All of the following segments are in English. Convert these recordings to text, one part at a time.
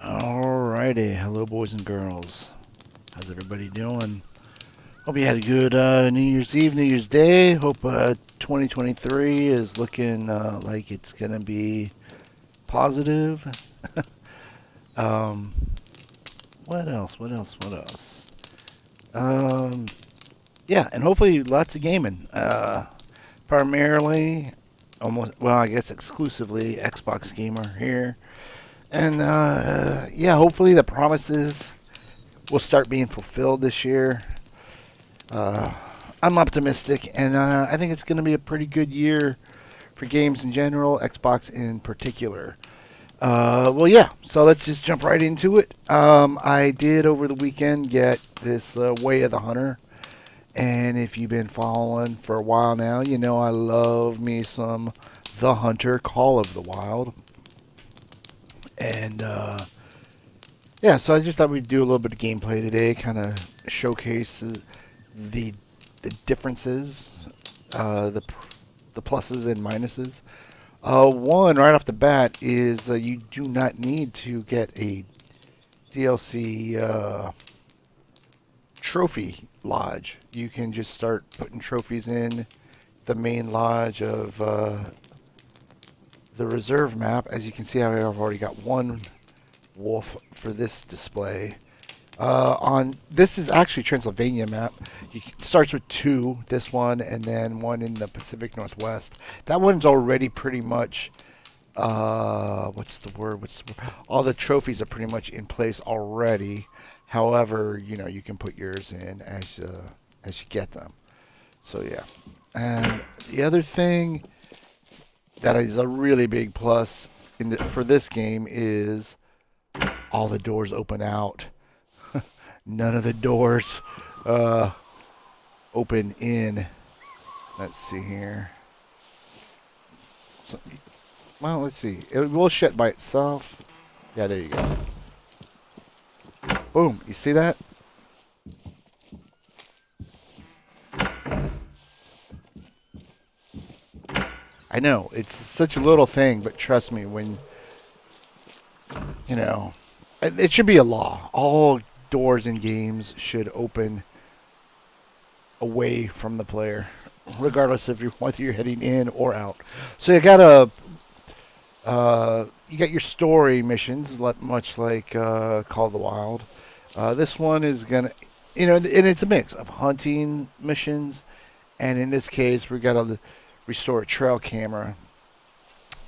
Alrighty, hello boys and girls. How's everybody doing? Hope you had a good New Year's Eve, New Year's Day. Hope 2023 is looking like it's gonna be positive. um, what else? What else? What else? Um, yeah, and hopefully lots of gaming. Primarily, almost well, I guess exclusively Xbox gamer here. And yeah, hopefully the promises will start being fulfilled this year. Uh, I'm optimistic, and I think it's going to be a pretty good year for games in general, Xbox in particular. Well, yeah, so let's just jump right into it. I did over the weekend get this Way of the Hunter, and if you've been following for a while now, you know I love me some The Hunter Call of the Wild. And yeah, so I just thought we'd do a little bit of gameplay today, kind of showcases the differences, the pluses and minuses. One right off the bat is you do not need to get a DLC trophy lodge. You can just start putting trophies in the main lodge of the reserve map. As you can see, I've already got one wolf for this display. On this is actually Transylvania map. It starts with two, this one, and then one in the Pacific Northwest. That one's already pretty much what's the word? All the trophies are pretty much in place already. However, you know, you can put yours in as you get them. So yeah. And the other thing that is a really big plus for this game is all the doors open out. None of the doors open in. Let's see here. So, well, let's see. It will shut by itself. Yeah, there you go. Boom. You see that? I know, it's such a little thing, but trust me, when, you know, it should be a law. All doors in games should open away from the player, regardless of whether you're heading in or out. So you got your story missions, much like Call of the Wild. This one is gonna, you know, and it's a mix of hunting missions, and in this case, we got to restore a trail camera,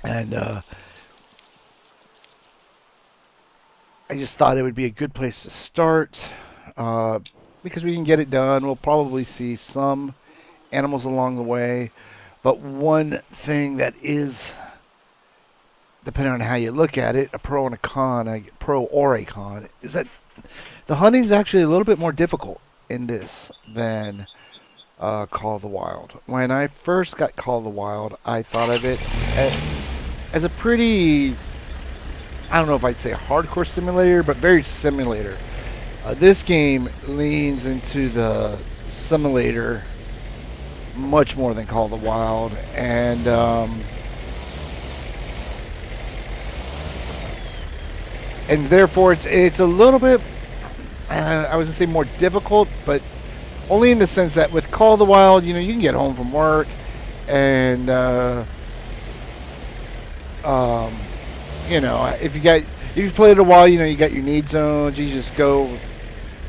and I just thought it would be a good place to start because we can get it done. We'll probably see some animals along the way, but one thing that is, depending on how you look at it, a pro and a con, a pro or a con, is that the hunting is actually a little bit more difficult in this than Call of the Wild. When I first got Call of the Wild, I thought of it as a pretty, I don't know if I'd say a hardcore simulator, but very simulator. This game leans into the simulator much more than Call of the Wild, and therefore it's a little bit, I was gonna say more difficult, but only in the sense that with Call of the Wild, you know, you can get home from work and, you know, if you've played it a while, you know, you got your need zones. You just go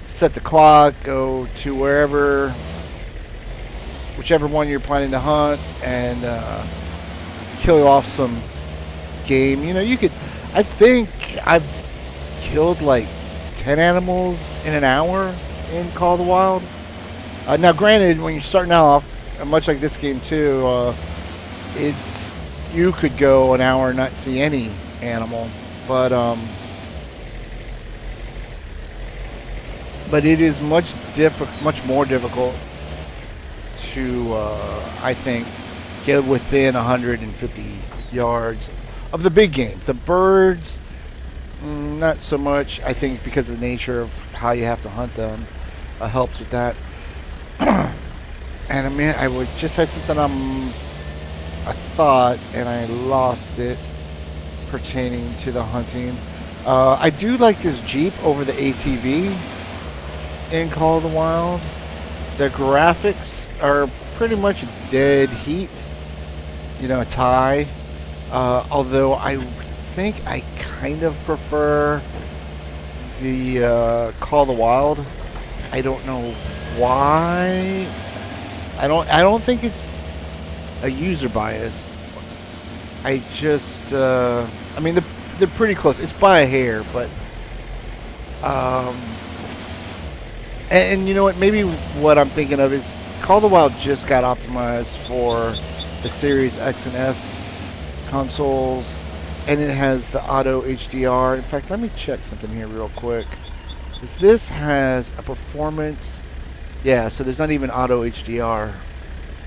set the clock, go to whichever one you're planning to hunt, and kill off some game. You know, I think I've killed like 10 animals in an hour in Call of the Wild. Now, granted, when you're starting off, much like this game too, you could go an hour and not see any animal, but it is much more difficult to, I think, get within 150 yards of the big game. The birds, not so much. I think because of the nature of how you have to hunt them, helps with that. And I mean, I would just had something I thought, and I lost it pertaining to the hunting. I do like this Jeep over the ATV in Call of the Wild. The graphics are pretty much dead heat, you know, a tie. Although I think I kind of prefer the Call of the Wild. I don't know why. I don't think it's a user bias. I just I mean they're pretty close. It's by a hair, but um, and you know what? Maybe what I'm thinking of is Call of the Wild just got optimized for the Series X and S consoles, and it has the auto HDR. In fact, let me check something here real quick. This has a performance. Yeah, so there's not even auto HDR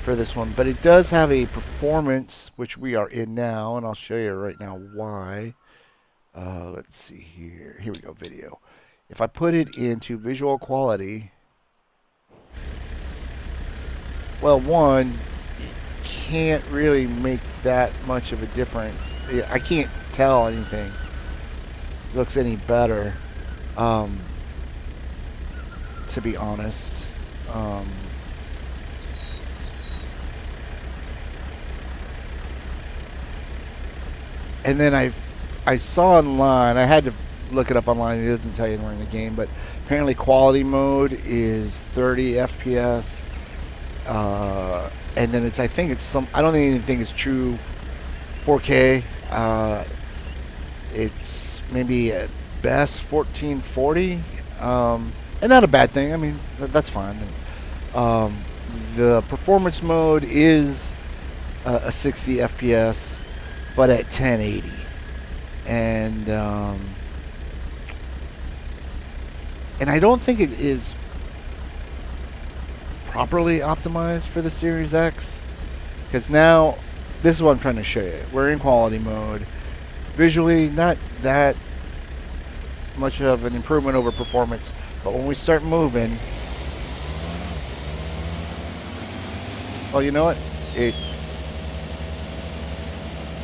for this one, but it does have a performance, which we are in now, and I'll show you right now why. Let's see here. Here we go, video. If I put it into visual quality, well, one, you can't really make that much of a difference. I can't tell anything looks any better, to be honest. And then I saw online, I had to look it up online, it doesn't tell you anywhere in the game, but apparently quality mode is 30 FPS. And then it's, I think it's some, I don't even think it's true 4K. It's maybe at best 1440. And not a bad thing. I mean, that's fine. The performance mode is a 60 FPS, but at 1080. And I don't think it is properly optimized for the Series X, because now this is what I'm trying to show you. We're in quality mode. Visually, not that much of an improvement over performance, but when we start moving, well, you know what? It's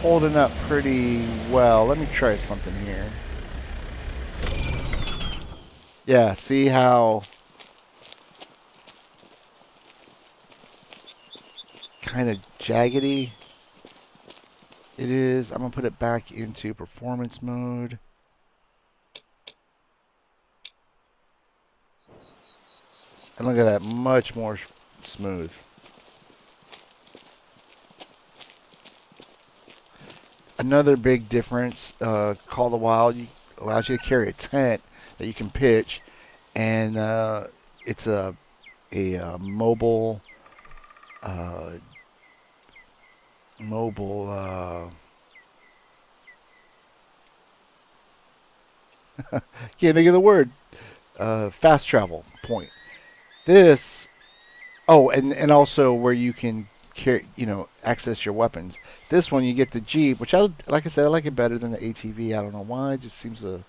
holding up pretty well. Let me try something here. Yeah, see how kind of jaggedy it is. I'm gonna put it back into performance mode. And look at that, much more smooth. Another big difference, Call of the Wild allows you to carry a tent that you can pitch, and it's a mobile can't think of the word, fast travel point. This, oh, and also where you can carry, you know, access your weapons. This one you get the Jeep, which like I said, I like it better than the ATV. I don't know why. It just seems to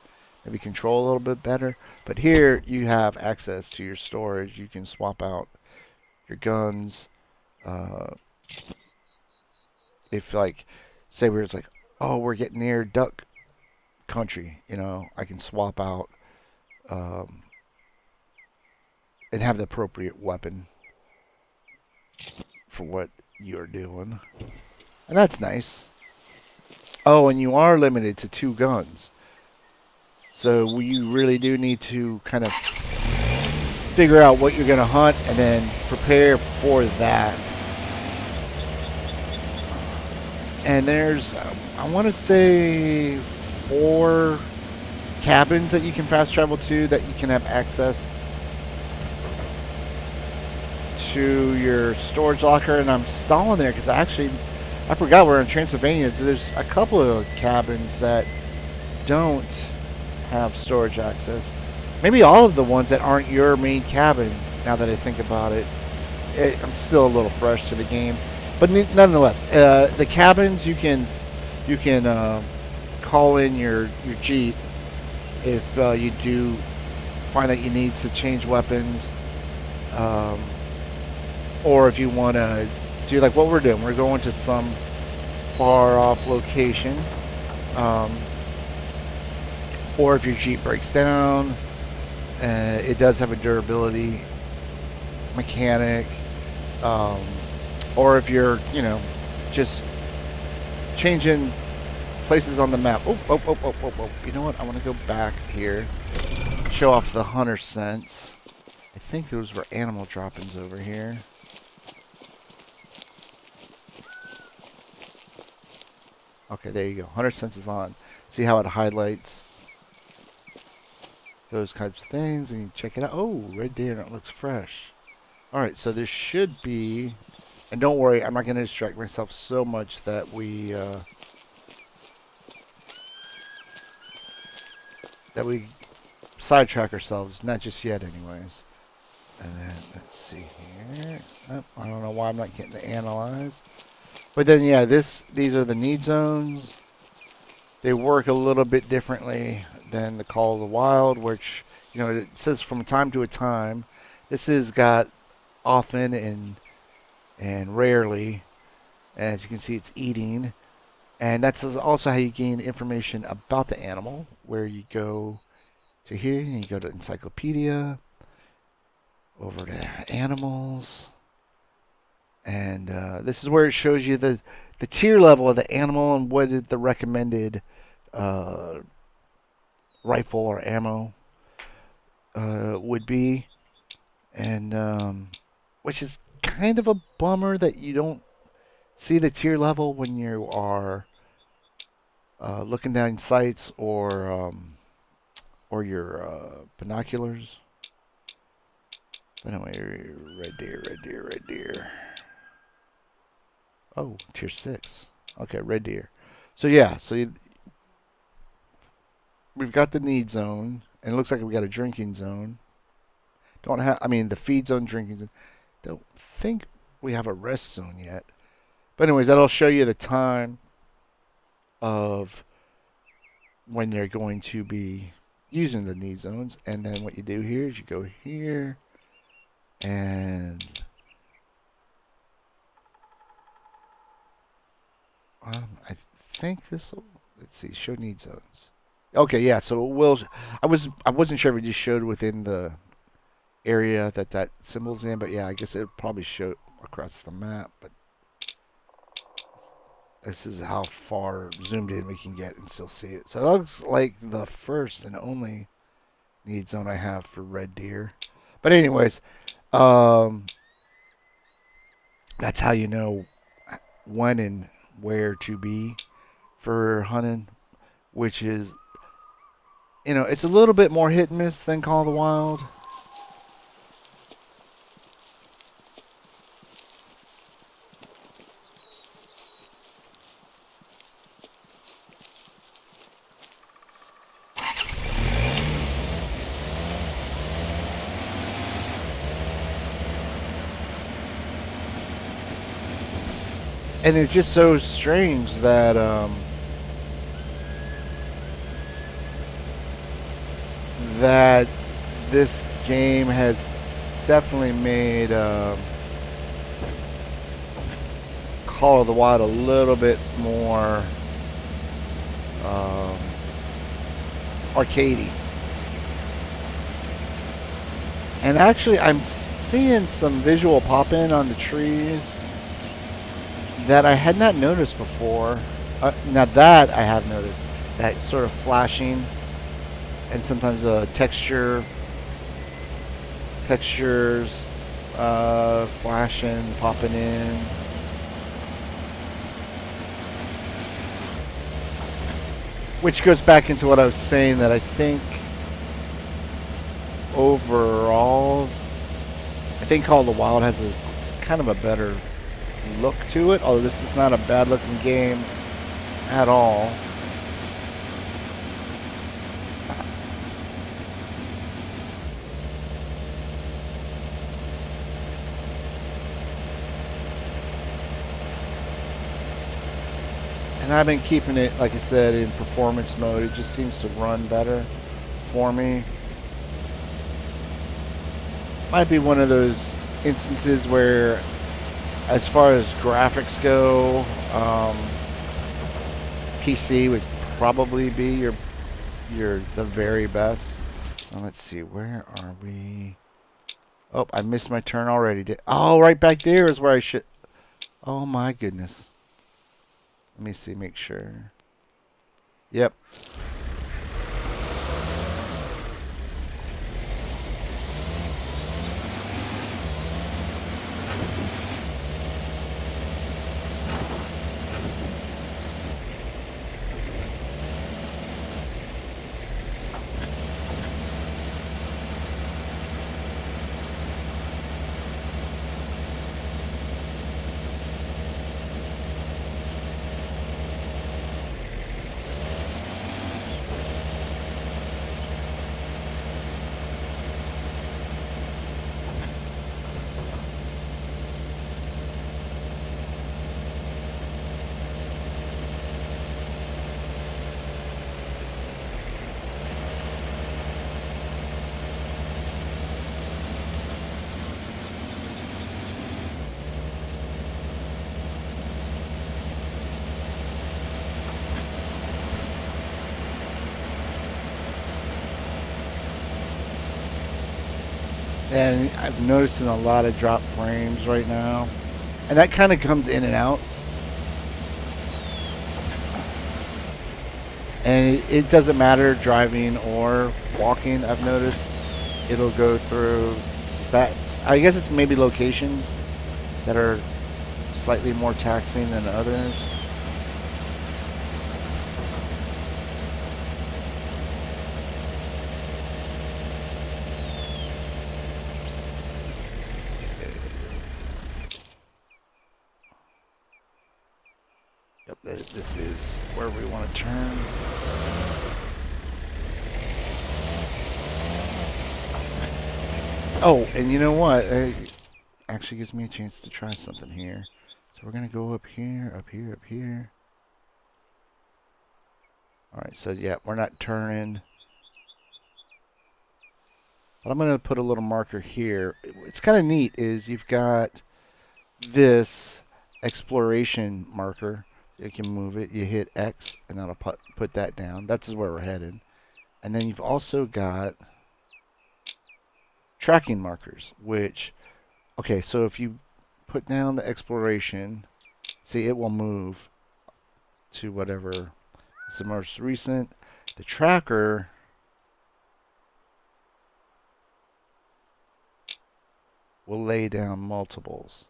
maybe control a little bit better. But here you have access to your storage. You can swap out your guns. If like, say it's like, oh, we're getting near duck country, you know, I can swap out and have the appropriate weapon for what you're doing. And that's nice. Oh, and you are limited to 2 guns. So you really do need to kind of figure out what you're going to hunt and then prepare for that. And there's, I want to say, 4 cabins that you can fast travel to that you can have access to your storage locker. And I'm stalling there because I forgot we're in Transylvania. So there's a couple of cabins that don't have storage access. Maybe all of the ones that aren't your main cabin, now that I think about it. I'm still a little fresh to the game. But nonetheless, the cabins, you can call in your Jeep if you do find that you need to change weapons, or if you want to do like what we're doing. We're going to some far off location, or if your Jeep breaks down, it does have a durability mechanic. Um, or if you're, just changing places on the map. Oh. You know what? I want to go back here, show off the hunter sense. I think those were animal drop-ins over here. Okay, there you go. Hunter sense is on. See how it highlights those kinds of things, and you check it out. Oh, red deer, and it looks fresh. All right, so there should be, and don't worry, I'm not going to distract myself so much that we sidetrack ourselves. Not just yet, anyways. And then let's see here. Oh, I don't know why I'm not getting to analyze. But then, yeah, these are the need zones. They work a little bit differently than the Call of the Wild, which, it says from time to a time. This has got often and rarely. As you can see, it's eating. And that's also how you gain information about the animal, where you go to here and you go to Encyclopedia, over to Animals. And this is where it shows you the tier level of the animal and what the recommended rifle or ammo would be. And which is kind of a bummer that you don't see the tier level when you are looking down sights or your binoculars. Anyway, red deer. Oh, tier 6. Okay, red deer. So yeah, we've got the need zone, and it looks like we got a drinking zone. The feed zone, drinking zone. Don't think we have a rest zone yet. But anyways, that'll show you the time of when they're going to be using the need zones. And then what you do here is you go here, and I think this will, let's see, show need zones. Okay, yeah, so it will. I wasn't sure if it just showed within the area that symbol's in, but yeah, I guess it probably show across the map. But this is how far zoomed in we can get and still see it. So it looks like the first and only need zone I have for red deer. But anyways, that's how you know when and where to be for hunting, which is, it's a little bit more hit and miss than Call of the Wild. And it's just so strange that that this game has definitely made Call of the Wild a little bit more arcadey. And actually, I'm seeing some visual pop in on the trees that I had not noticed before. Now that I have noticed, that sort of flashing and sometimes textures flashing, popping in. Which goes back into what I was saying, that I think overall, I think Call of the Wild has a kind of a better look to it, although this is not a bad looking game at all. And I've been keeping it, like I said, in performance mode. It just seems to run better for me. Might be one of those instances where, as far as graphics go, PC would probably be you're the very best. Well, let's see, where are we? Oh, I missed my turn already. Oh, right back there is where I should. Oh my goodness. Let me see, make sure. Yep. And I'm noticing a lot of drop frames right now. And that kind of comes in and out. And it doesn't matter driving or walking, I've noticed. It'll go through spats. I guess it's maybe locations that are slightly more taxing than others. Yep, this is where we want to turn. Oh, and you know what? It actually gives me a chance to try something here. So we're going to go up here, up here, up here. Alright, so yeah, we're not turning. But I'm going to put a little marker here. It's kind of neat is you've got this exploration marker. You can move it. You hit X, and that'll put that down. That's where we're headed. And then you've also got tracking markers, which, okay, so if you put down the exploration, see, it will move to whatever is the most recent. The tracker will lay down multiples.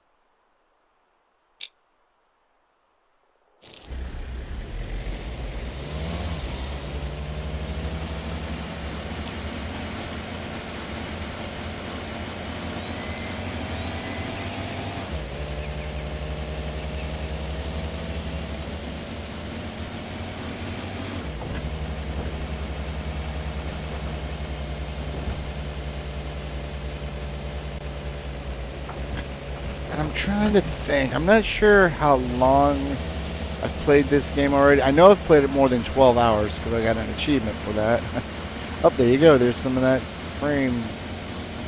And I'm trying to think. I'm not sure how long I've played this game already. I know I've played it more than 12 hours because I got an achievement for that. Oh, there you go. There's some of that frame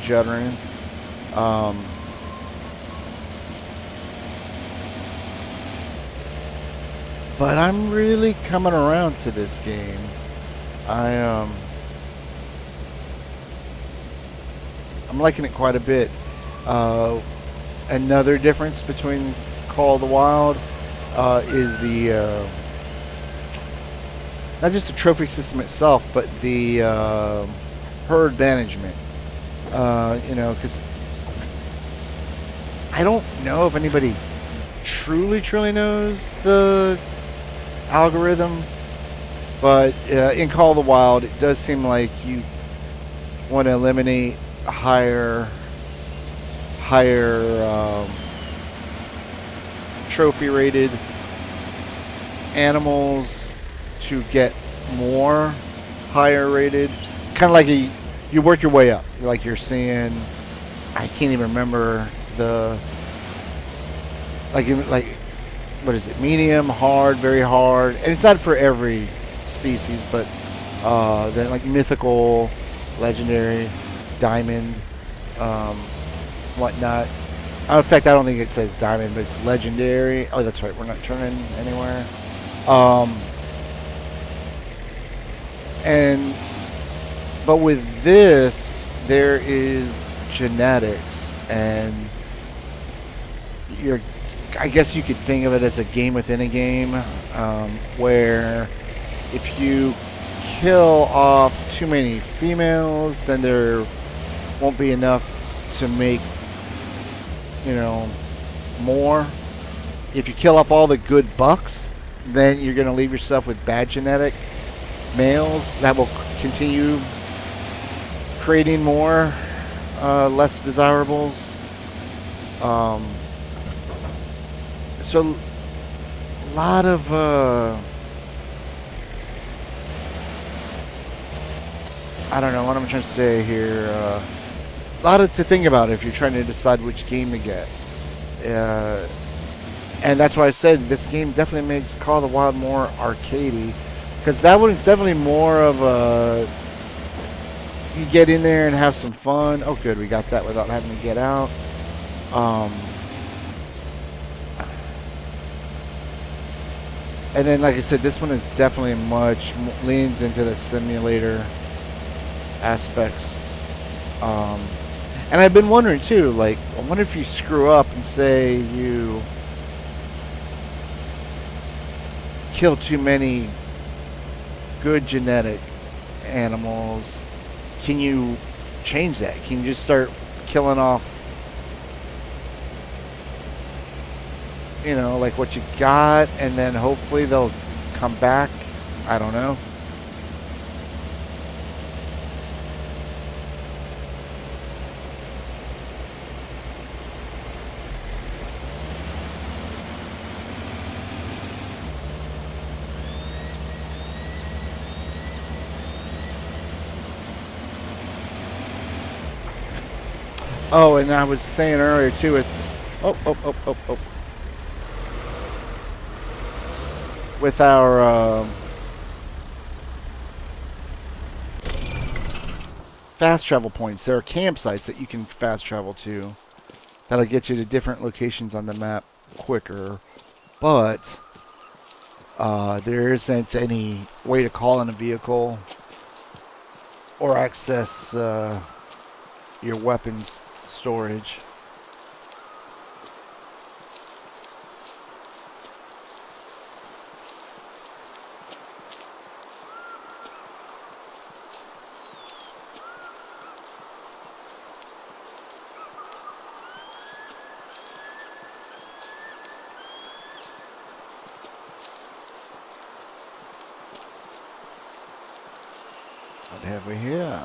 juddering. But I'm really coming around to this game. I'm liking it quite a bit. Another difference between Call of the Wild is the not just the trophy system itself, but the herd management. You know, because I don't know if anybody truly knows the algorithm, but in Call of the Wild, it does seem like you want to eliminate higher trophy rated animals to get more higher rated. Kind of like you work your way up. Like you're seeing, I can't even remember the like what is it? Medium, hard, very hard, and it's not for every species, but then like mythical, legendary, diamond, whatnot. In fact, I don't think it says diamond, but it's legendary. Oh, that's right. We're not turning anywhere. And but with this, there is genetics, and you're. I guess you could think of it as a game within a game, where if you kill off too many females, then there won't be enough to make, more. If you kill off all the good bucks, then you're going to leave yourself with bad genetic males that will continue creating more less desirables. So a lot of I don't know what I'm trying to say here. A lot to think about if you're trying to decide which game to get. And that's why I said this game definitely makes Call of the Wild more arcadey, because that one is definitely more of a you get in there and have some fun. Oh, good, we got that without having to get out. And then, like I said, this one is definitely leans into the simulator aspects. And I've been wondering too, like, I wonder if you screw up and say you kill too many good genetic animals, can you change that? Can you just start killing off, like what you got, and then hopefully they'll come back? I don't know. Oh, and I was saying earlier too, with with our fast travel points, there are campsites that you can fast travel to that'll get you to different locations on the map quicker, but there isn't any way to call in a vehicle or access your weapons storage. What have we here?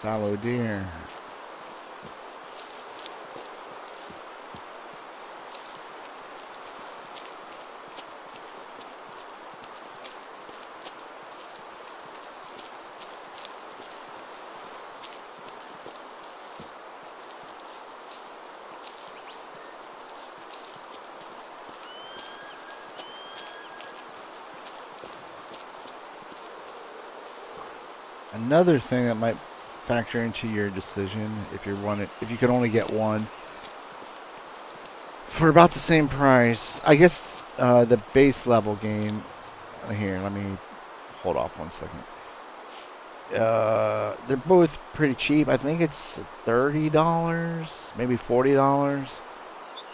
Fallow deer. Another thing that might factor into your decision, if you could only get one for about the same price, I guess the base level game. Here, let me hold off 1 second. They're both pretty cheap. I think it's $30, maybe $40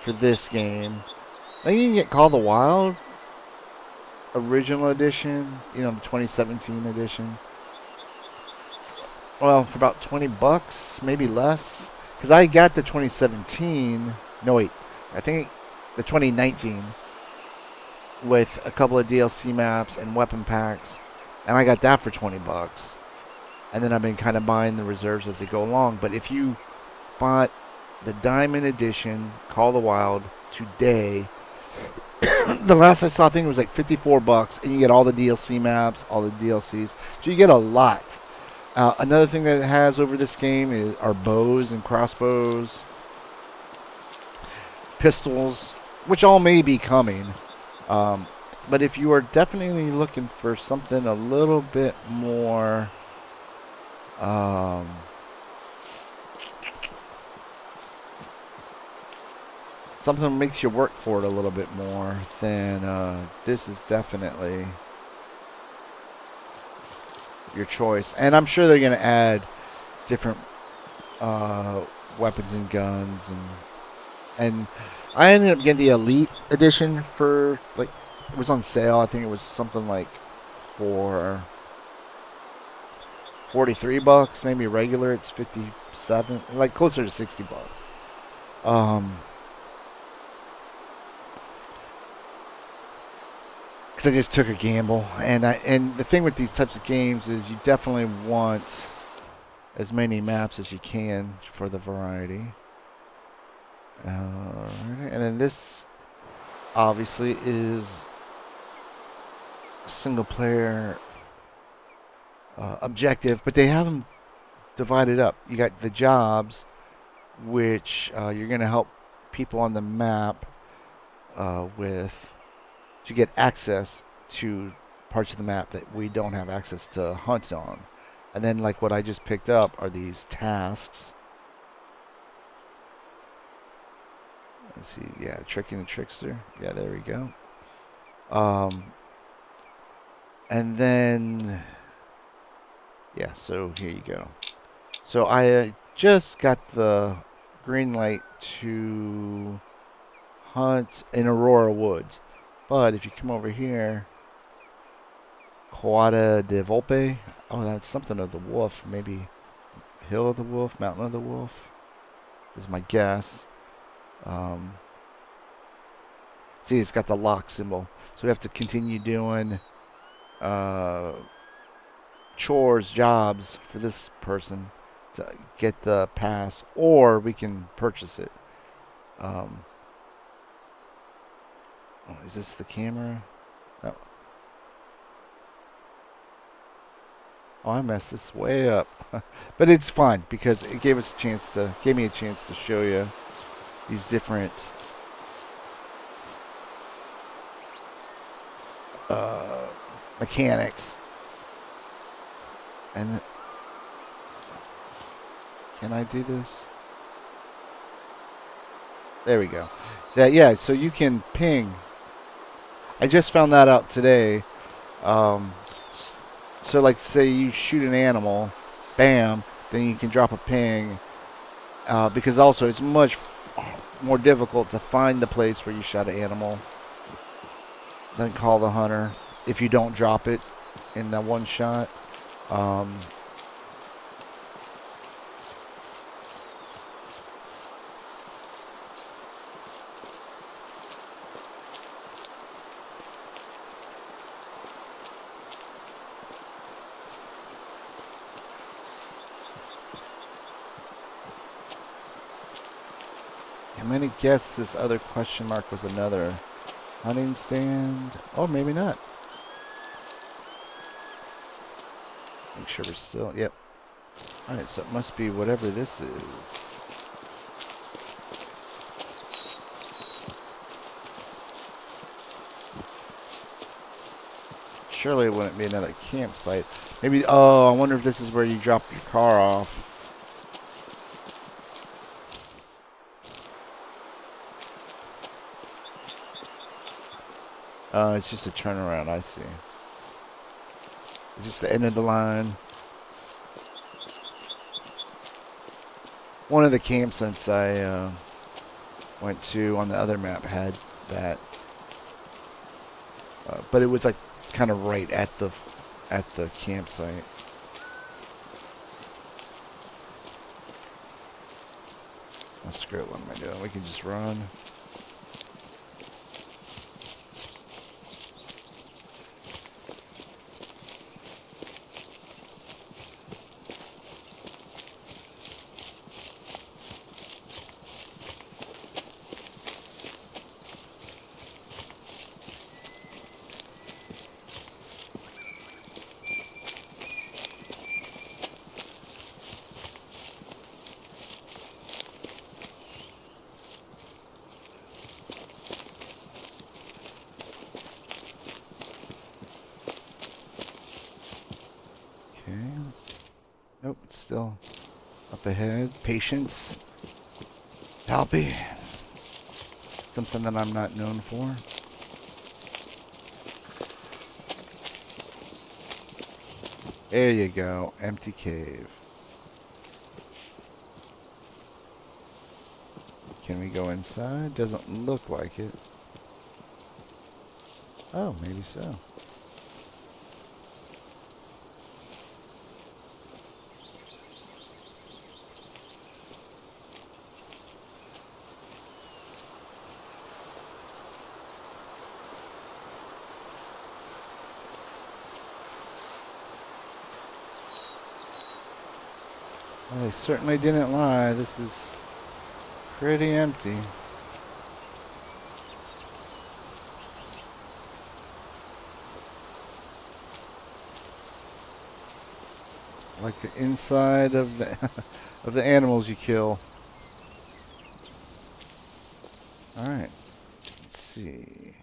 for this game. I think you can get Call of the Wild original edition, the 2017 edition. Well, for about $20, maybe less. Because I got the 2017. No, wait. I think the 2019 with a couple of DLC maps and weapon packs. And I got that for $20. And then I've been kind of buying the reserves as they go along. But if you bought the Diamond Edition Call of the Wild today, the last I saw, I think it was like $54. And you get all the DLC maps, all the DLCs. So you get a lot. Another thing that it has over this game are bows and crossbows, pistols, which all may be coming. But if you are definitely looking for something a little bit more something that makes you work for it a little bit more, then this is definitely your choice. And I'm sure they're going to add different weapons and guns, and I ended up getting the Elite Edition for, like, it was on sale. I think it was something like for $43, maybe regular it's 57, like closer to $60. Because I just took a gamble, and the thing with these types of games is you definitely want as many maps as you can for the variety. And then this obviously is single player objective, but they have them divided up. You got the jobs, which you're going to help people on the map with to get access to parts of the map that we don't have access to hunt on. And then, like what I just picked up, are these tasks. Let's see, yeah, tricking the trickster. Yeah, there we go. And then, yeah, so here you go. So I just got the green light to hunt in Aurora Woods. But if you come over here, Quada de Volpe. Oh, that's something of the wolf. Maybe Hill of the Wolf, Mountain of the Wolf is my guess. See, it's got the lock symbol. So we have to continue doing chores, jobs for this person to get the pass, or we can purchase it. Oh, is this the camera? Oh. Oh, I messed this way up. But it's fun because it gave me a chance to show you these different mechanics. And can I do this? There we go. Yeah, so you can ping. I just found that out today. So, like, say you shoot an animal, bam, then you can drop a ping. Because also it's much more difficult to find the place where you shot an animal than call the hunter if you don't drop it in that one shot. I'm going to guess this other question mark was another hunting stand. Oh, maybe not. Make sure we're still... Yep. Alright, so it must be whatever this is. Surely it wouldn't be another campsite. Maybe... Oh, I wonder if this is where you drop your car off. It's just a turnaround, I see. It's just the end of the line. One of the campsites I went to on the other map had that. But it was like kind of right at the campsite. Oh, screw it, what am I doing? We can just run. Nope, it's still up ahead. Patience. Palpy. Something that I'm not known for. There you go. Empty cave. Can we go inside? Doesn't look like it. Oh, maybe so. Well, they certainly didn't lie. This is pretty empty. Like the inside of the of the animals you kill. All right. Let's see.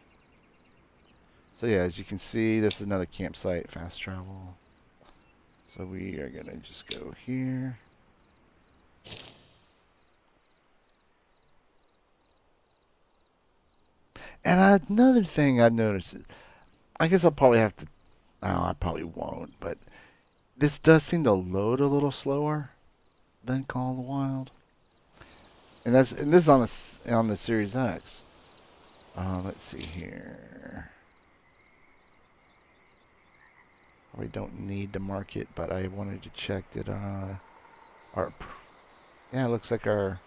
So yeah, as you can see, this is another campsite, fast travel. So we are gonna just go here. And another thing I've noticed, I guess I'll probably have to, no, I probably won't, but this does seem to load a little slower than Call of the Wild. And this is on the Series X. Let's see here. We don't need to mark it, but I wanted to check that yeah, it looks like our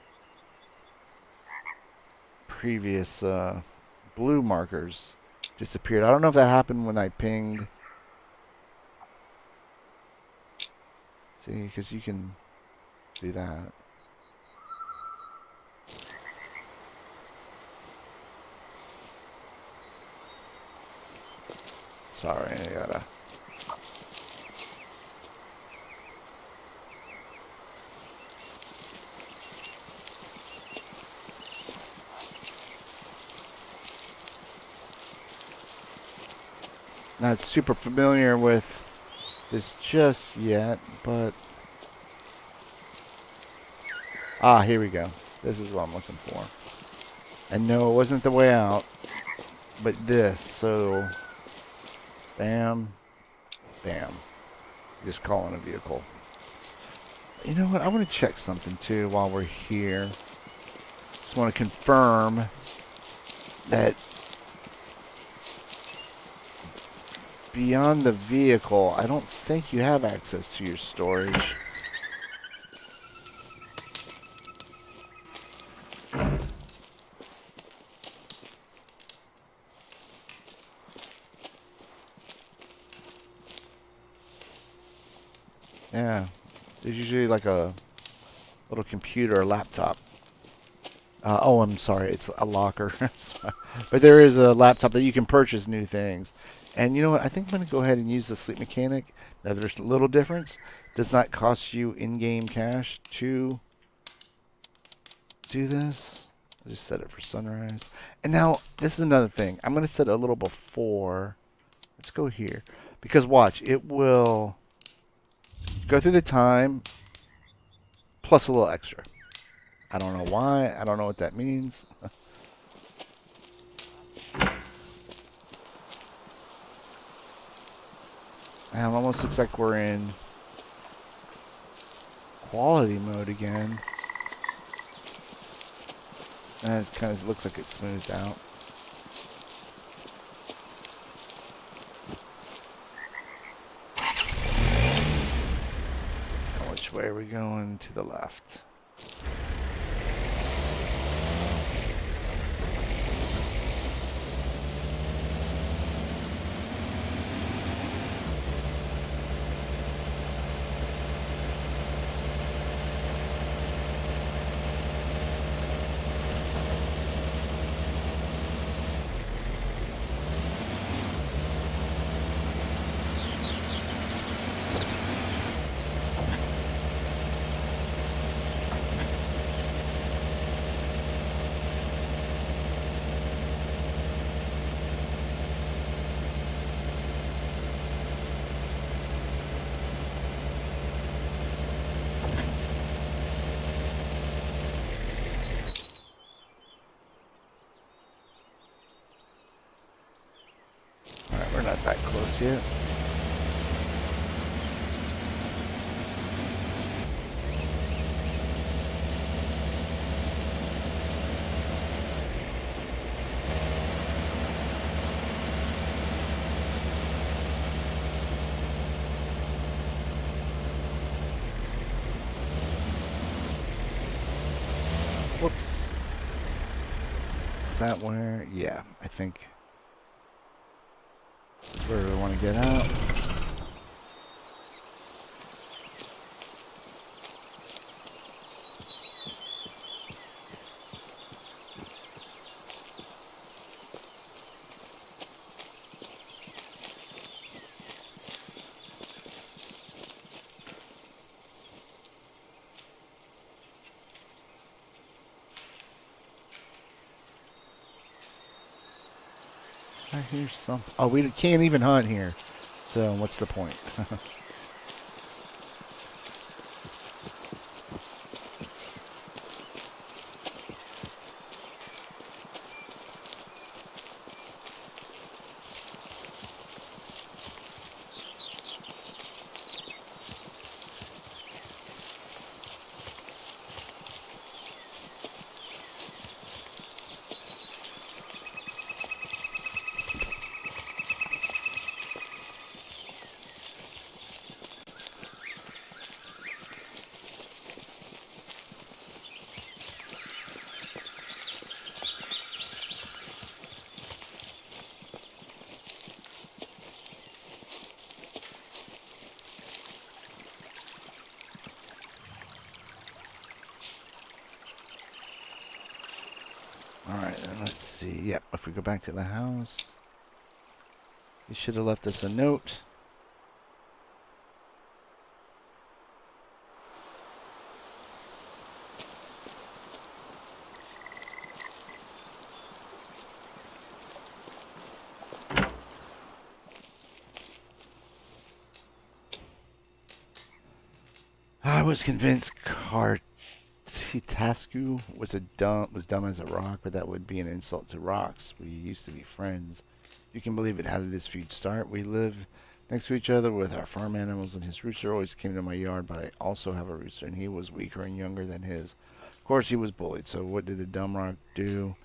previous blue markers disappeared. I don't know if that happened when I pinged. See, because you can do that. Sorry, I gotta. Not super familiar with this just yet, but here we go. This is what I'm looking for. And no, it wasn't the way out, but this. So, bam, bam. Just calling a vehicle. You know what? I want to check something too while we're here. Just want to confirm that beyond the vehicle, I don't think you have access to your storage. Yeah, there's usually like a little computer or laptop. Oh, I'm sorry, it's a locker. But there is a laptop that you can purchase new things. And you know what? I think I'm going to go ahead and use the sleep mechanic. Now, there's a little difference. Does not cost you in-game cash to do this. I'll just set it for sunrise. And now, this is another thing. I'm going to set it a little before. Let's go here. Because watch, it will go through the time plus a little extra. I don't know why. I don't know what that means. And it almost looks like we're in quality mode again. And it kind of looks like it's smoothed out. And which way are we going? To the left. Alright, we're not that close yet. Whoops. Is that where? Yeah, I think this is where we want to get out. I hear something. Oh, we can't even hunt here. So what's the point? Alright, then let's see. Yep, if we go back to the house, he should have left us a note. I was convinced Tasku was dumb as a rock, but that would be an insult to rocks. We used to be friends. You can believe it. How did this feud start? We live next to each other with our farm animals, and his rooster always came to my yard, but I also have a rooster, and he was weaker and younger than his. Of course, he was bullied, so what did the dumb rock do?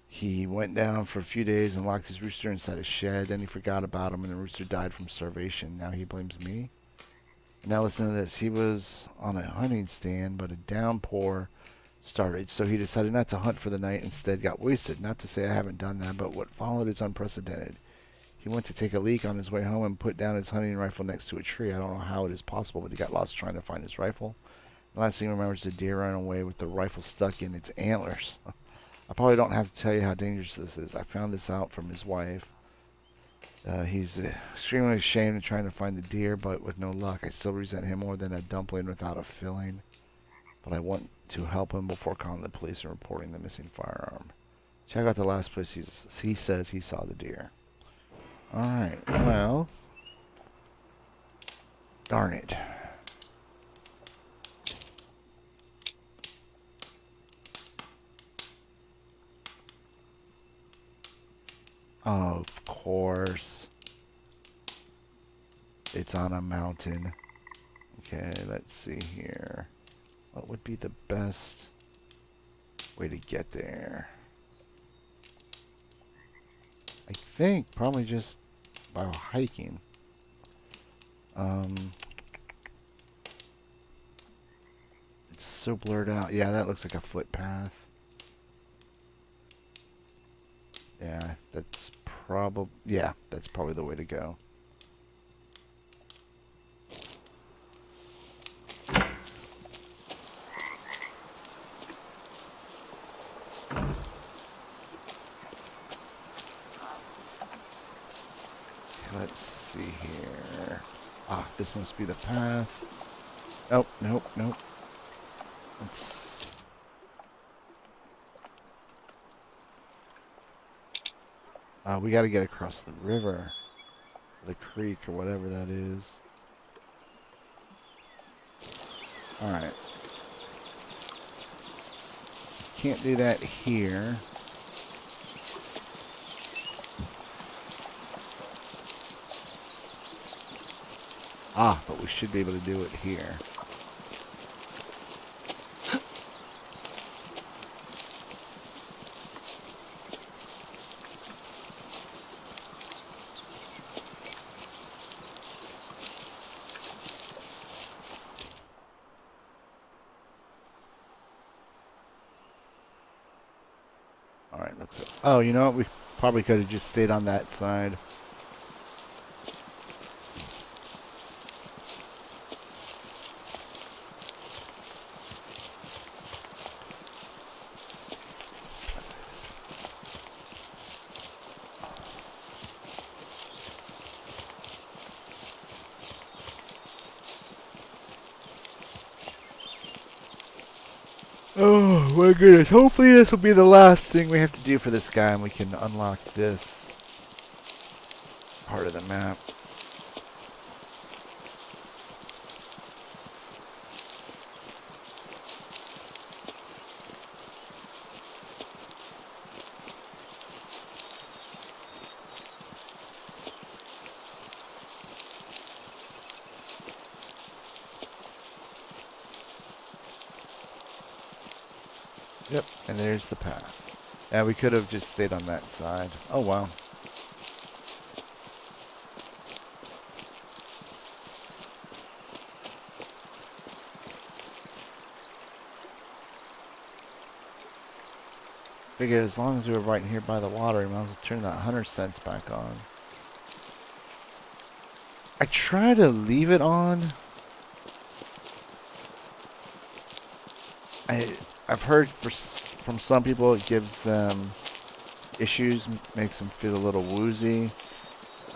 He went down for a few days and locked his rooster inside a shed. Then he forgot about him, and the rooster died from starvation. Now he blames me? Now listen to this. He was on a hunting stand, but a downpour started, so he decided not to hunt for the night. Instead, got wasted. Not to say I haven't done that, but what followed is unprecedented. He went to take a leak on his way home and put down his hunting rifle next to a tree. I don't know how it is possible, but he got lost trying to find his rifle. The last thing he remembers is the deer ran away with the rifle stuck in its antlers. I probably don't have to tell you how dangerous this is. I found this out from his wife. He's extremely ashamed of trying to find the deer, but with no luck. I still resent him more than a dumpling without a filling. But I want to help him before calling the police and reporting the missing firearm. Check out the last place he says he saw the deer. Alright, well. Darn it. Of course. It's on a mountain. Okay, let's see here. What would be the best way to get there? I think probably just by hiking. It's so blurred out. Yeah, that looks like a footpath. Yeah, that's probably the way to go. Let's see here. Ah, this must be the path. Oh, nope, nope. We gotta get across the river. The creek or whatever that is. Alright. Can't do that here. Ah, but we should be able to do it here. Alright, looks like, oh, you know what? We probably could have just stayed on that side. Oh my goodness. Hopefully this will be the last thing we have to do for this guy and we can unlock this part of the map. Yep, and there's the path. Yeah, we could have just stayed on that side. Oh wow. Figured as long as we were right here by the water, we might as well turn that 100 cents back on. I try to leave it on. I've heard from some people it gives them issues, makes them feel a little woozy.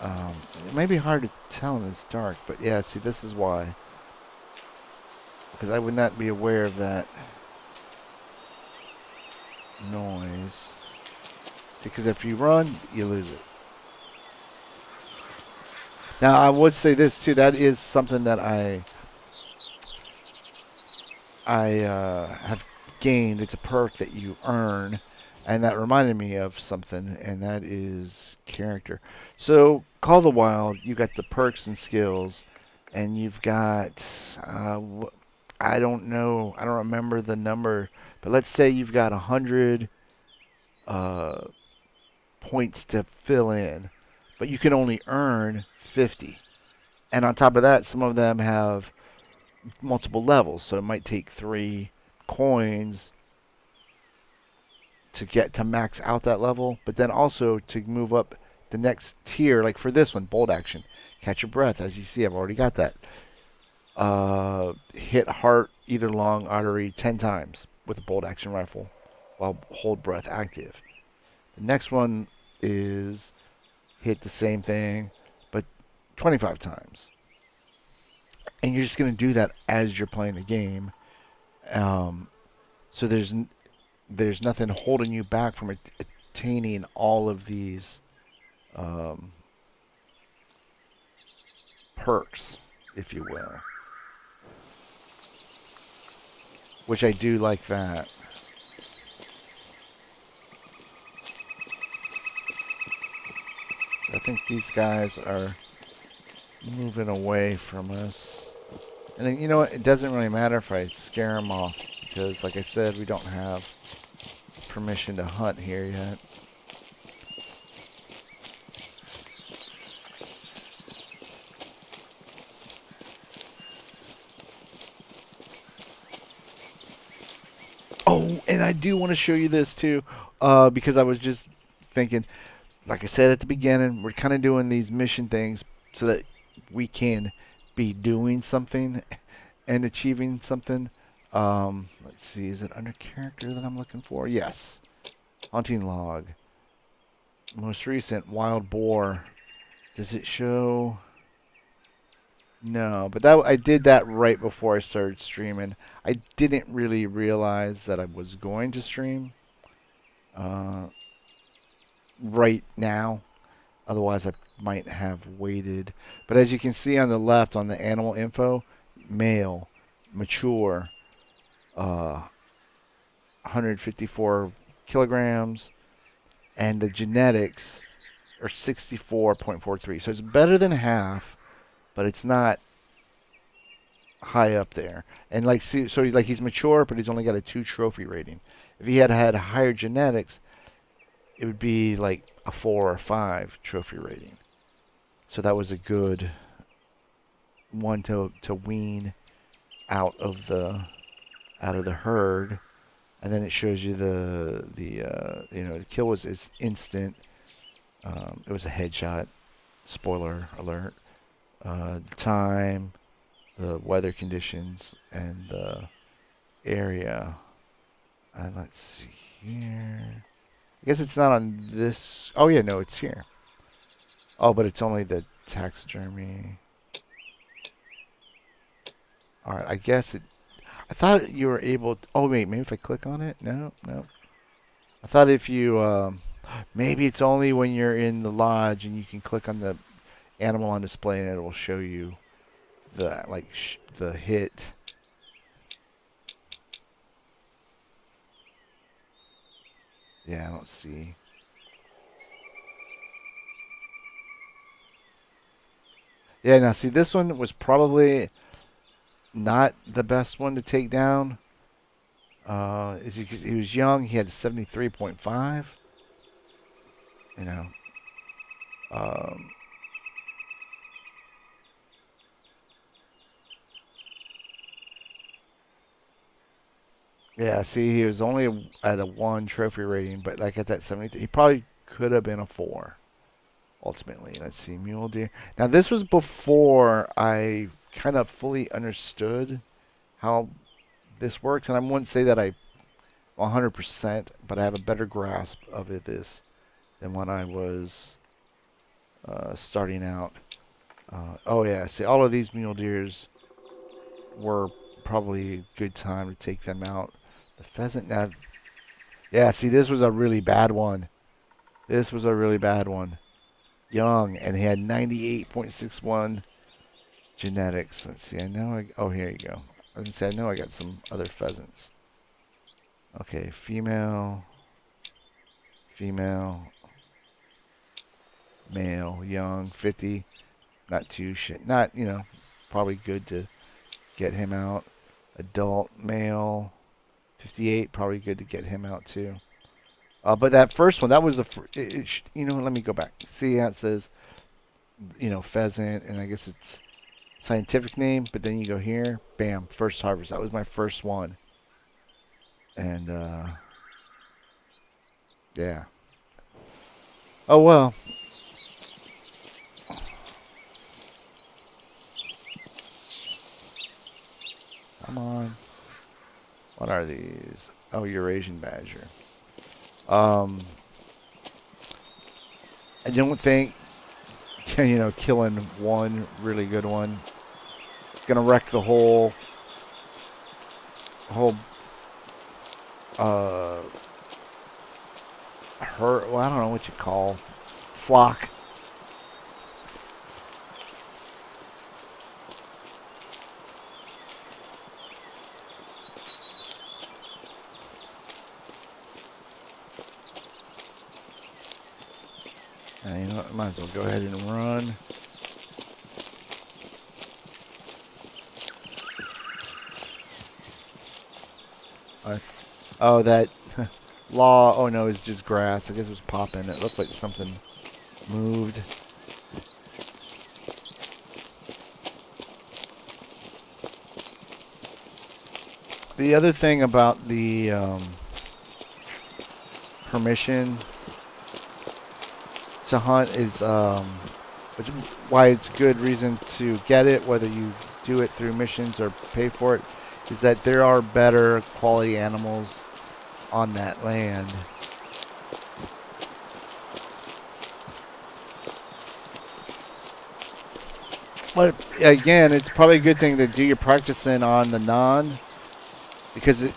It may be hard to tell in this dark, but yeah, see, this is why. Because I would not be aware of that noise. See, because if you run, you lose it. Now, I would say this too. That is something that I have gained. It's a perk that you earn, and that reminded me of something, and that is character. So, Call of the Wild, you got the perks and skills, and you've got I don't know, I don't remember the number, but let's say you've got 100 points to fill in, but you can only earn 50. And on top of that, some of them have multiple levels, so it might take 3 coins to get to max out that level, but then also to move up the next tier, like for this one, bolt action, catch your breath. As you see, I've already got that. Hit heart, either long artery 10 times with a bolt action rifle while hold breath active. The next one is hit the same thing, but 25 times. And you're just going to do that as you're playing the game. So there's nothing holding you back from attaining all of these perks, if you will. Which I do like that. So I think these guys are moving away from us. And then, you know what? It doesn't really matter if I scare them off. Because, like I said, we don't have permission to hunt here yet. Oh, and I do want to show you this too, because I was just thinking, like I said at the beginning, we're kind of doing these mission things so that we can be doing something and achieving something. Let's see, is it under character that I'm looking for? Yes. Hunting log. Most recent, wild boar. Does it show? No, but that I did that right before I started streaming. I didn't really realize that I was going to stream right now. Otherwise, I might have waited. But as you can see on the left on the animal info, male, mature, 154 kilograms, and the genetics are 64.43. So it's better than half, but it's not high up there. And like, see, so he's mature, but he's only got a 2 trophy rating. If he had had higher genetics, it would be like a 4 or 5 trophy rating. So that was a good one to wean out of the herd. and then it shows you the kill was instant. It was a headshot. Spoiler alert. The time, the weather conditions, and the area. And let's see here. I guess it's not on this. Oh yeah, no, it's here. Oh, but it's only the taxidermy. All right, I guess it. I thought you were able. Oh wait, maybe if I click on it. No, no. I thought if you. Maybe it's only when you're in the lodge and you can click on the animal on display and it will show you the the hit. Yeah, I don't see. Yeah, now see, this one was probably not the best one to take down. Is because he was young. He had 73.5. You know. Um, yeah, see, he was only at a 1 trophy rating, but like at that 73, he probably could have been a 4. Ultimately, let's see, mule deer. Now, this was before I kind of fully understood how this works, and I wouldn't say that I 100%, but I have a better grasp of it this than when I was starting out. Oh yeah, see, all of these mule deers were probably a good time to take them out. The pheasant, now, yeah, see, this was a really bad one. This was a really bad one. Young, and he had 98.61 genetics. Let's see, I know oh, here you go. I was gonna say, I know I got some other pheasants. Okay, female, male, young, 50, not too shit, not, probably good to get him out. Adult male, 58, probably good to get him out too. But that first one, that was the, let me go back. See how it says, pheasant, and I guess it's scientific name, but then you go here, bam, first harvest. That was my first one. And, yeah. Oh, well. Come on. What are these? Oh, Eurasian badger. I don't think, killing one really good one is gonna wreck the whole, herd. Well, I don't know what you call flock. You know what? Might as well go ahead and run. Oh, that law. Oh no, it's just grass. I guess it was popping. It looked like something moved. The other thing about the permission to hunt is which why it's good reason to get it, whether you do it through missions or pay for it, is that there are better quality animals on that land. But again, it's probably a good thing to do your practicing on the non, because it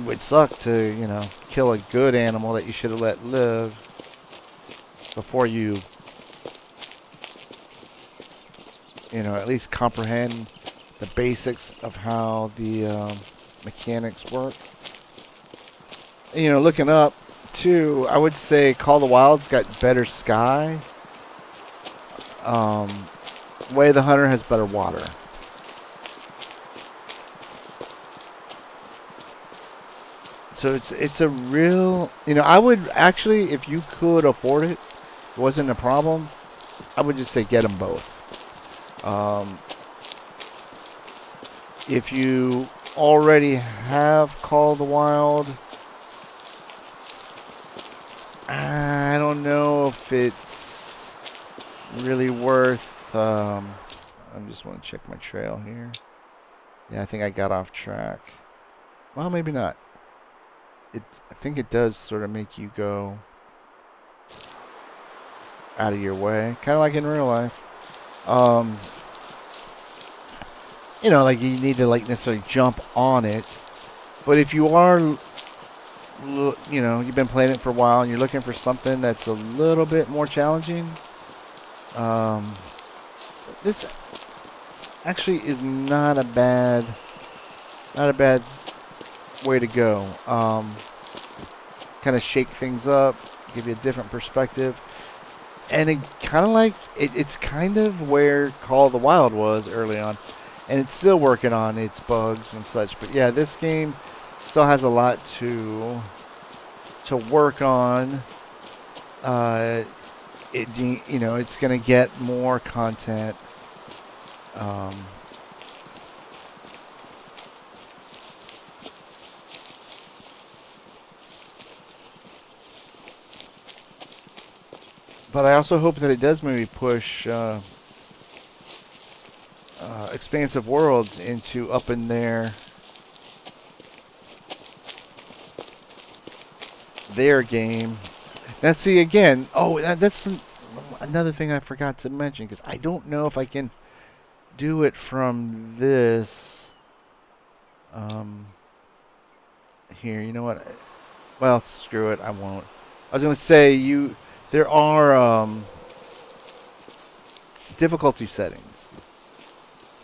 would suck to, kill a good animal that you should have let live before you, at least comprehend the basics of how the mechanics work. Looking up, too, I would say Call of the Wild's got better sky. Way of the Hunter has better water. So it's a real, I would actually, if you could afford it, it wasn't a problem, I would just say get them both. If you already have Call of the Wild, I don't know if it's really worth. I just want to check my trail here. Yeah, I think I got off track. Well, maybe not. I think it does sort of make you go out of your way, kind of like in real life. You know, like you need to like necessarily jump on it, but if you are, you know, you've been playing it for a while and you're looking for something that's a little bit more challenging, this actually is not a bad way to go. Kind of shake things up, give you a different perspective, and it kind of like it's kind of where Call of the Wild was early on, and it's still working on its bugs and such. But yeah, this game still has a lot to work on. You know, it's gonna get more content. But I also hope that it does maybe push expansive worlds into up in their game. Now, see again. Oh, that's another thing I forgot to mention because I don't know if I can do it from this. Here, you know what? Well, screw it. I won't. I was gonna say there are difficulty settings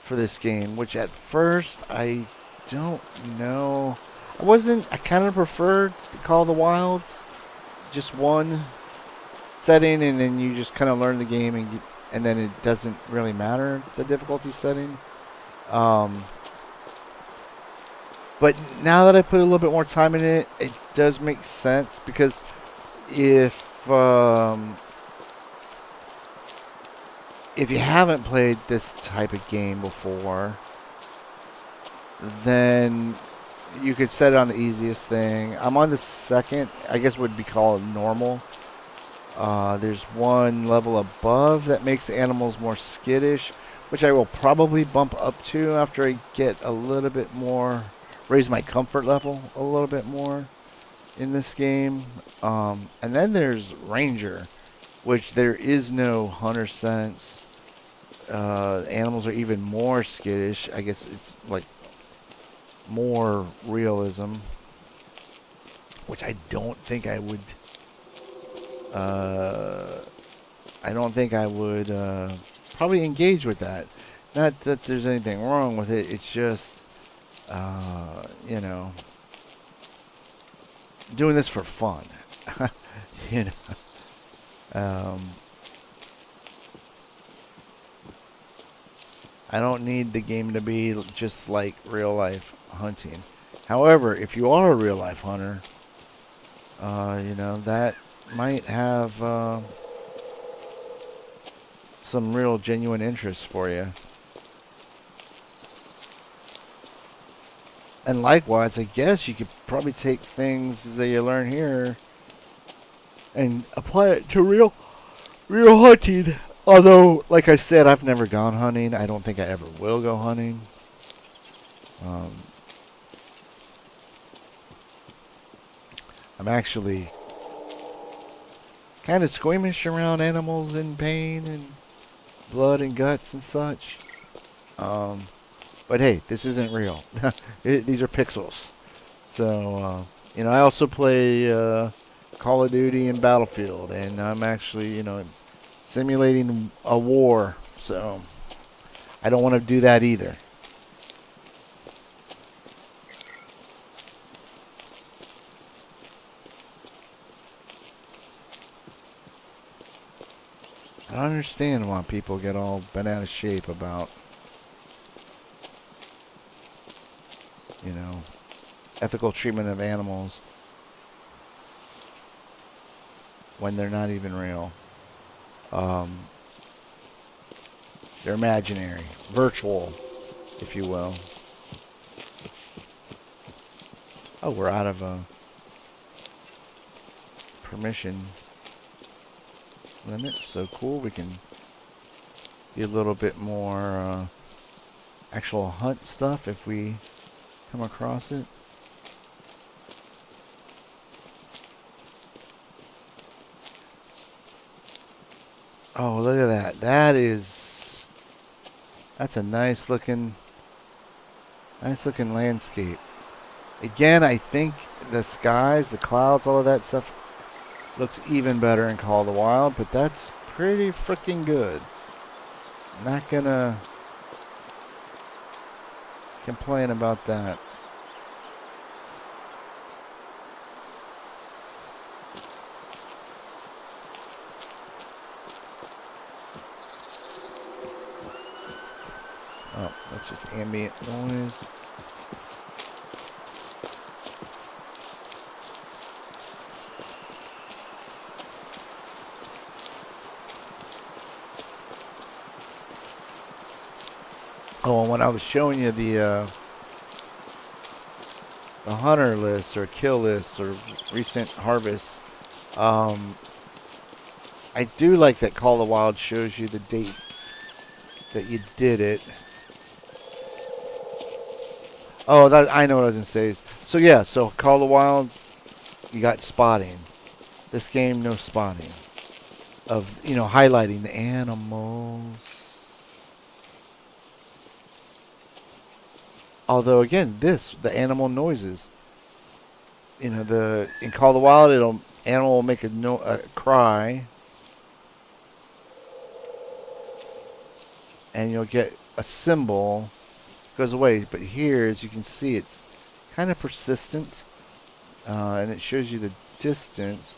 for this game, which at first I don't know. I kind of preferred Call of the Wilds, just one setting, and then you just kind of learn the game, and then it doesn't really matter the difficulty setting. But now that I put a little bit more time in it, it does make sense because if you haven't played this type of game before, then you could set it on the easiest thing. I'm on the second, I guess would be called normal. There's one level above that makes animals more skittish, which I will probably bump up to after I get a little bit more, raise my comfort level a little bit more in this game. And then there's Ranger, which there is no hunter sense. Animals are even more skittish. I guess it's like more realism, which I don't think I would. I don't think I would probably engage with that. Not that there's anything wrong with it. It's just, you know, doing this for fun. You know. I don't need the game to be just like real life hunting. However, if you are a real life hunter, you know, that might have some real genuine interest for you. And likewise, I guess you could probably take things that you learn here and apply it to real hunting. Although, like I said, I've never gone hunting. I don't think I ever will go hunting. I'm actually kind of squeamish around animals in pain and blood and guts and such. But hey, this isn't real. These are pixels. So, you know, I also play Call of Duty and Battlefield, and I'm actually, you know, simulating a war. So, I don't want to do that either. I don't understand why people get all bent out of shape about, you know, ethical treatment of animals when they're not even real. They're imaginary, virtual, if you will. Oh, we're out of permission limit. So cool. We can be a little bit more actual hunt stuff if we come across it. Oh, look at that. That's a nice looking landscape. Again, I think the skies, the clouds, all of that stuff looks even better in Call of the Wild, but that's pretty freaking good. Not gonna complain about that. Oh, that's just ambient noise. Oh, and when I was showing you the hunter list or kill list or recent harvests, I do like that Call of the Wild shows you the date that you did it. Oh, that I know what I was gonna say. So yeah, so Call of the Wild, you got spotting. This game, no spotting. Of highlighting the animals. Although again, the animal noises. In Call of the Wild, animal will make a cry, and you'll get a symbol. Goes away, but here, as you can see, it's kind of persistent, and it shows you the distance.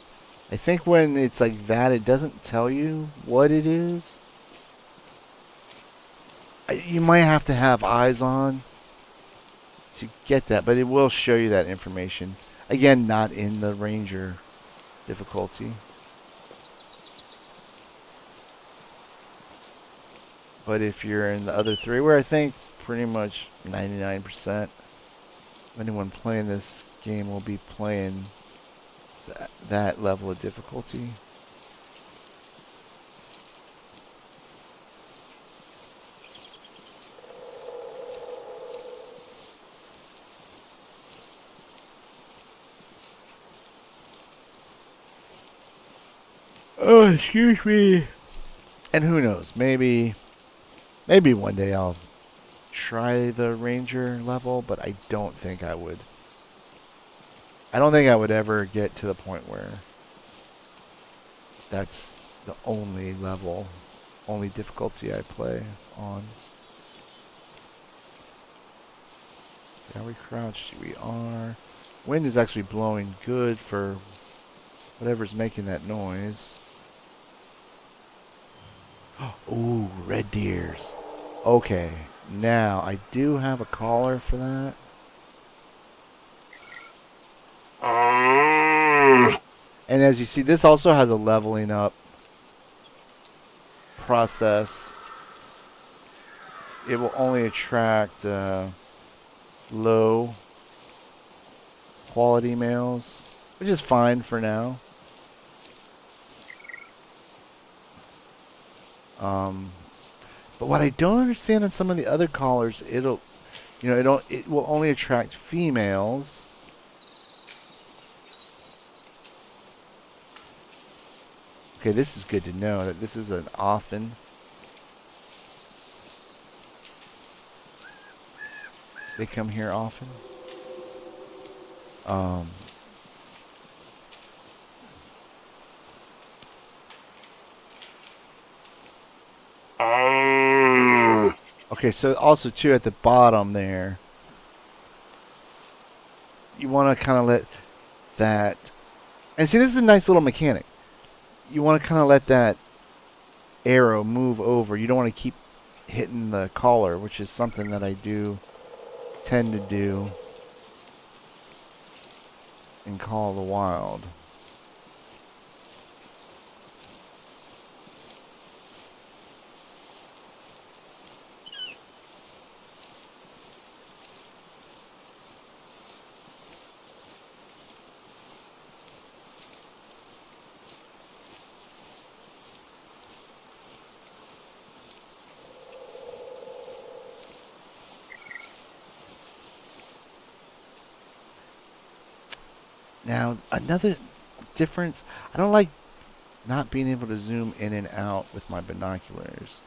I think when it's like that, it doesn't tell you what it is. You might have to have eyes on to get that, but it will show you that information. Again, not in the Ranger difficulty. But if you're in the other three, where I think pretty much 99% of anyone playing this game will be playing that level of difficulty. Oh, excuse me. And who knows? Maybe one day I'll try the Ranger level, but I don't think I would. I don't think I would ever get to the point where that's the only level, only difficulty I play on. Are we crouched? We are. Wind is actually blowing good for whatever's making that noise. Ooh, red deers. Okay, now I do have a collar for that. And as you see, this also has a leveling up process. It will only attract low quality males, which is fine for now. But what I don't understand on some of the other collars, it will only attract females. Okay, this is good to know that this is an often. They come here often. Okay, so also too at the bottom there, you want to kind of let that, and see, this is a nice little mechanic. You want to kind of let that arrow move over. You don't want to keep hitting the collar, which is something that I do tend to do in Call of the Wild. Now, another difference, I don't like not being able to zoom in and out with my binoculars.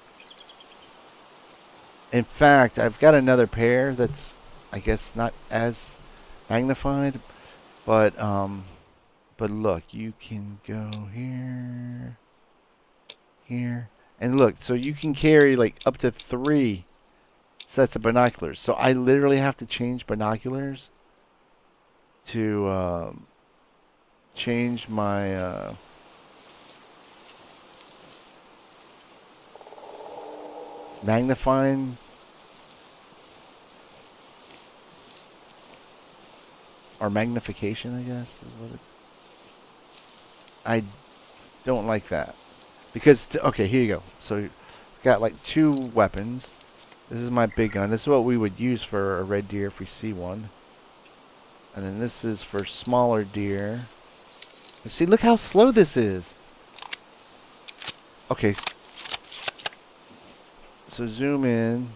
In fact, I've got another pair that's, I guess, not as magnified, but look, you can go here, here, and look, so you can carry like up to 3 sets of binoculars. So I literally have to change binoculars to change my magnifying or magnification, I guess is what it. I don't like that because okay, here you go. So got like 2 weapons. This is my big gun. This is what we would use for a red deer if we see one. And then this is for smaller deer. And see, look how slow this is. Okay. So zoom in.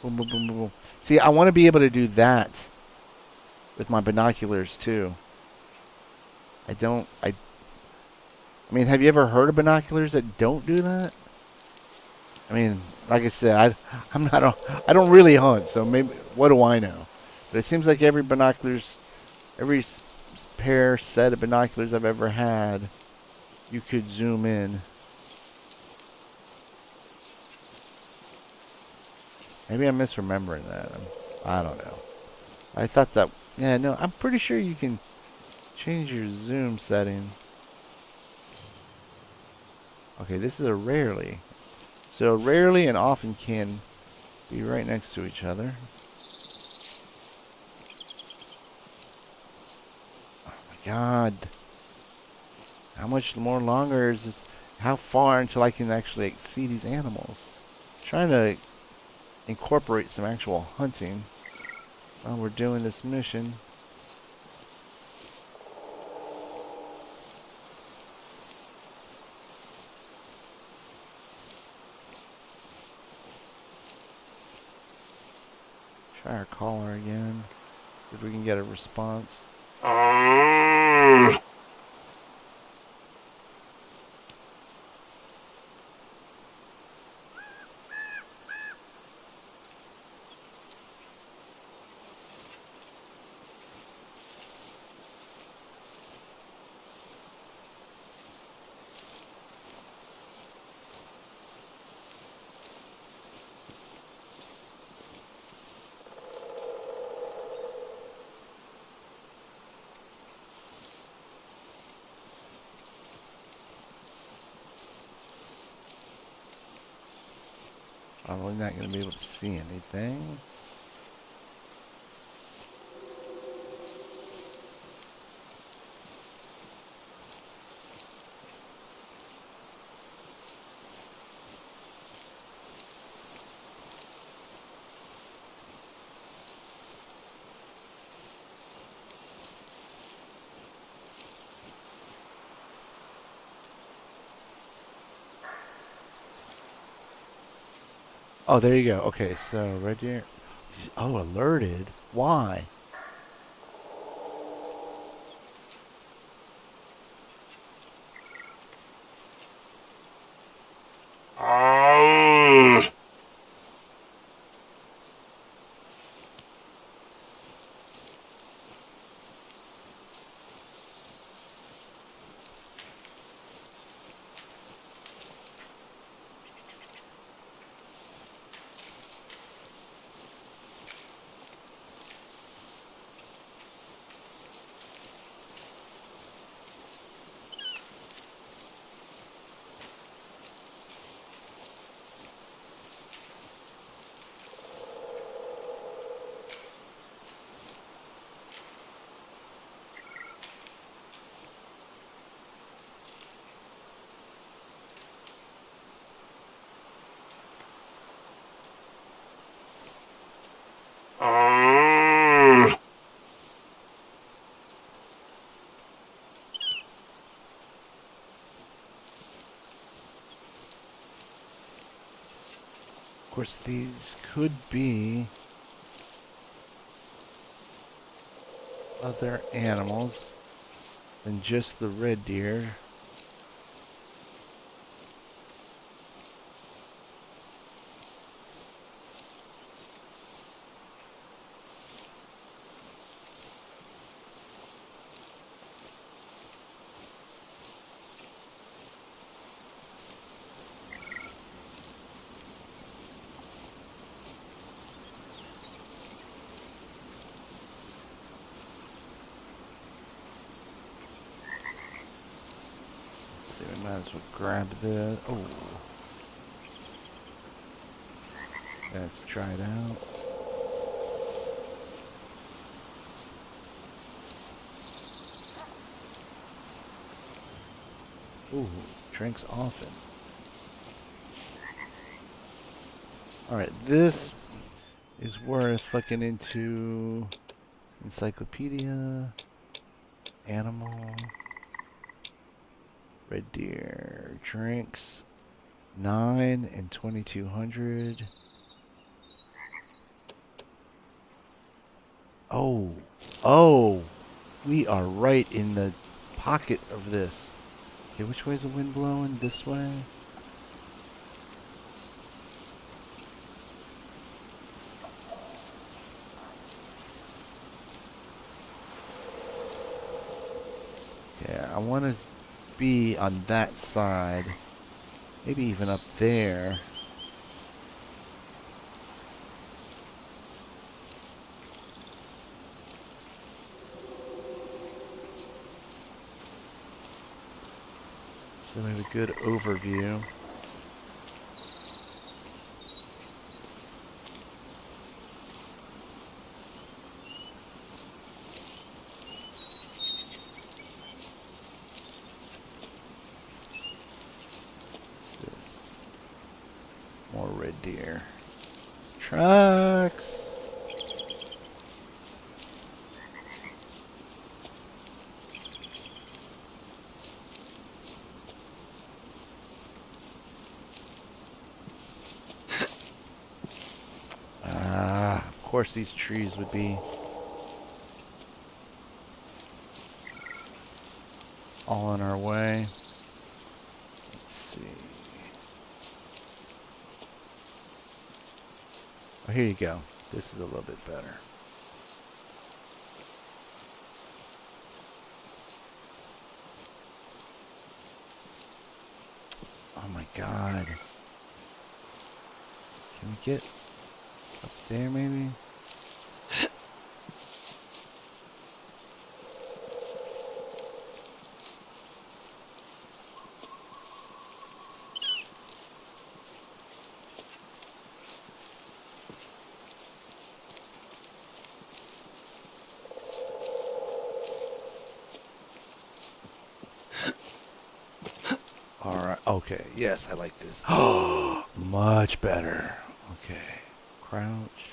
Boom, boom, boom, boom, boom. See, I want to be able to do that with my binoculars too. I mean, have you ever heard of binoculars that don't do that? I mean, like I said, I don't really hunt, so maybe what do I know? But it seems like every pair set of binoculars I've ever had, you could zoom in. Maybe I'm misremembering that. I don't know. I thought that. Yeah, no, I'm pretty sure you can change your zoom setting. Okay, this is a rarely. So rarely and often can be right next to each other. Oh my god. How much more longer is this? How far until I can actually see these animals? I'm trying to incorporate some actual hunting while we're doing this mission. Try our caller again. See if we can get a response. Probably not going to be able to see anything. Oh, there you go. Okay, so red deer. Oh, alerted. Why? Of course, these could be other animals. than just the red deer. See, we might as well grab the. Oh, that's dried out. Ooh, drinks often. Alright, this is worth looking into. Encyclopedia. Animal. Red deer. Drinks. 9 and 2200. Oh. Oh. We are right in the pocket of this. Okay, which way is the wind blowing? This way? Yeah, I want to be on that side. Maybe even up there. So we have a good overview. What's this? More red deer. Trucks! Ah, of course these trees would be all in our way. Let's see. Oh, here you go. This is a little bit better. Oh my god. Can we get up there maybe? Alright, okay. Yes, I like this. Oh, much better. Okay. Crouch.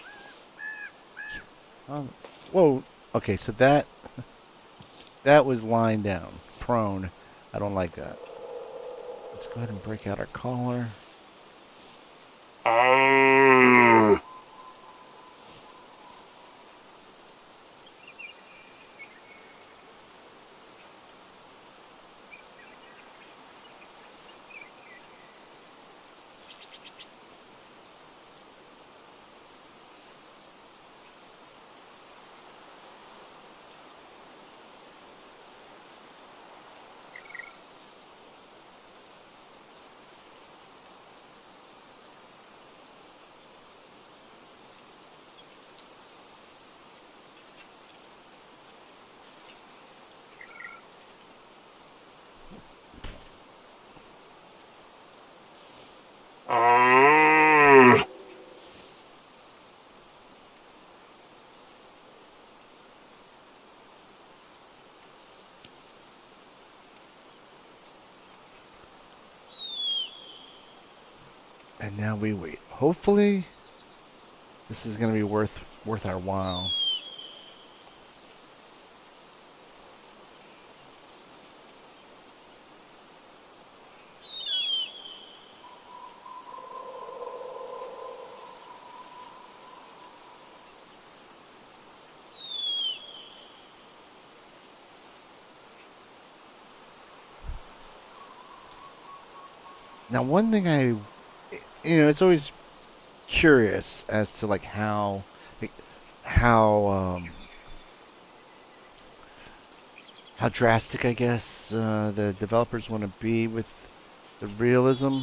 Whoa. Okay, so that was lying down. Prone. I don't like that. Let's go ahead and break out our collar. And now we wait. Hopefully, this is going to be worth our while. Now, one thing it's always curious as to like like, how um, how drastic, I guess, the developers want to be with the realism.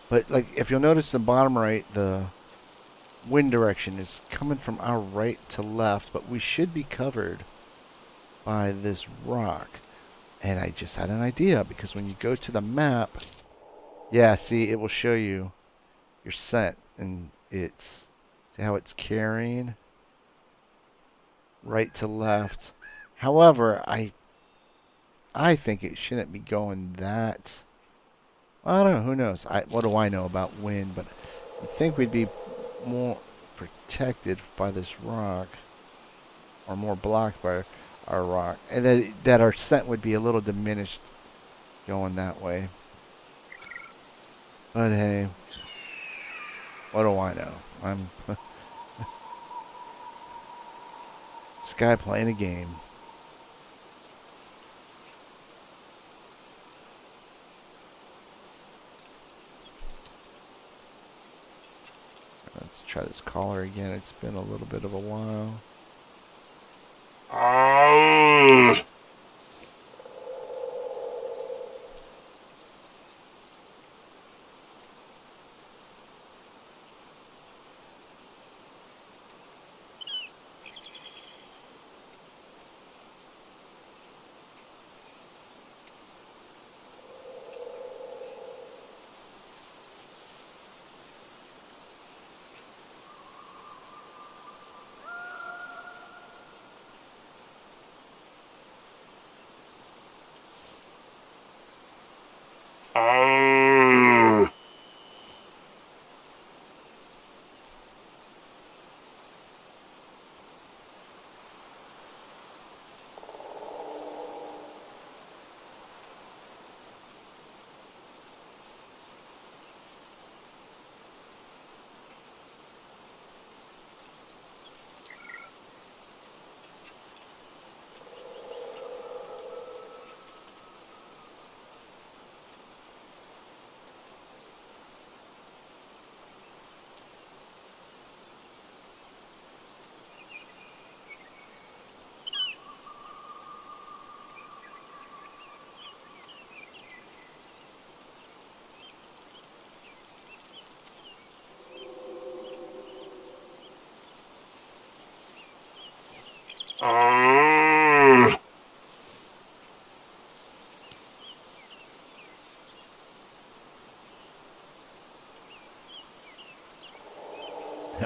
But like, if you'll notice in the bottom right, the wind direction is coming from our right to left, but we should be covered by this rock. And I just had an idea because when you go to the map, yeah, see, it will show you your scent, and it's see how it's carrying right to left. However, I think it shouldn't be going that. I don't know. Who knows? What do I know about wind? But I think we'd be more protected by this rock, or more blocked by our rock, and that our scent would be a little diminished going that way. But hey, what do I know? I'm this guy playing a game. Let's try this collar again. It's been a little bit of a while.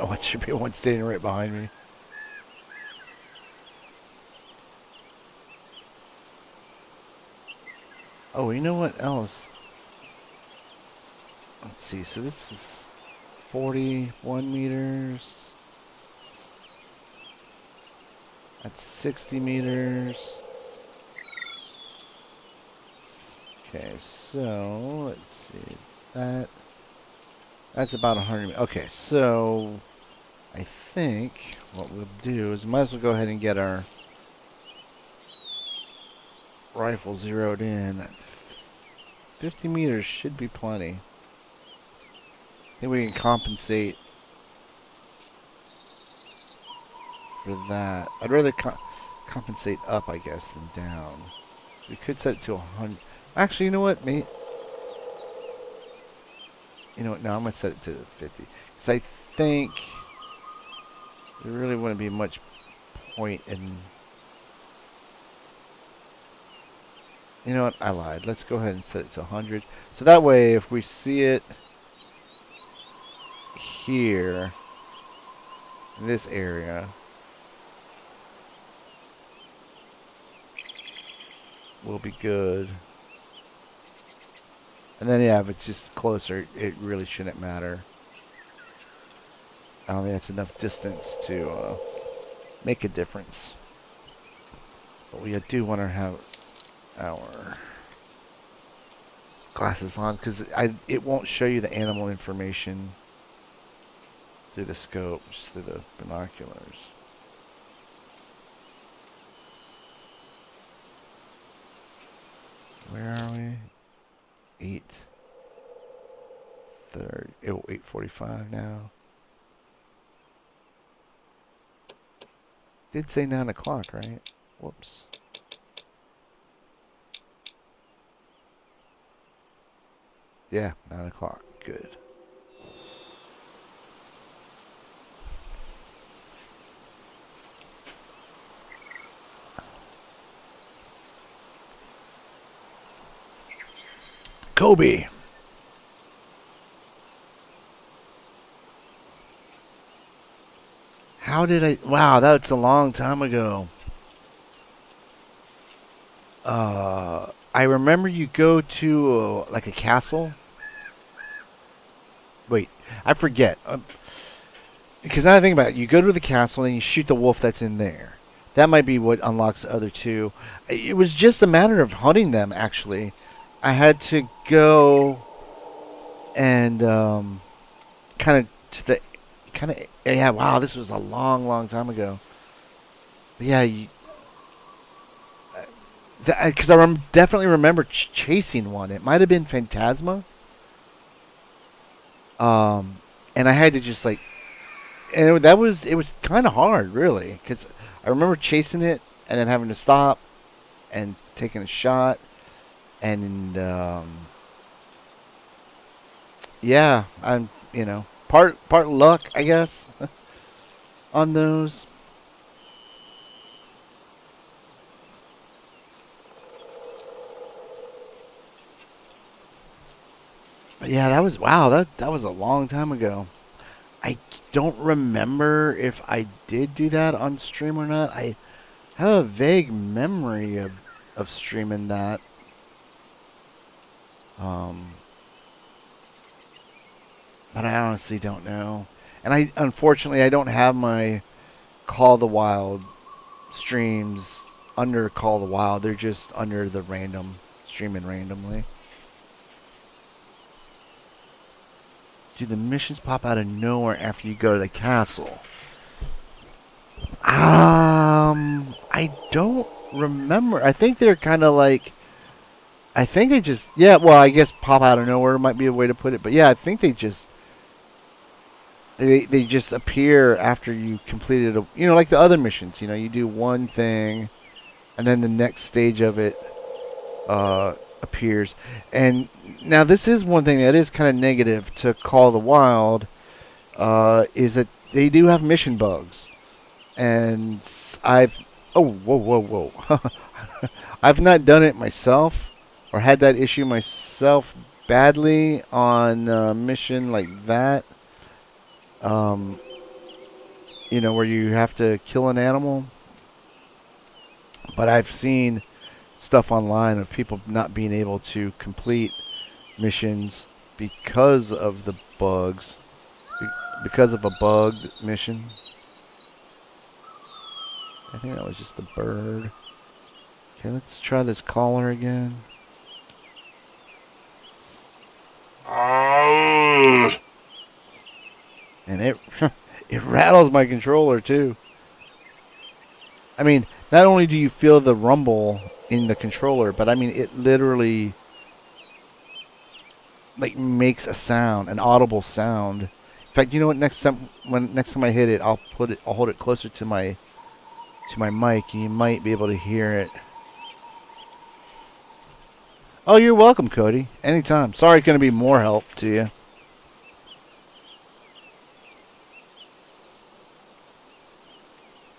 What should be one standing right behind me? Oh, you know what else? Let's see. So this is 41 meters. That's 60 meters. Okay, so let's see. That's about 100. Okay, so I think what we'll do is might as well go ahead and get our rifle zeroed in. 50 meters should be plenty. I think we can compensate for that. I'd rather compensate up, I guess, than down. We could set it to 100. Actually, you know what, mate? You know what? No, I'm gonna set it to 50 because I think there really wouldn't be much point in. You know what? I lied. Let's go ahead and set it to 100. So that way, if we see it here in this area, we'll be good. And then, yeah, if it's just closer, it really shouldn't matter. I don't think that's enough distance to make a difference. But we do want to have our glasses on because it won't show you the animal information through the scope, just through the binoculars. Where are we? 8. 8:30. 8:45 now. Did say 9 o'clock, right? Whoops. Yeah, 9 o'clock. Good. Kobe. How did I? Wow, that's a long time ago. I remember you go to like a castle. Wait, I forget. Because now I think about it, you go to the castle and you shoot the wolf that's in there. That might be what unlocks the other two. It was just a matter of hunting them, actually. I had to go and kind of to the yeah. Wow, this was a long, long time ago. But yeah, because definitely remember chasing one. It might have been Phantasma. And I had to just like, and it was kind of hard, really, because I remember chasing it and then having to stop and taking a shot, and yeah, I'm part luck, I guess, on those. But yeah, that was wow. That was a long time ago. I don't remember if I did do that on stream or not. I have a vague memory of streaming that. Um, but I honestly don't know. And unfortunately I don't have my Call of the Wild streams under Call of the Wild. They're just under the random streaming randomly. Do the missions pop out of nowhere after you go to the castle? I don't remember. I think they're kind of like. I think they just. Yeah, well, I guess pop out of nowhere might be a way to put it. But yeah, I think they just. They just appear after you completed like the other missions. You do one thing, and then the next stage of it appears. And now this is one thing that is kind of negative to Call of the Wild, is that they do have mission bugs. And whoa. I've not done it myself or had that issue myself badly on a mission like that. Where you have to kill an animal. But I've seen stuff online of people not being able to complete missions because of the bugs, because of a bugged mission. I think that was just a bird. Okay, let's try this caller again. And it it rattles my controller too. I mean, not only do you feel the rumble in the controller, but I mean it literally like makes a sound, an audible sound. In fact, you know what? Next time I hit it, I'll hold it closer to my mic, and you might be able to hear it. Oh, you're welcome, Cody. Anytime. Sorry, it's going to be more help to you.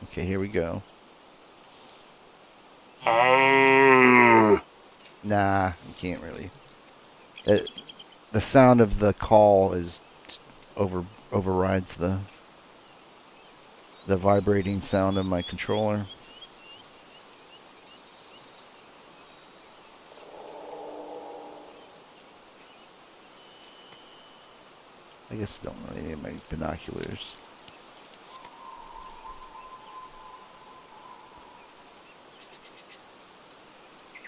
Okay, here we go. Nah, you can't really. The sound of the call is overrides the vibrating sound of my controller. I guess I don't really need my binoculars.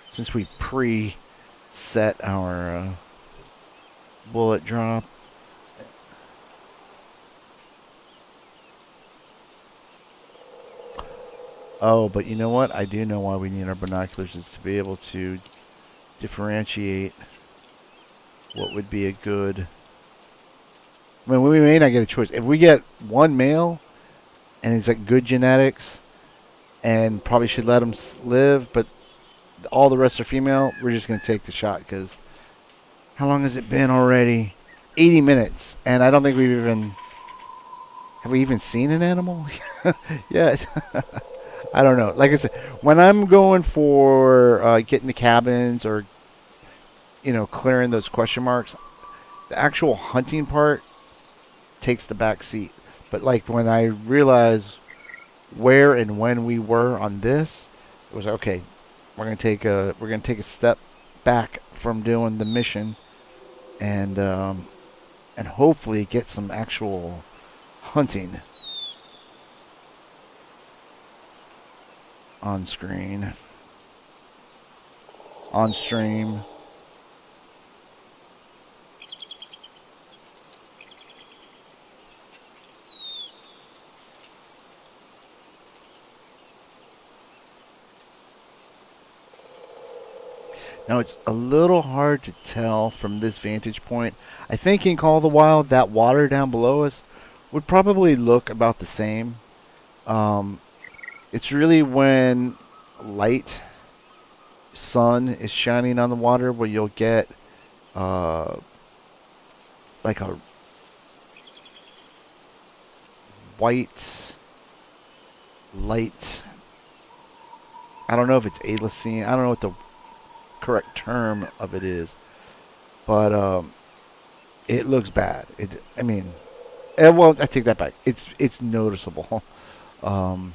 Since we pre-set our bullet drop. Oh, but you know what? I do know why we need our binoculars, is to be able to differentiate what would be a good I mean, we may not get a choice. If we get one male and it's like good genetics, and probably should let them live, but all the rest are female, we're just gonna take the shot because how long has it been already? 80 minutes, and I don't think we've even have we even seen an animal yet. I don't know. Like I said, when I'm going for getting the cabins or clearing those question marks, the actual hunting part takes the back seat. But like when I realize where and when we were on this, it was okay. We're gonna take a step back from doing the mission and hopefully get some actual hunting on screen, on stream. Now it's a little hard to tell from this vantage point. I think in Call of the Wild, that water down below us would probably look about the same. Um, it's really when light sun is shining on the water where you'll get uh, like a white light. I don't know if it's alicine. I don't know what the correct term of it is, but it looks bad. I mean, well, I take that back. It's noticeable. Um,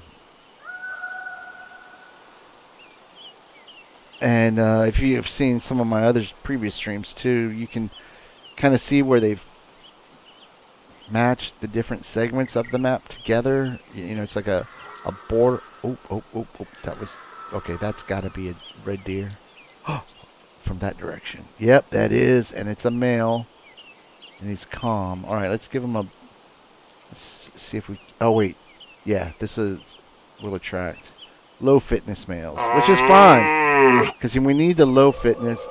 and if you have seen some of my other previous streams too, you can kind of see where they've matched the different segments of the map together. It's like a border. Oh, that was okay. That's got to be a red deer from that direction. Yep, that is, and it's a male, and he's calm. All right, let's give him a. Let's see if we. Oh wait, yeah, this will attract low fitness males, which is fine because we need the low fitness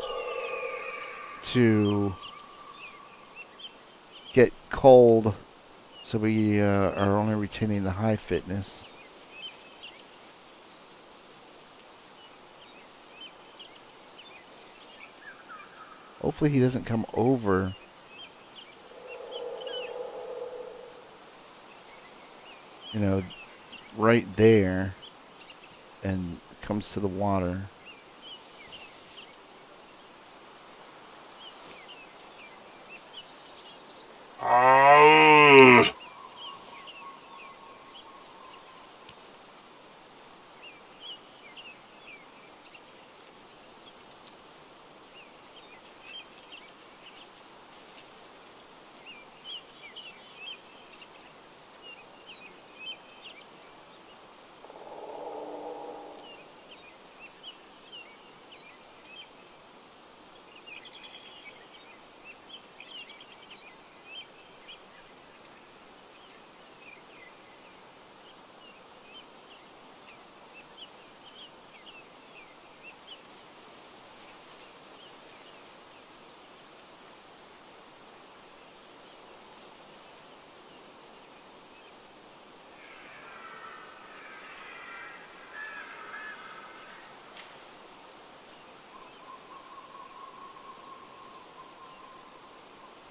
to get cold, so we are only retaining the high fitness. Hopefully he doesn't come over. Right there and comes to the water.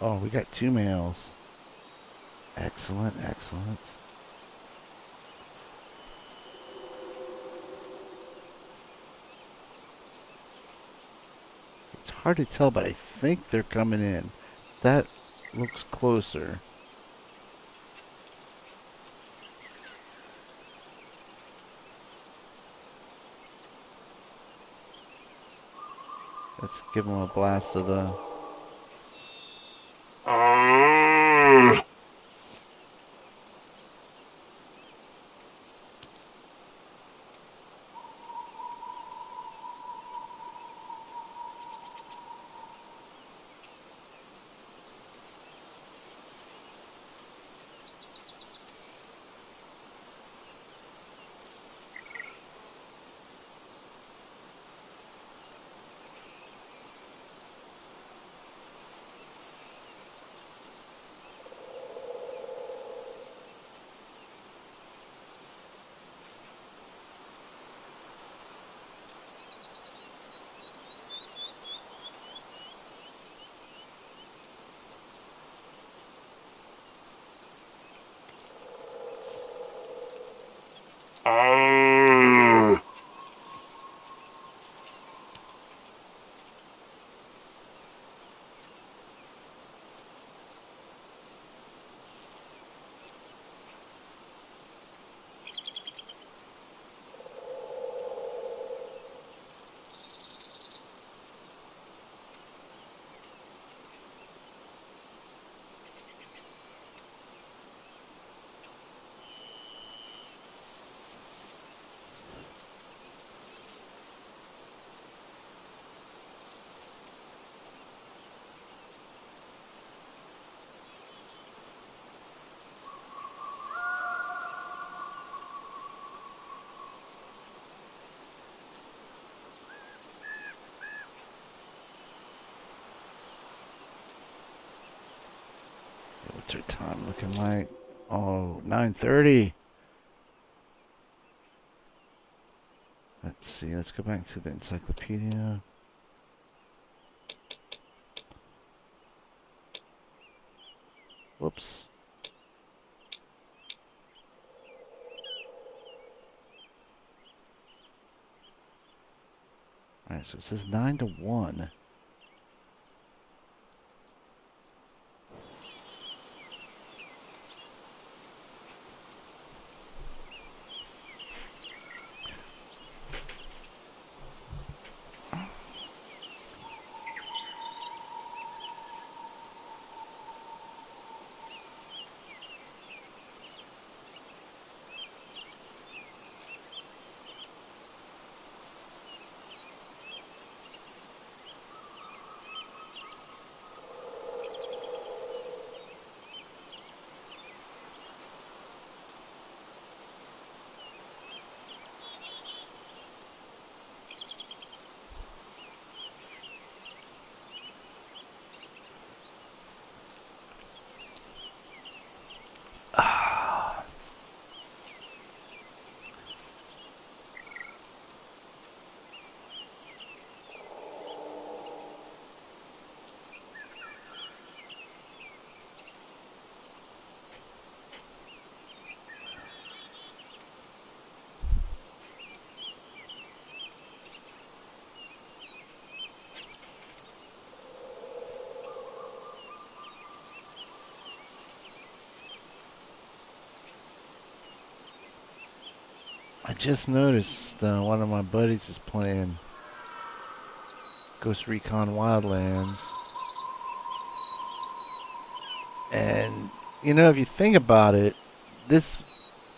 Oh, we got 2 males. Excellent, excellent. It's hard to tell, but I think they're coming in. That looks closer. Let's give them a blast of the... What's our time looking like? Oh, 9:30. Let's see. Let's go back to the encyclopedia. Whoops. All right, so it says 9-1. I just noticed one of my buddies is playing Ghost Recon Wildlands. And, if you think about it, this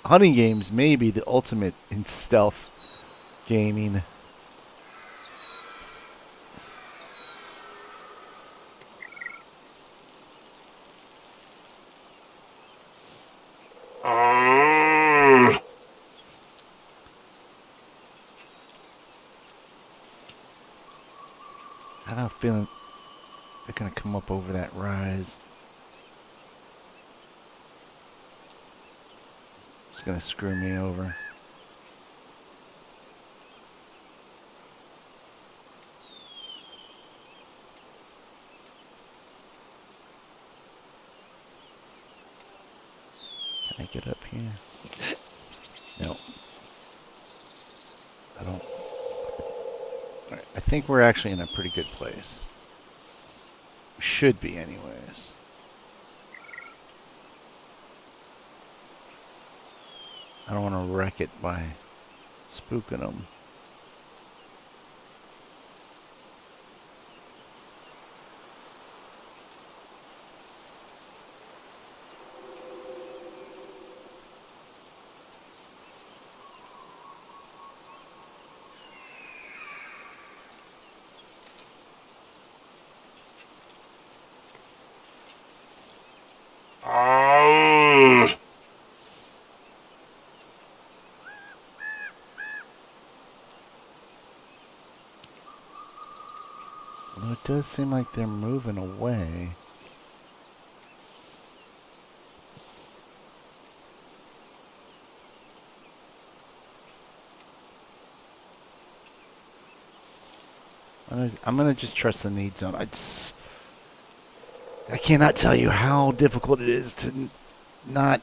hunting games may be the ultimate in stealth gaming. I have a feeling they're going to come up over that rise. It's going to screw me over. Can I get up here? No. I don't. Alright, I think we're actually in a pretty good place. Should be anyways. I don't want to wreck it by spooking them. Although it does seem like they're moving away. I'm gonna just trust the need zone. I cannot tell you how difficult it is to not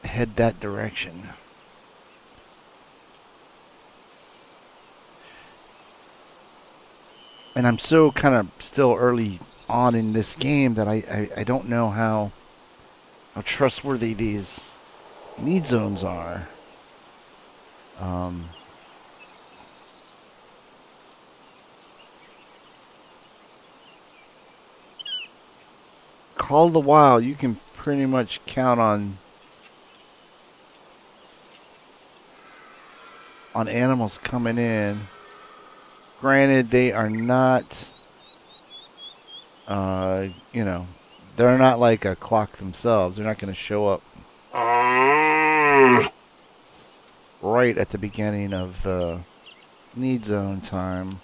head that direction. And I'm so kind of still early on in this game that I don't know how trustworthy these need zones are. Call of the Wild, you can pretty much count on animals coming in. Granted, they are not, they're not like a clock themselves. They're not going to show up right at the beginning of need zone time.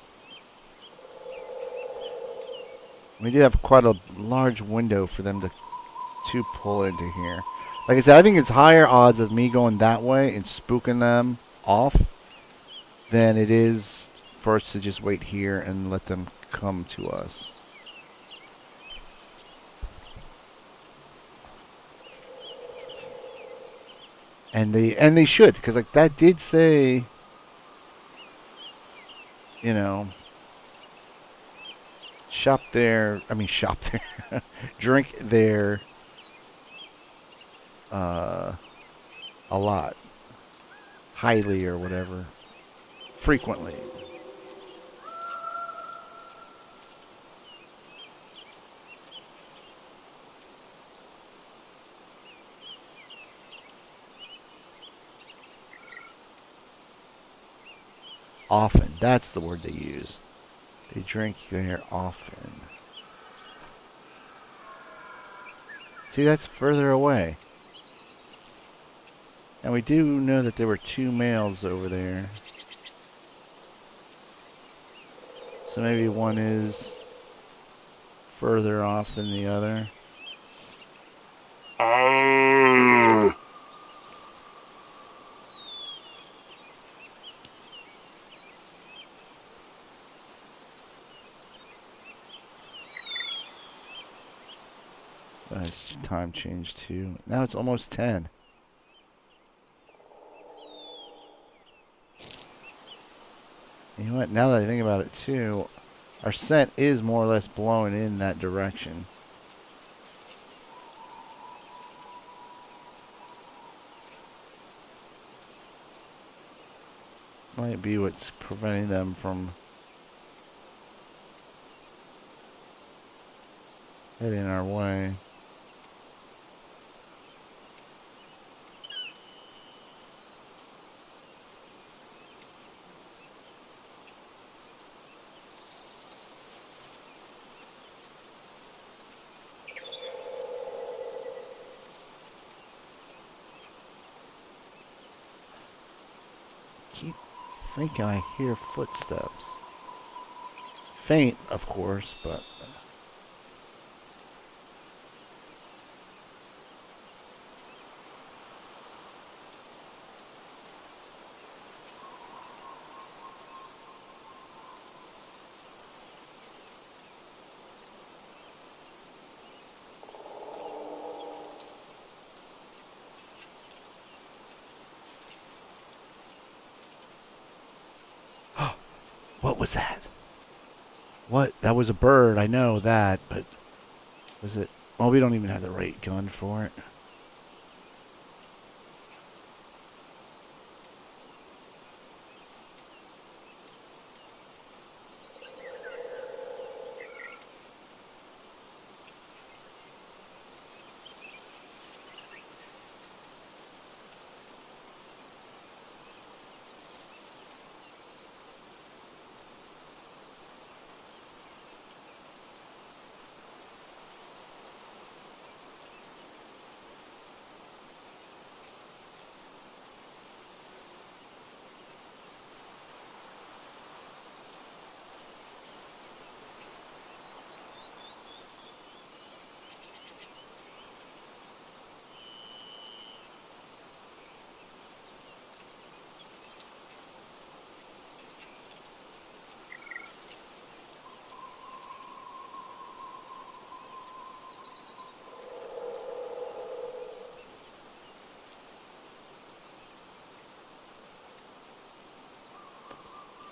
We do have quite a large window for them to to pull into here. Like I said, I think it's higher odds of me going that way and spooking them off than it is for us to just wait here and let them come to us. And they should, because like that did say, you know, shop there. I mean, shop there. Drink there. A lot, highly or whatever, frequently. Often. That's the word they use. They drink there often. See, that's further away. And we do know that there were 2 males over there. So maybe one is further off than the other. Nice time change too. Now it's almost 10. You know what? Now that I think about it too, our scent is more or less blowing in that direction. Might be what's preventing them from heading our way. Keep thinking I hear footsteps. Faint, of course, but... What was that? What? That was a bird, I know that, but... Was it... Well, we don't even have the right gun for it.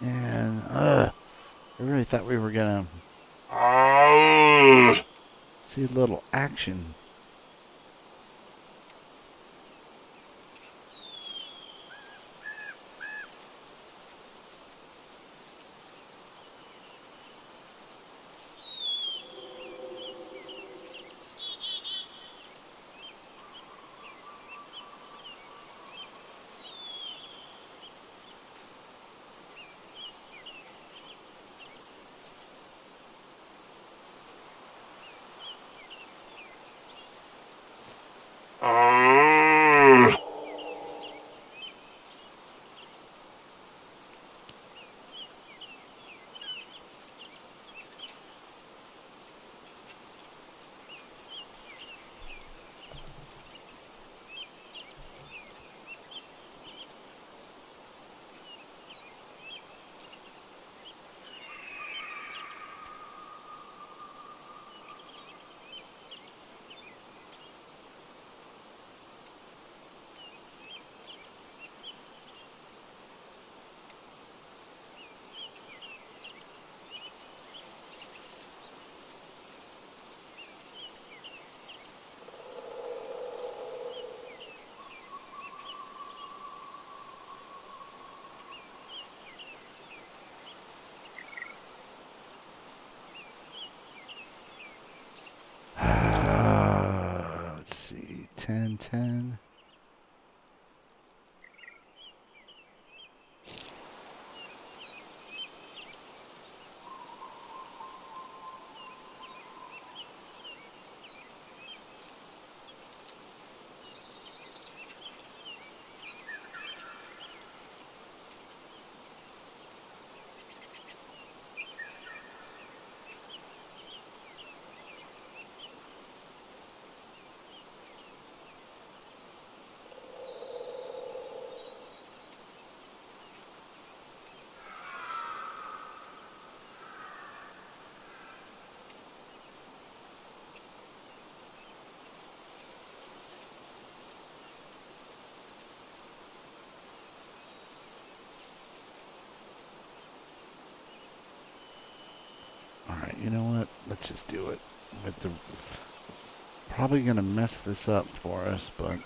And, I really thought we were gonna see a little action. 10, 10. Alright, you know what? Let's just do it. With the probably gonna mess this up for us, but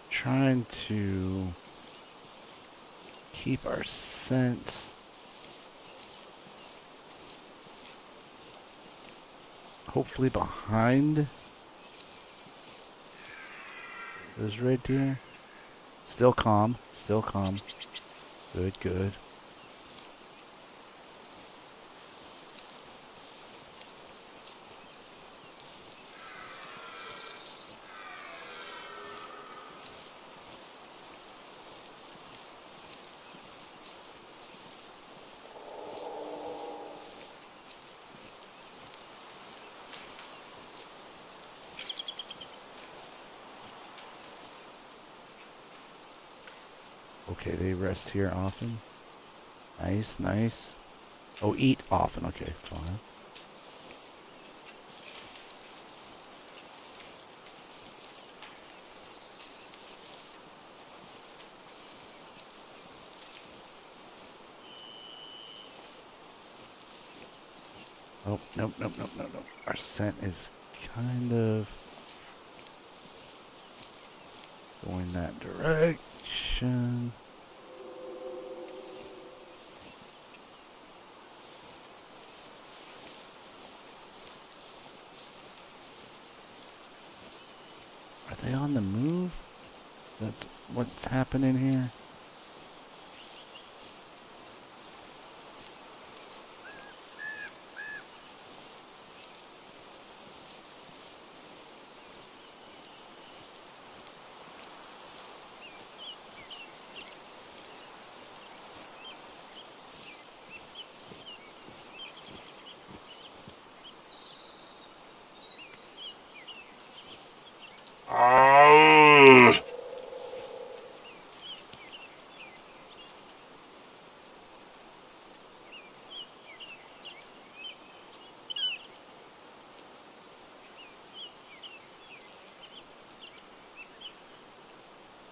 trying to keep our scent hopefully behind those red deer. Still calm, still calm. Good, good. Okay, they rest here often. Nice, nice. Oh, eat often. Okay, fine. Oh, nope, nope, nope, nope, nope. Our scent is kind of going that direction. Are they on the move? That's what's happening here.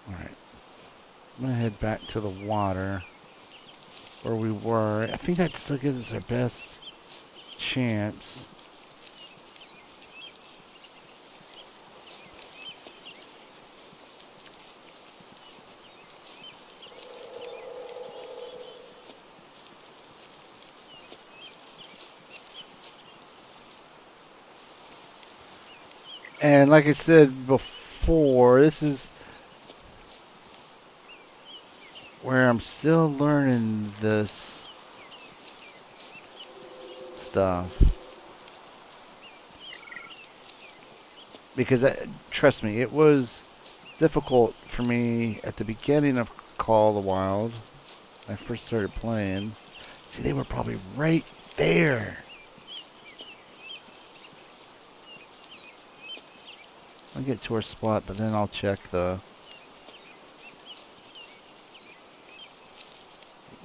Alright. I'm gonna head back to the water where we were. I think that still gives us our best chance. And like I said before, this is where I'm still learning this stuff. Because, trust me, it was difficult for me at the beginning of Call of the Wild. When I first started playing. See, they were probably right there. I'll get to our spot, but then I'll check the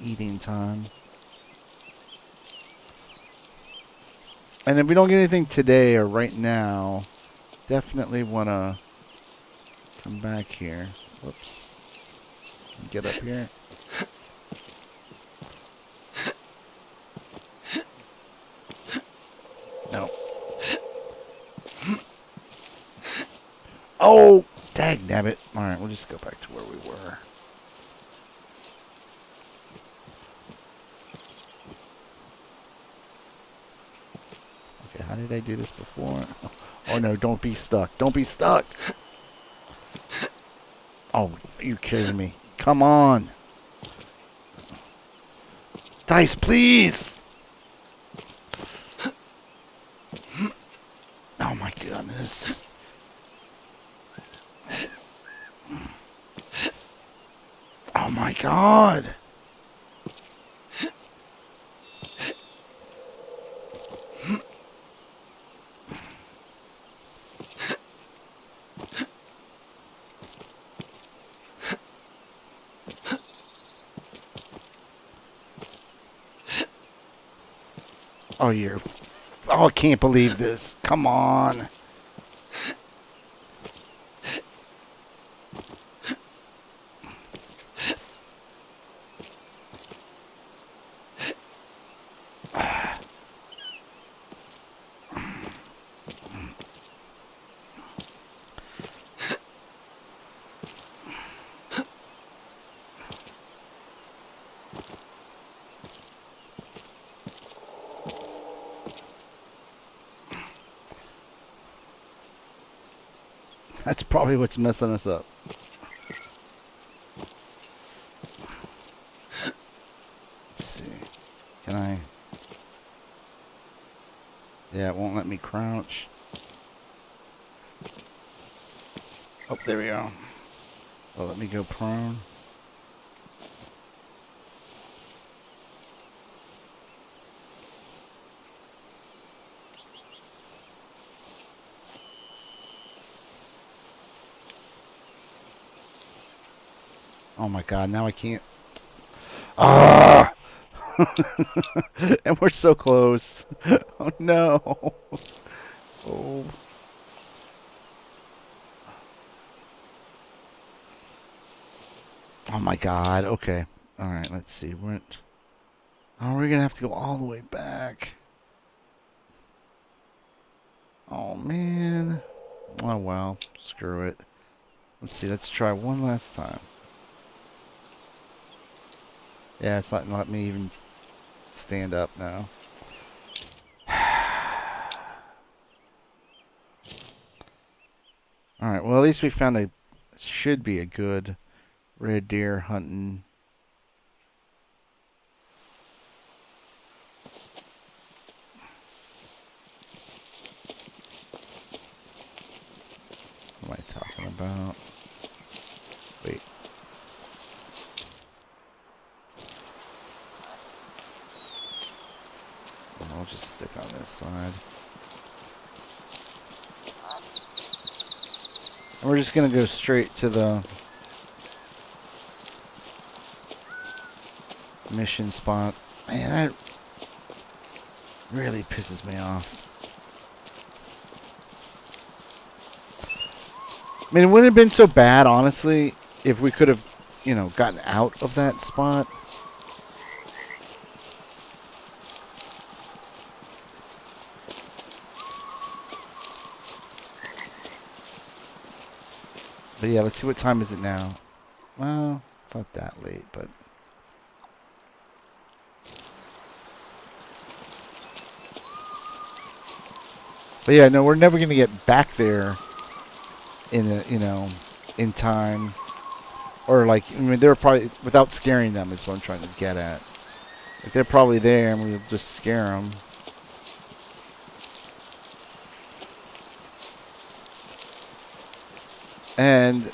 eating time. And if we don't get anything today or right now, definitely want to come back here. Whoops. Get up here. No. Oh, dagnabbit. Alright, we'll just go back to where we were. Okay, how did I do this before? Oh no, don't be stuck. Don't be stuck. Oh, are you kidding me? Come on. Dice, please. Oh my goodness. Oh my god. Oh, you're... Oh, I can't believe this. Come on. That's probably what's messing us up. Let's see. Can I... Yeah, it won't let me crouch. Oh, there we go. Oh, let me go prone. Oh my god, now I can't. Ah! And we're so close. Oh no. Oh. Oh my god. Okay. Alright, let's see. Oh, we're gonna have to go all the way back. Oh man. Oh well. Screw it. Let's see. Let's try one last time. Yeah, it's not letting me even stand up now. Alright, well at least we found a... should be a good red deer hunting. What am I talking about? Wait. I'll just stick on this side. And we're just gonna go straight to the mission spot. Man, that really pisses me off. I mean, it wouldn't have been so bad, honestly, if we could have, you know, gotten out of that spot. But yeah, let's see, what time is it now? Well, it's not that late, but... But yeah, no, we're never going to get back there in a, you know, in time. Or like, I mean, they're probably, without scaring them is what I'm trying to get at. Like, they're probably there and we'll just scare them. And,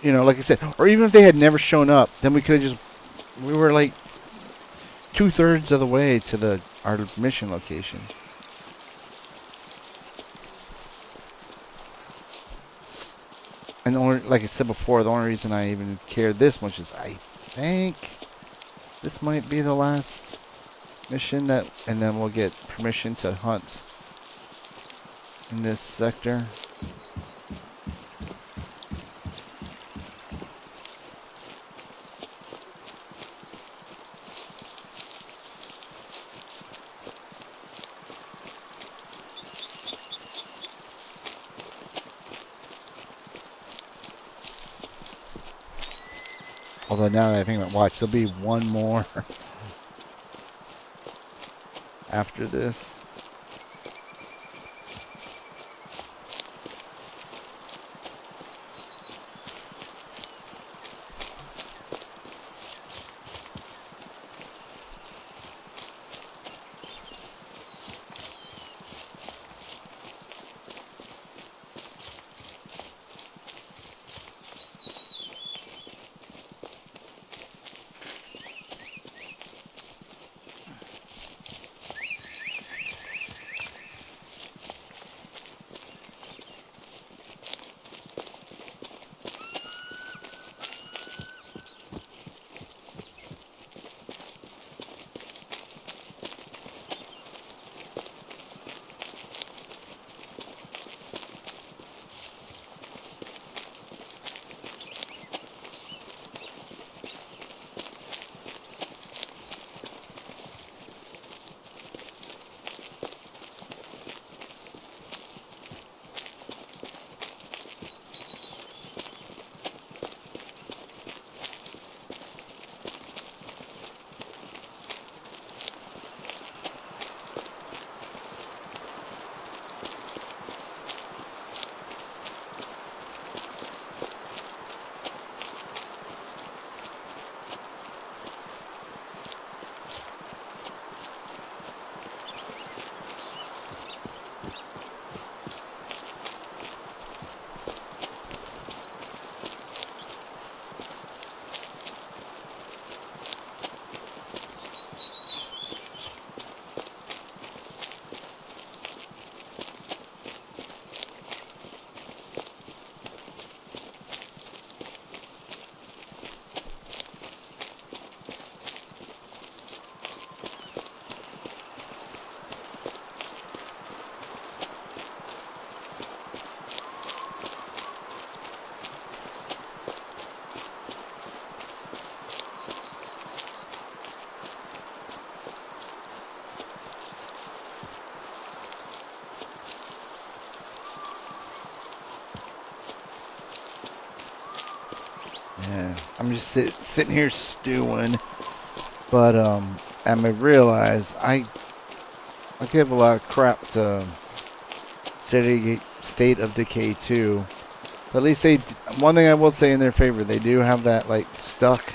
you know, like I said, or even if they had never shown up, then we could have just, we were like 2/3 of the way to our mission location. And the only, like I said before, the only reason I even cared this much is I think this might be the last mission that, and then we'll get permission to hunt in this sector. Although now that I think about watch, there'll be one more after this. Yeah, I'm just sitting here stewing, but I realize I give a lot of crap to State of Decay 2. But at least one thing I will say in their favor, they do have that like stuck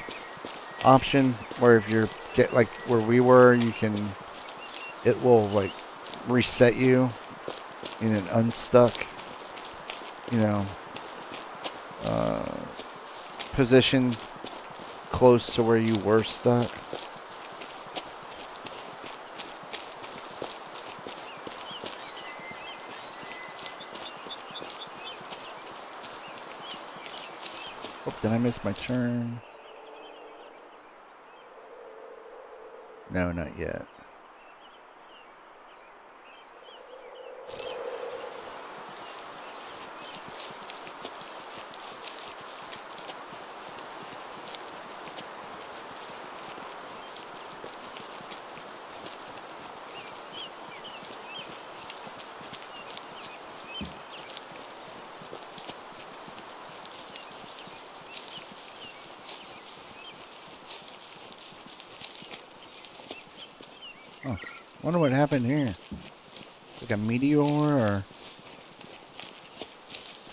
option where if you're like where we were, it will like reset you in an unstuck, you know, position close to where you were stuck. Oh, did I miss my turn? No, not yet. Oh, wonder what happened here. Like a meteor, or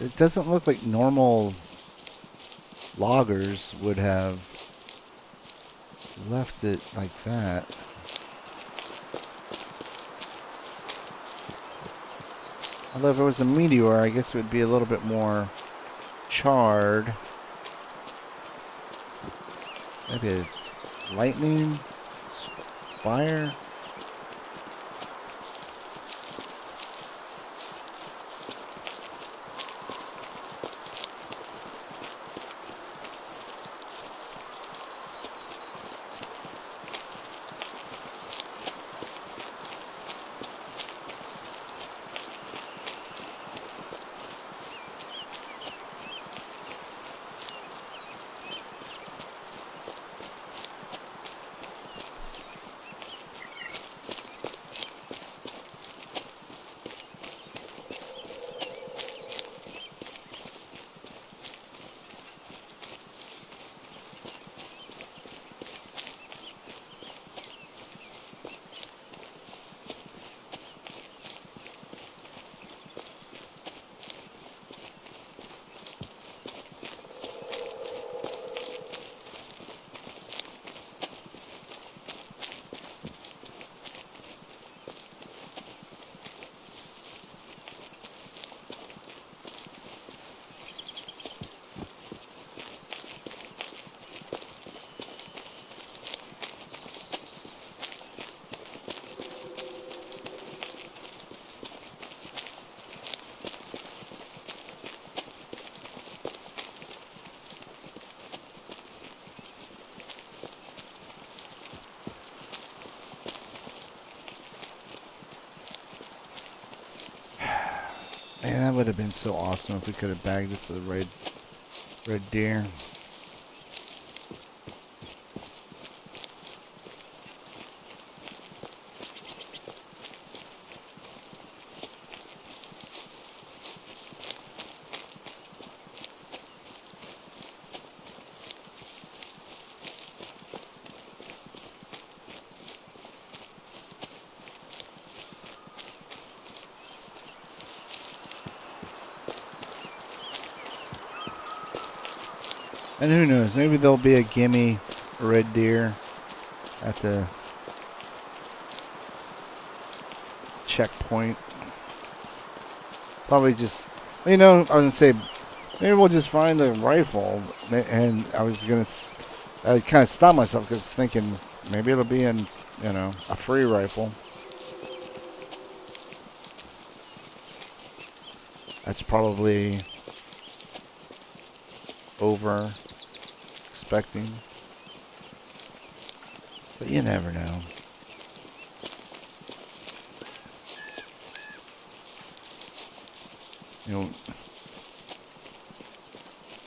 it doesn't look like normal loggers would have left it like that. Although if it was a meteor, I guess it would be a little bit more charred. Maybe lightning, fire. that would have been so awesome if we could have bagged us a red deer. And who knows, maybe there'll be a gimme red deer at the checkpoint. Probably just, you know, I was going to say, maybe we'll just find a rifle. And I kind of stopped myself because thinking maybe it'll be in, you know, a free rifle. That's probably over expecting, but you never know. You know,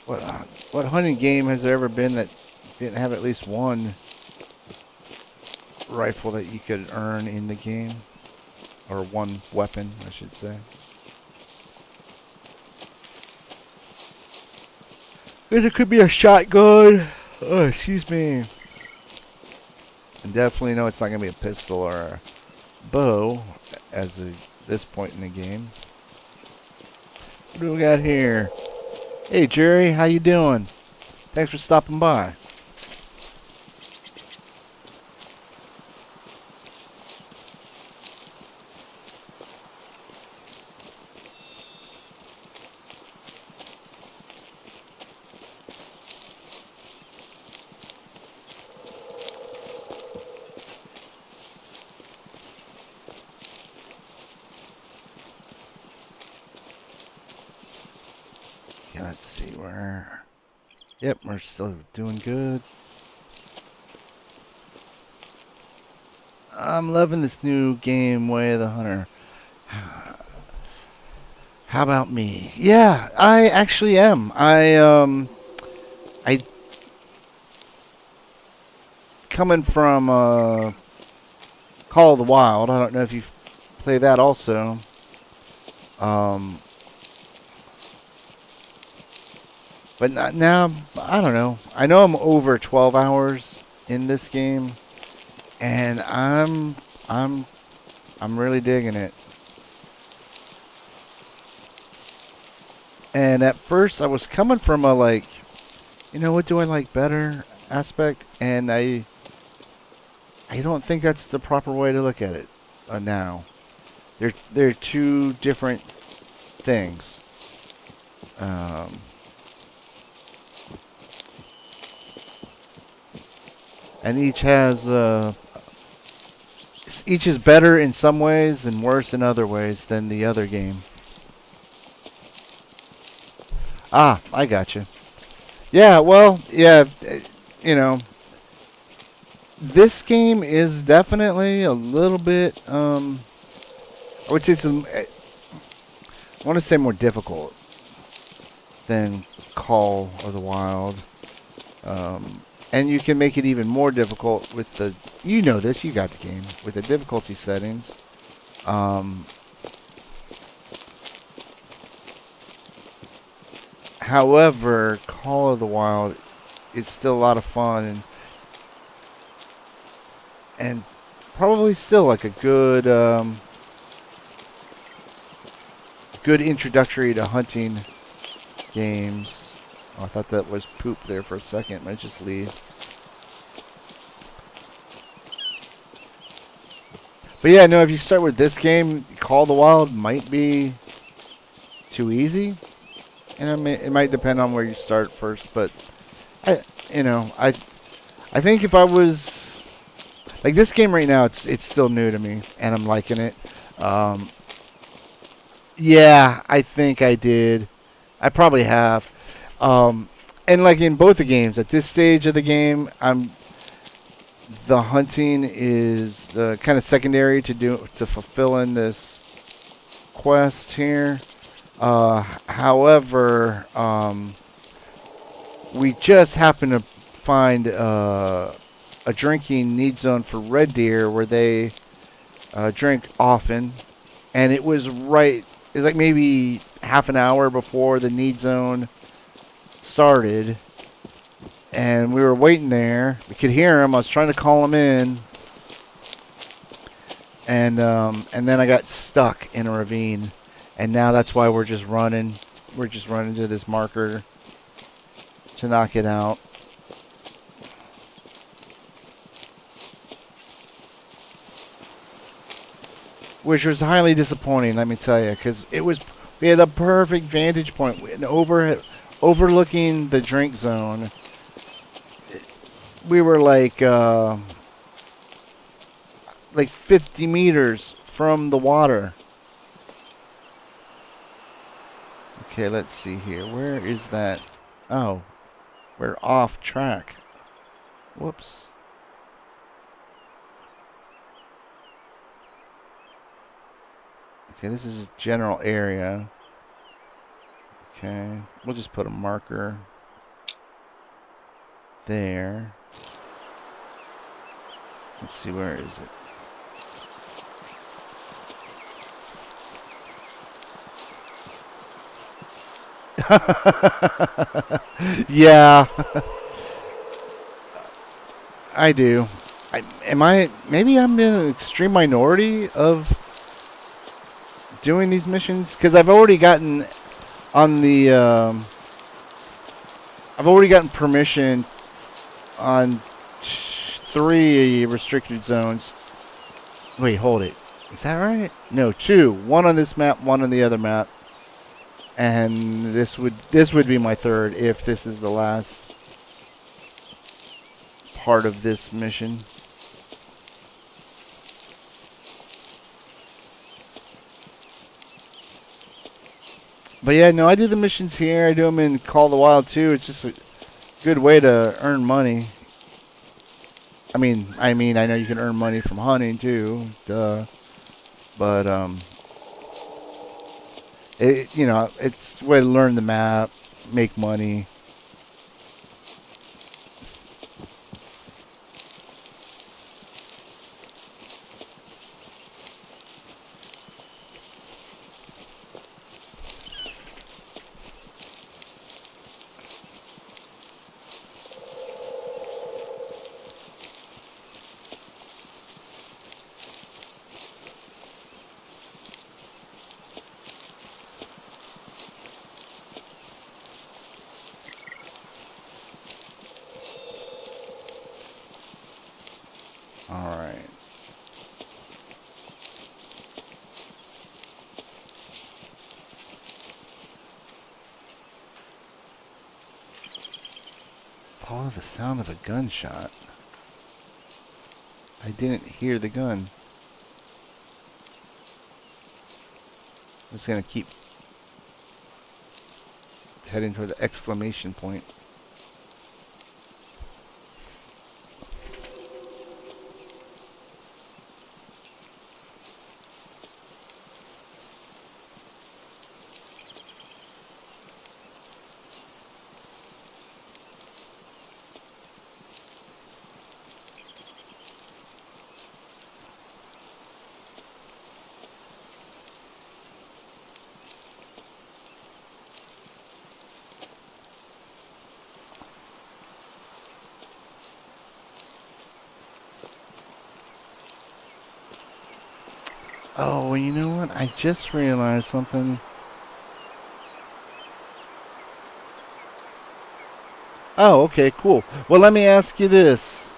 what hunting game has there ever been that didn't have at least one rifle that you could earn in the game, or one weapon, I should say? It could be a shotgun. Oh, excuse me. And definitely know it's not going to be a pistol or a bow as of this point in the game. What do we got here? Hey, Jerry, how you doing? Thanks for stopping by. Yeah, let's see where. Yep, we're still doing good. I'm loving this new game, Way of the Hunter. How about me? Yeah, I actually am. I coming from Call of the Wild. I don't know if you play that also. But not, now, I don't know. I know I'm over 12 hours in this game, and I'm really digging it. And at first, I was coming from a like, you know, what do I like better aspect, and I don't think that's the proper way to look at it now. They're two different things. And each is better in some ways and worse in other ways than the other game. Ah, I gotcha. Yeah, well, yeah, you know, this game is definitely a little bit, I would say I want to say more difficult than Call of the Wild. And you can make it even more difficult with the, you know this, you got the game, with the difficulty settings. However, Call of the Wild is still a lot of fun and probably still like a good good introductory to hunting games. Oh, I thought that was poop there for a second. Might just leave. But yeah, no, if you start with this game, Call of the Wild might be too easy. And it might depend on where you start first, but I think if I was like this game right now, it's still new to me, and I'm liking it. Yeah, I think I did. I probably have. And like in both the games, at this stage of the game, the hunting is kind of secondary to fulfilling this quest here. However, we just happened to find a drinking need zone for red deer where they drink often, and it was right. It's like maybe half an hour before the need zone started, and we were waiting there. We could hear him. I was trying to call him in, and then I got stuck in a ravine, and now that's why we're just running. We're just running to this marker to knock it out. Which was highly disappointing, let me tell you, because we had a perfect vantage point and overlooking the drink zone. We were like 50 meters from the water. Okay, let's see here. Where is that? Oh, we're off track. Whoops. Okay, this is a general area. Okay, we'll just put a marker there. Let's see, where is it? Yeah, I do. Maybe I'm in an extreme minority of doing these missions because I've already gotten on the I've already gotten permission on 3 restricted zones. Wait, hold it. Is that right? No, 2. One on this map, one on the other map. And this would be my 3rd if this is the last part of this mission. But yeah, no, I do the missions here. I do them in Call of the Wild too. It's just a good way to earn money. I mean, I know you can earn money from hunting too, duh. But it's a way to learn the map, make money. All right. Follow the sound of a gunshot. I didn't hear the gun. I'm just gonna keep heading toward the exclamation point. Oh, well, you know what? I just realized something. Oh, okay, cool. Well, let me ask you this.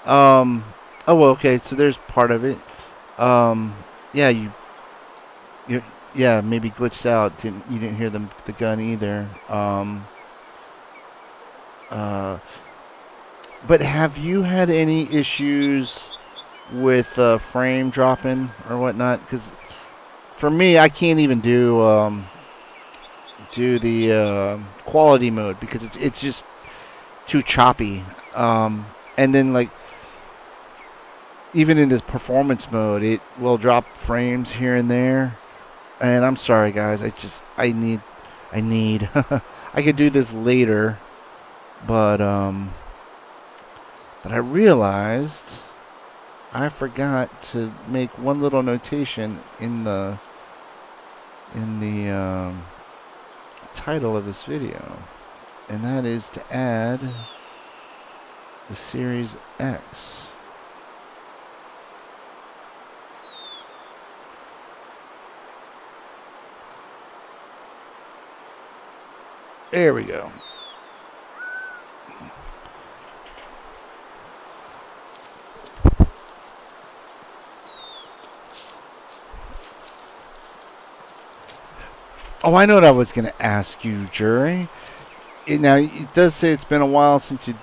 Um, oh, well, okay, so there's part of it. Um, yeah, you, yeah, maybe glitched out. You didn't hear the gun either. Uh, but have you had any issues with frame dropping or whatnot? Because for me, I can't even do the quality mode because it's just too choppy. And then like even in this performance mode, it will drop frames here and there. And I'm sorry, guys. I need. I could do this later, but but I realized I forgot to make one little notation in the title of this video, and that is to add the Series X. There we go. Oh, I know what I was going to ask you, Jury. Now, it does say it's been a while since you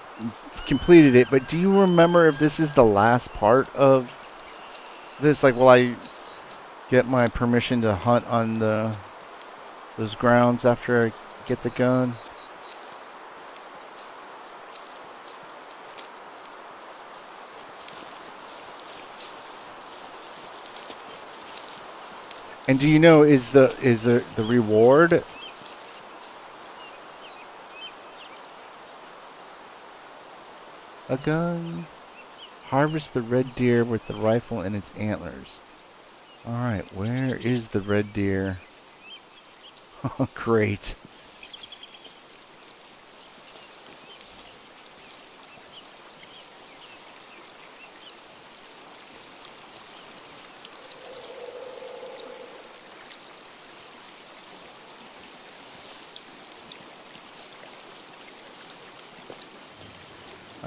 completed it, but do you remember if this is the last part of this? Like, will I get my permission to hunt on those grounds after I get the gun? And do you know, is the reward a gun? Harvest the red deer with the rifle and its antlers. Alright, where is the red deer? Oh, great.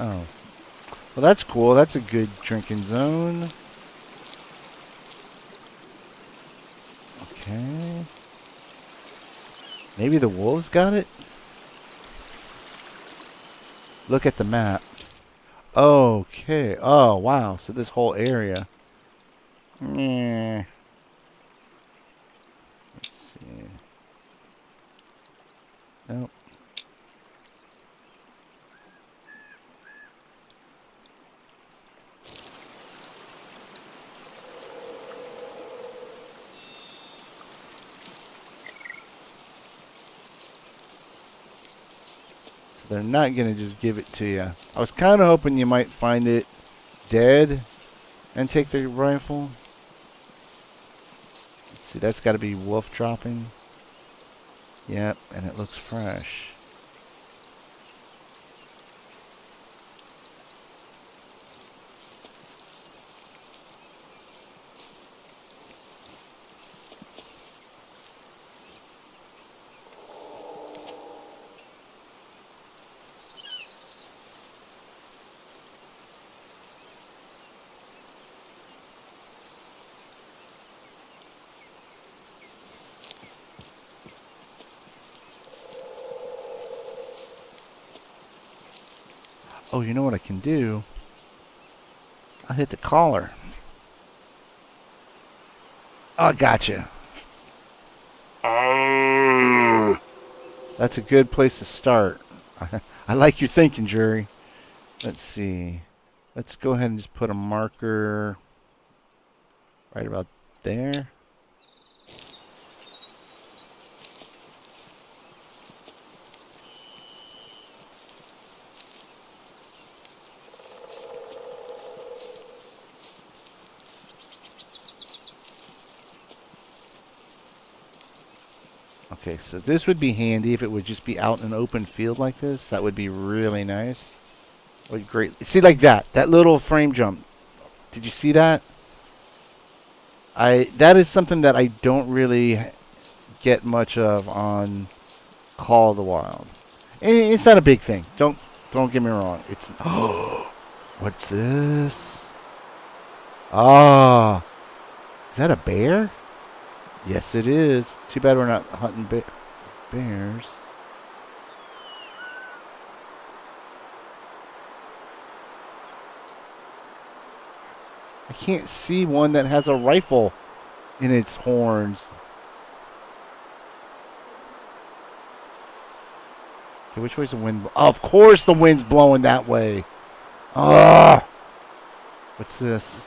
Oh. Well, that's cool. That's a good drinking zone. Okay. Maybe the wolves got it? Look at the map. Okay. Oh, wow. So this whole area. Let's see. Nope. They're not going to just give it to you. I was kind of hoping you might find it dead and take the rifle. Let's see, that's got to be wolf dropping. Yep, and it looks fresh. Oh, you know what I can do? I'll hit the collar. Oh, gotcha. That's a good place to start. I like your thinking, Jury. Let's see. Let's go ahead and just put a marker right about there. Okay, so this would be handy if it would just be out in an open field like this. That would be really nice. Would be great. See, like that. That little frame jump. Did you see that? That is something that I don't really get much of on Call of the Wild. It's not a big thing. Don't get me wrong. It's what's this? Ah, is that a bear? Yes, it is. Too bad we're not hunting bears. I can't see one that has a rifle in its horns. Okay, which way's the wind? Oh, of course the wind's blowing that way. Ah! What's this?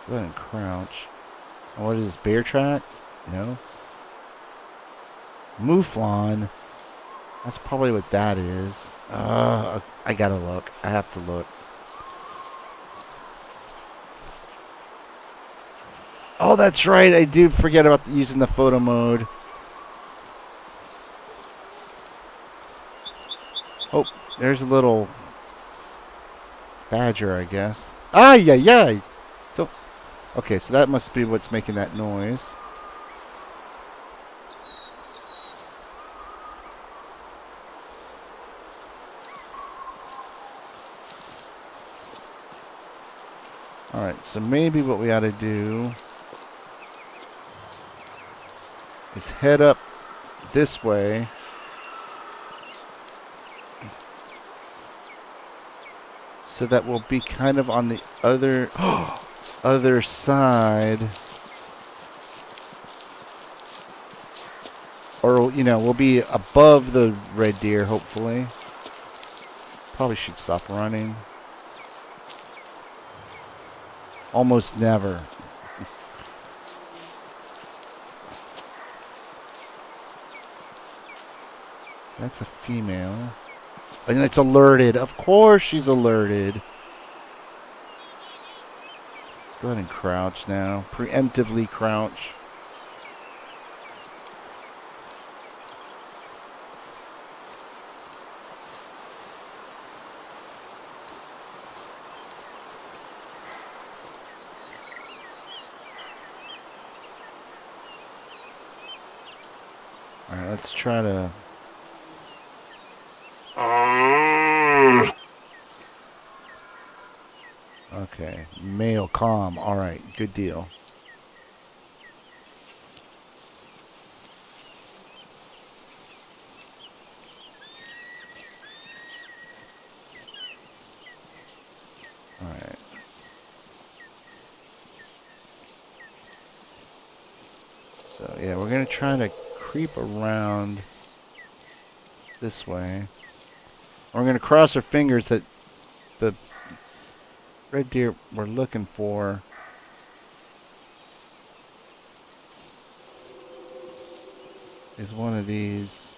Go ahead and crouch. Oh, what is this? Bear track? No. Mouflon. That's probably what that is. I gotta look. I have to look. Oh, that's right. I do forget about using the photo mode. Oh, there's a little badger, I guess. Ah, yeah. Don't. Okay, so that must be what's making that noise. Alright, so maybe what we ought to do is head up this way. So that we'll be kind of on the other other side. Or, you know, we'll be above the red deer, hopefully. Probably should stop running. Almost never. That's a female. And it's alerted. Of course she's alerted. Let's go ahead and crouch now. Preemptively crouch. Alright, let's try to... Okay, male calm. Alright, good deal. Alright. So, yeah, we're going to try to creep around this way. We're going to cross our fingers that the red deer we're looking for is one of these.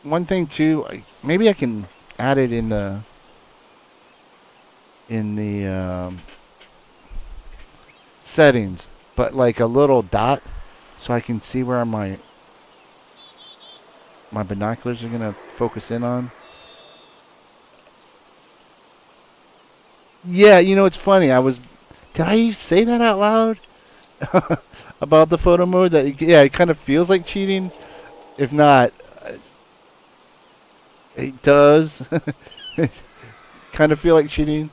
One thing too, maybe I can add it in the settings, but like a little dot, so I can see where my binoculars are gonna focus in on. Yeah, you know, it's funny. Did I say that out loud about the photo mode? That, yeah, it kind of feels like cheating. If not, it does kind of feel like cheating.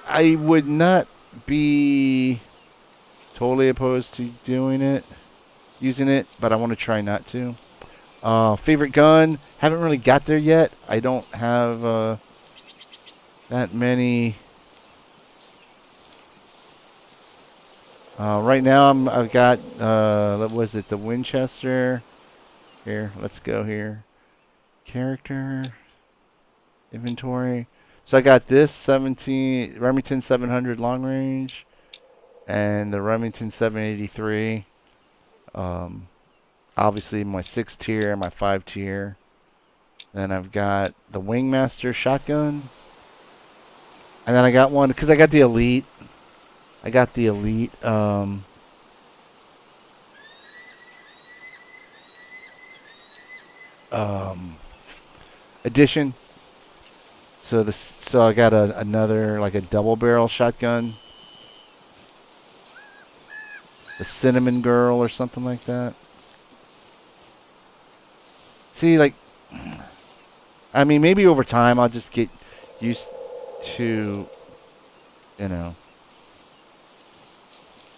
I would not be totally opposed to doing it, using it, but I want to try not to. Favorite gun? Haven't really got there yet. I don't have that many. Right now I've got what was it? The Winchester. Here, let's go here. Character, inventory. So I got this Remington 700 long range, and the Remington 783. Obviously my 6 tier, my 5 tier. Then I've got the Wingmaster shotgun, and then I got one because I got the Elite. I got the Elite. Edition. So I got another, like a double barrel shotgun, the Cinnamon Girl or something like that. See, like, I mean, maybe over time I'll just get used to, you know,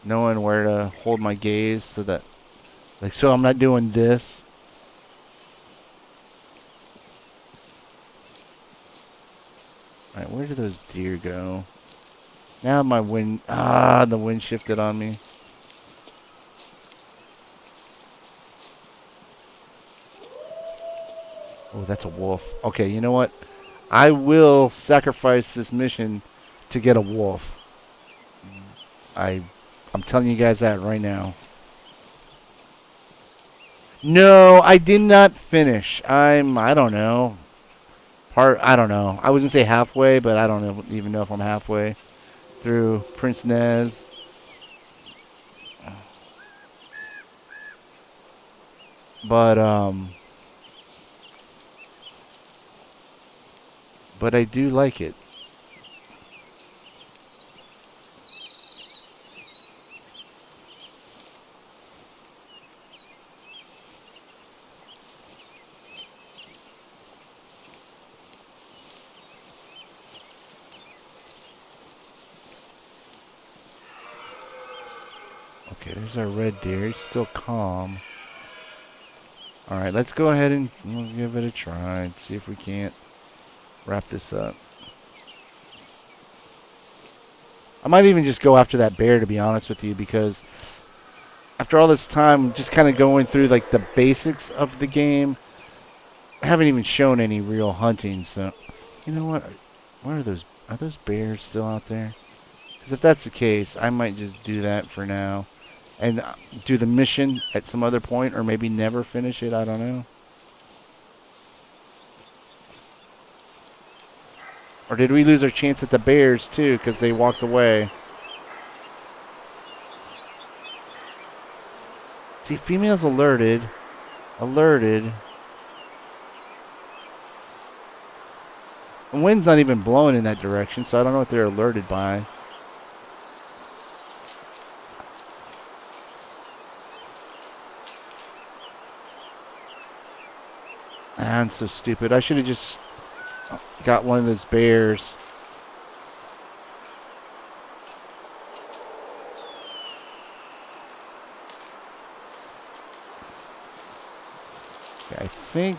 knowing where to hold my gaze so that, like, so I'm not doing this. Alright, where do those deer go? Now my wind... the wind shifted on me. Oh, that's a wolf. Okay, you know what? I will sacrifice this mission to get a wolf. I'm telling you guys that right now. No, I did not finish. I don't know. I don't know. I was gonna say halfway, but I don't even know if I'm halfway through Prince Nez. But but I do like it. Okay, there's our red deer. It's still calm. Alright, let's go ahead and we'll give it a try and see if we can't wrap this up. I might even just go after that bear, to be honest with you, because after all this time just kind of going through like the basics of the game, I haven't even shown any real hunting. So, you know what? Where are those? Are those bears still out there? Because if that's the case, I might just do that for now. And do the mission at some other point, or maybe never finish it. I don't know. Or did we lose our chance at the bears too because they walked away? See, females alerted. Alerted. The wind's not even blowing in that direction, so I don't know what they're alerted by. Ah, I'm so stupid. I should have just got one of those bears. Okay, I think...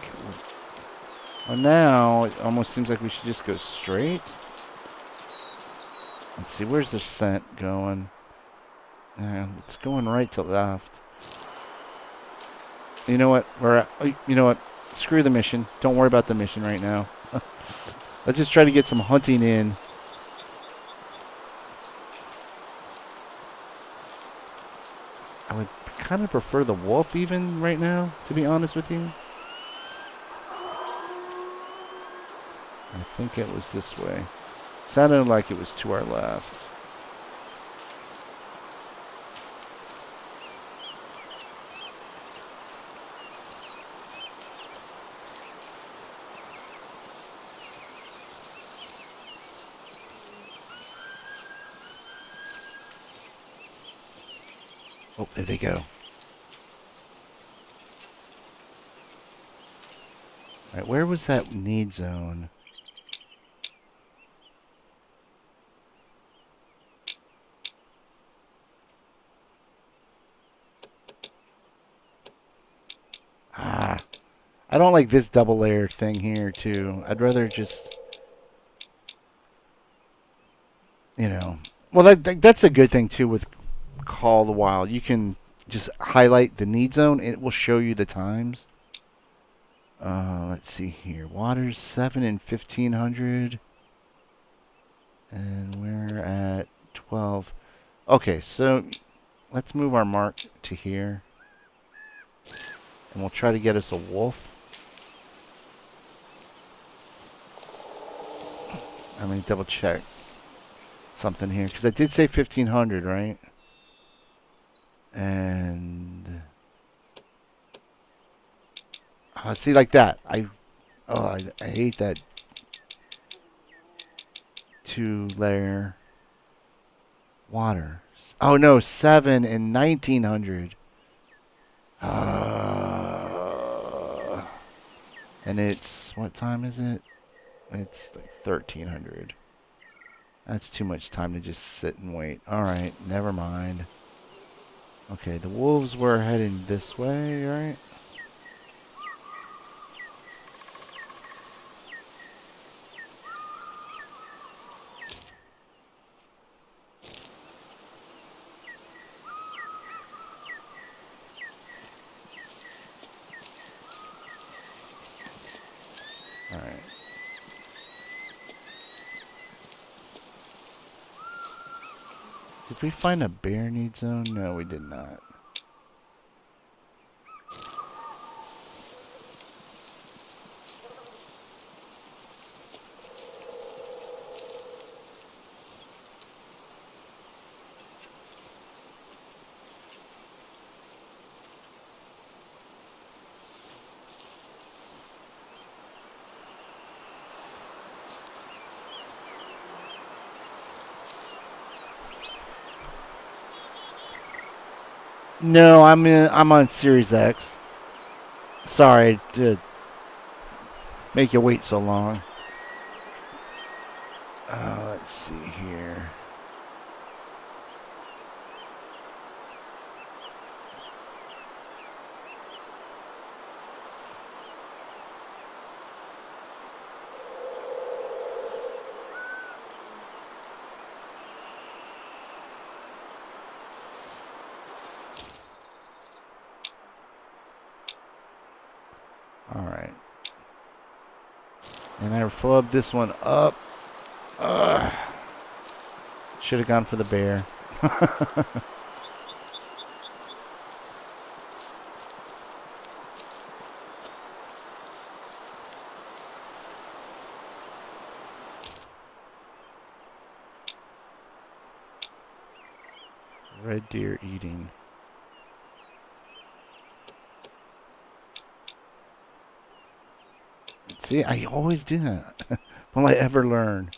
Well, now it almost seems like we should just go straight. Let's see, where's the scent going? It's going right to left. You know what? You know what? Screw the mission. Don't worry about the mission right now. Let's just try to get some hunting in. I would kind of prefer the wolf even right now, to be honest with you. I think it was this way. Sounded like it was to our left. Oh, there they go. All right, where was that need zone? Ah, I don't like this double layer thing here, too. I'd rather just, you know. Well, that's a good thing, too, with Call of the Wild. You can just highlight the need zone, and it will show you the times. Let's see here. Water's 7 and 1500. And we're at 12. Okay, so let's move our mark to here. And we'll try to get us a wolf. I'm going to double check something here. Because I did say 1500, right? And... see, like that. I hate that 2-layer water. Oh, no, 7 and 1900. And it's, what time is it? It's like 1300. That's too much time to just sit and wait. Alright, never mind. Okay, the wolves were heading this way, right? Alright. Did we find a bear need zone? No, we did not. No, I'm on Series X. Sorry to make you wait so long. Let's see here. Alright. And I flubbed this one up. Should have gone for the bear. Red deer eating. See, I always do that. Will I ever learn?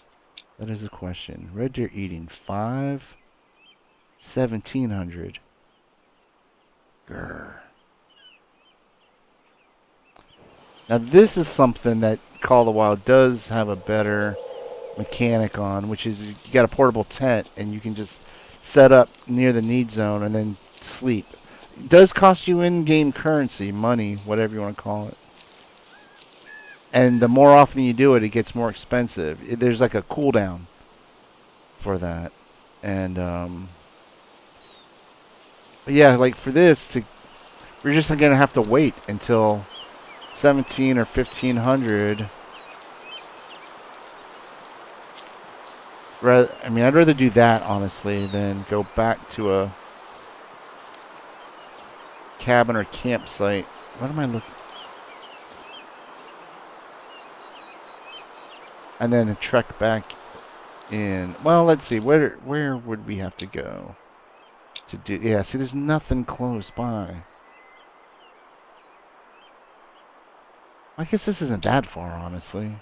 That is the question. Red deer eating 1700. Grr. Now this is something that Call of the Wild does have a better mechanic on, which is you got a portable tent and you can just set up near the need zone and then sleep. It does cost you in-game currency, money, whatever you want to call it. And the more often you do it, it gets more expensive. There's like a cooldown for that. And yeah, like for this, we're just going to have to wait until 17 or 1500. I mean, I'd rather do that, honestly, than go back to a cabin or campsite. What am I looking? And then trek back in. Well, let's see. Where would we have to go to do? Yeah, see, there's nothing close by. I guess this isn't that far, honestly.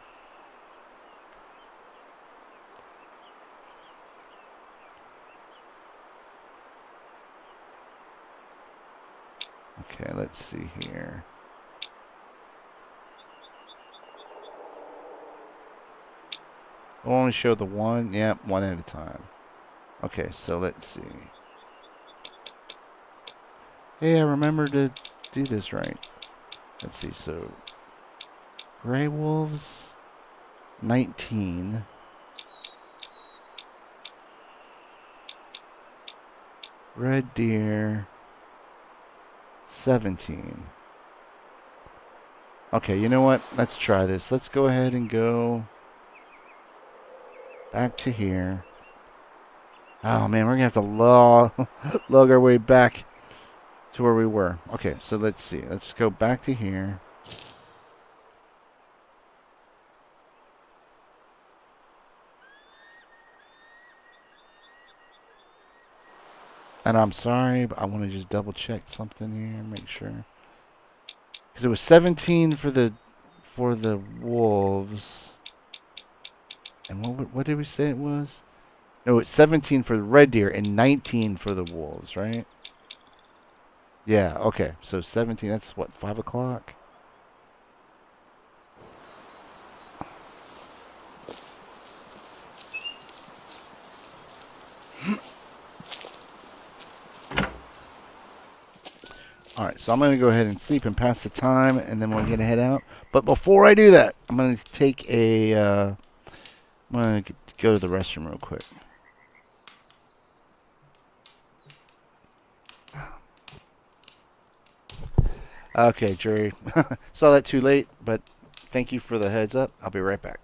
Okay, let's see here. We'll only show the one. Yep, one at a time. Okay, so let's see. Hey, I remember to do this right. Let's see, so gray wolves, 19. Red deer, 17. Okay, you know what? Let's try this. Let's go ahead and go back to here. Oh man, we're gonna have to lug our way back to where we were. Okay, so let's see. Let's go back to here. And I'm sorry, but I want to just double check something here, make sure. Because it was 17 for the wolves. And what did we say it was? No, it's 17 for the red deer and 19 for the wolves, right? Yeah, okay. So 17, that's what, 5 o'clock? Alright, so I'm going to go ahead and sleep and pass the time, and then we're going to head out. But before I do that, I'm going to take a... I'm going to go to the restroom real quick. Okay, Jerry. Saw that too late, but thank you for the heads up. I'll be right back.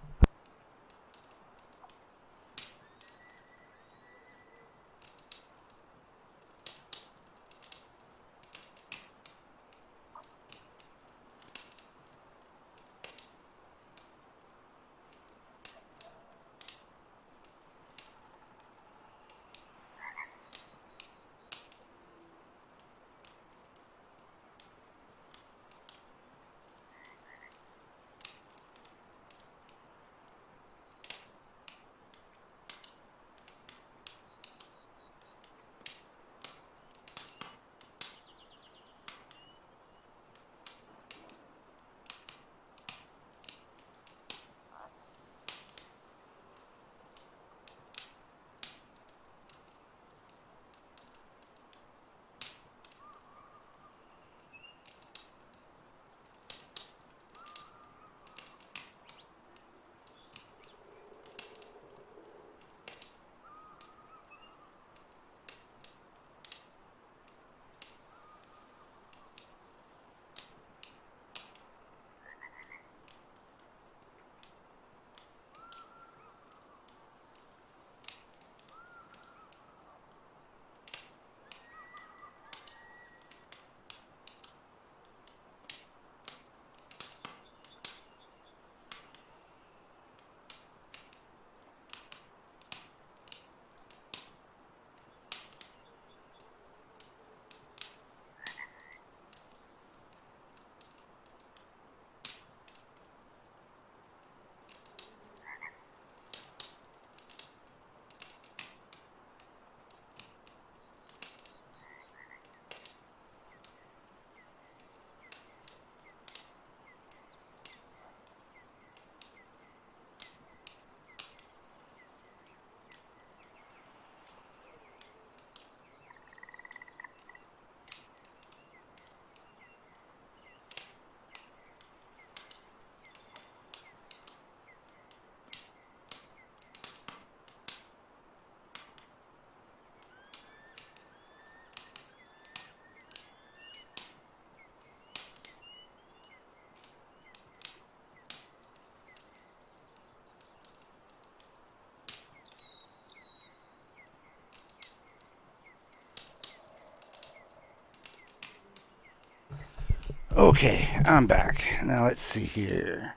Okay, I'm back. Now let's see here.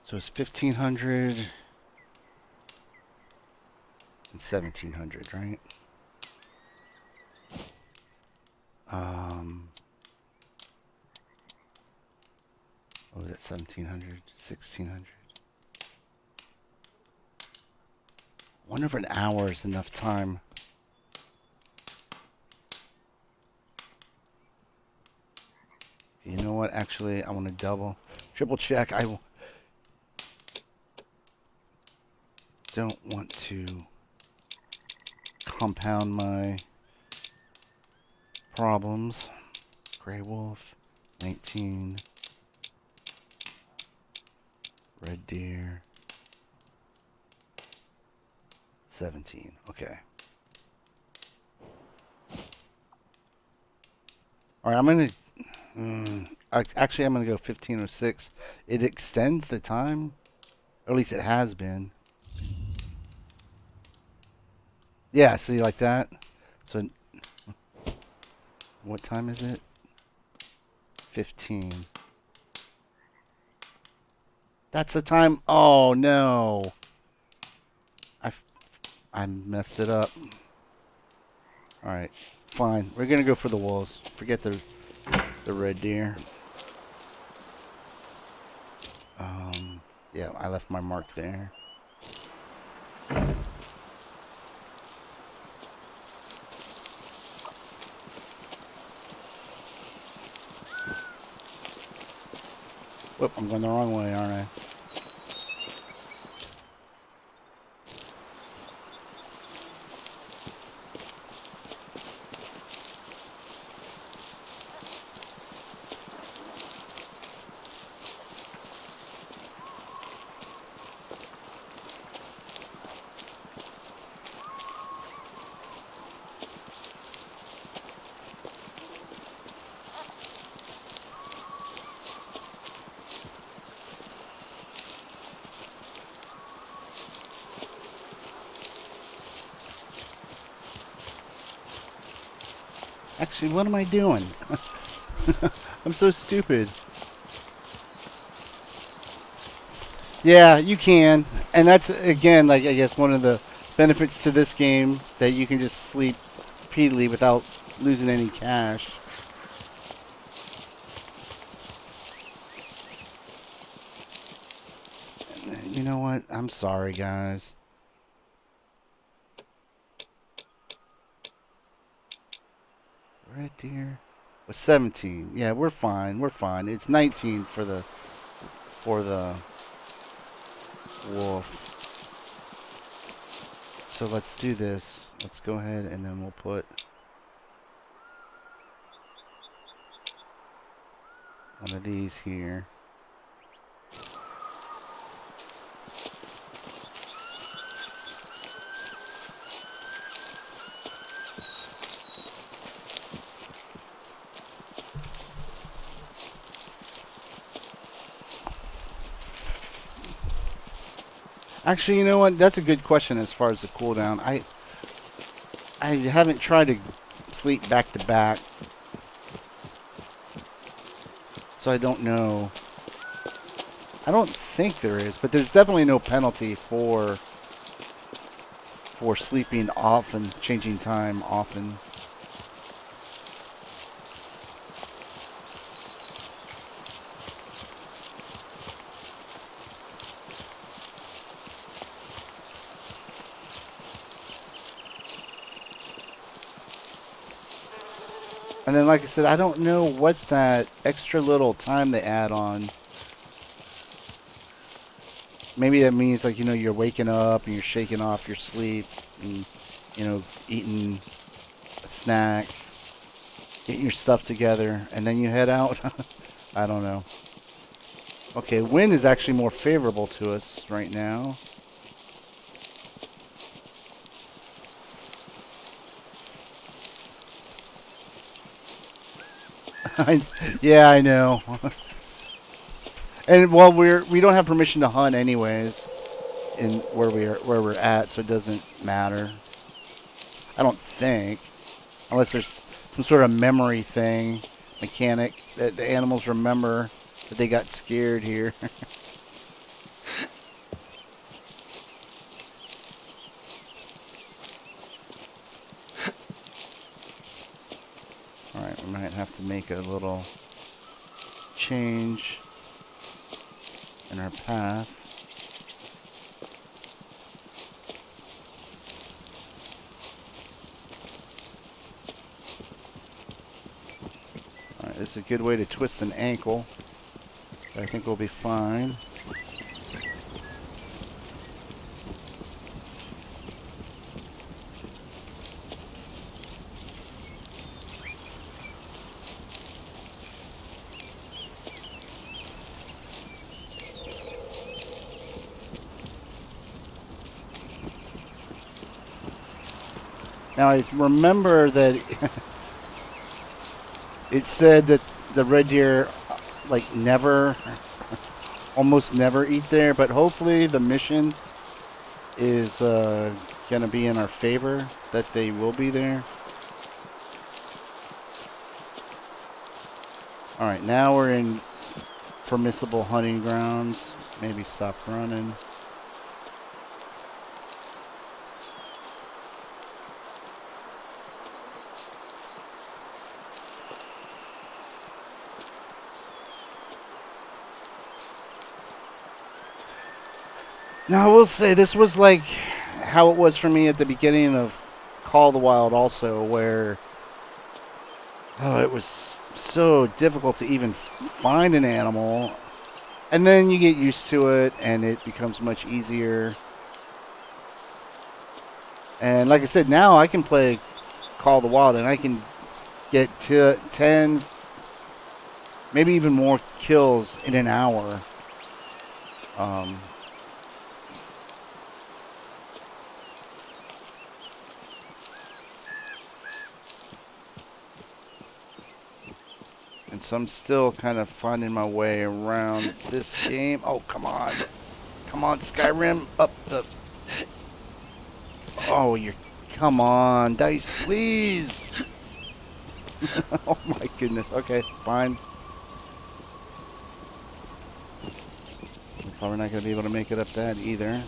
So it's 1500 and 1700, right? What was it? 1700, 1600. Wonder if an hour is enough time. You know what? Actually, I want to triple check. I don't want to compound my problems. Gray wolf, 19. Red deer, 17. Okay. All right, I'm going to... actually, I'm going to go 15:06. It extends the time. Or at least it has been. Yeah, see, like that. So, what time is it? 15. That's the time. Oh, no. I messed it up. All right. Fine. We're going to go for the wolves. Forget the red deer. Yeah, I left my mark there. Whoop, I'm going the wrong way, aren't I? Actually, what am I doing? I'm so stupid. Yeah, you can. And that's, again, like, I guess one of the benefits to this game, that you can just sleep repeatedly without losing any cash. You know what? I'm sorry, guys. Red deer was 17. Yeah, we're fine. We're fine. It's 19 for the wolf. So let's do this. Let's go ahead and then we'll put one of these here. Actually, you know what? That's a good question as far as the cooldown. I haven't tried to sleep back to back, so I don't know. I don't think there is, but there's definitely no penalty for sleeping often, changing time often. And then, like I said, I don't know what that extra little time they add on. Maybe that means, like, you know, you're waking up and you're shaking off your sleep and, you know, eating a snack, getting your stuff together, and then you head out. I don't know. Okay, wind is actually more favorable to us right now. Yeah, I know. And well, we don't have permission to hunt anyways in where we're at, so it doesn't matter. I don't think, unless there's some sort of memory thing mechanic that the animals remember that they got scared here. Alright, we might have to make a little change in our path. Alright, this is a good way to twist an ankle. I think we'll be fine. Now I remember that it said that the red deer like almost never eat there, but hopefully the mission is gonna be in our favor, that they will be there. Alright, now we're in permissible hunting grounds. Maybe stop running. Now, I will say this was like how it was for me at the beginning of Call of the Wild also, where it was so difficult to even find an animal. And then you get used to it, and it becomes much easier. And like I said, now I can play Call of the Wild, and I can get to 10, maybe even more kills in an hour. And so I'm still kind of finding my way around this game. Oh, come on. Come on, Skyrim. Up the... Oh, you're... Come on, dice, please. Oh, my goodness. Okay, fine. I'm probably not going to be able to make it up that either.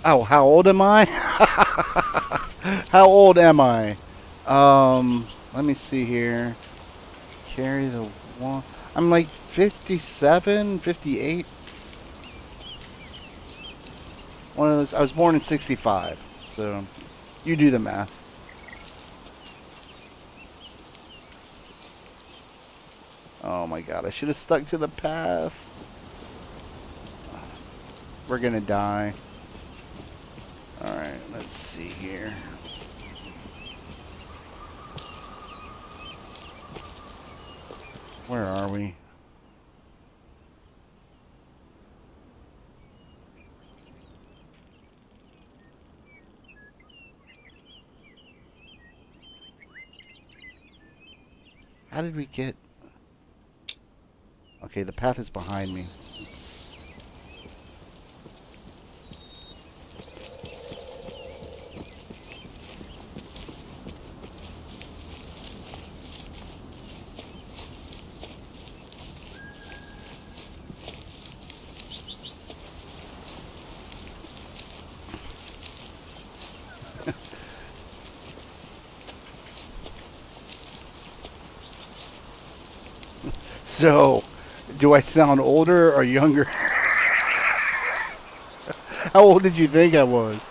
Oh, how old am I? How old am I? Let me see here. Carry the wall. I'm like 57, 58. One of those. I was born in 65, so you do the math. Oh my god, I should have stuck to the path. We're gonna die. Alright, let's see here. Where are we? How did we get... Okay, the path is behind me. So, do I sound older or younger? How old did you think I was?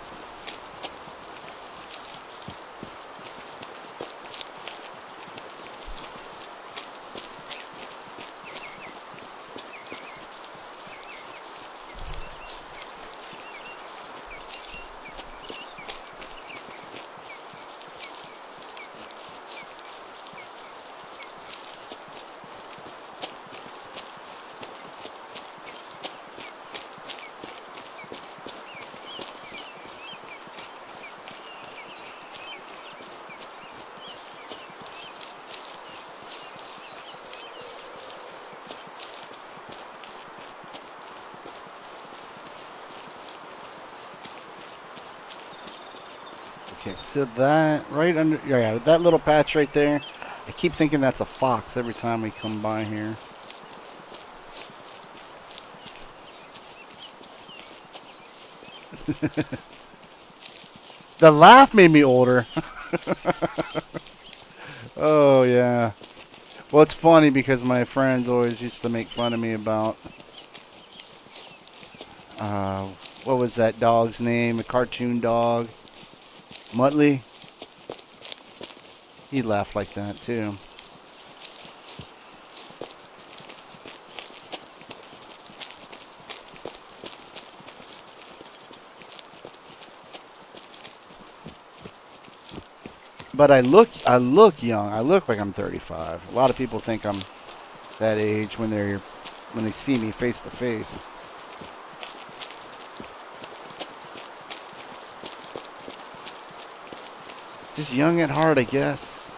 Okay, so that right under, yeah, that little patch right there, I keep thinking that's a fox every time we come by here. The laugh made me older. Oh, yeah. Well, it's funny because my friends always used to make fun of me about, uh, what was that dog's name? A cartoon dog? Muttley? He laughed like that, too. But I look young. I look like I'm 35. A lot of people think I'm that age when they see me face to face. Just young at heart, I guess.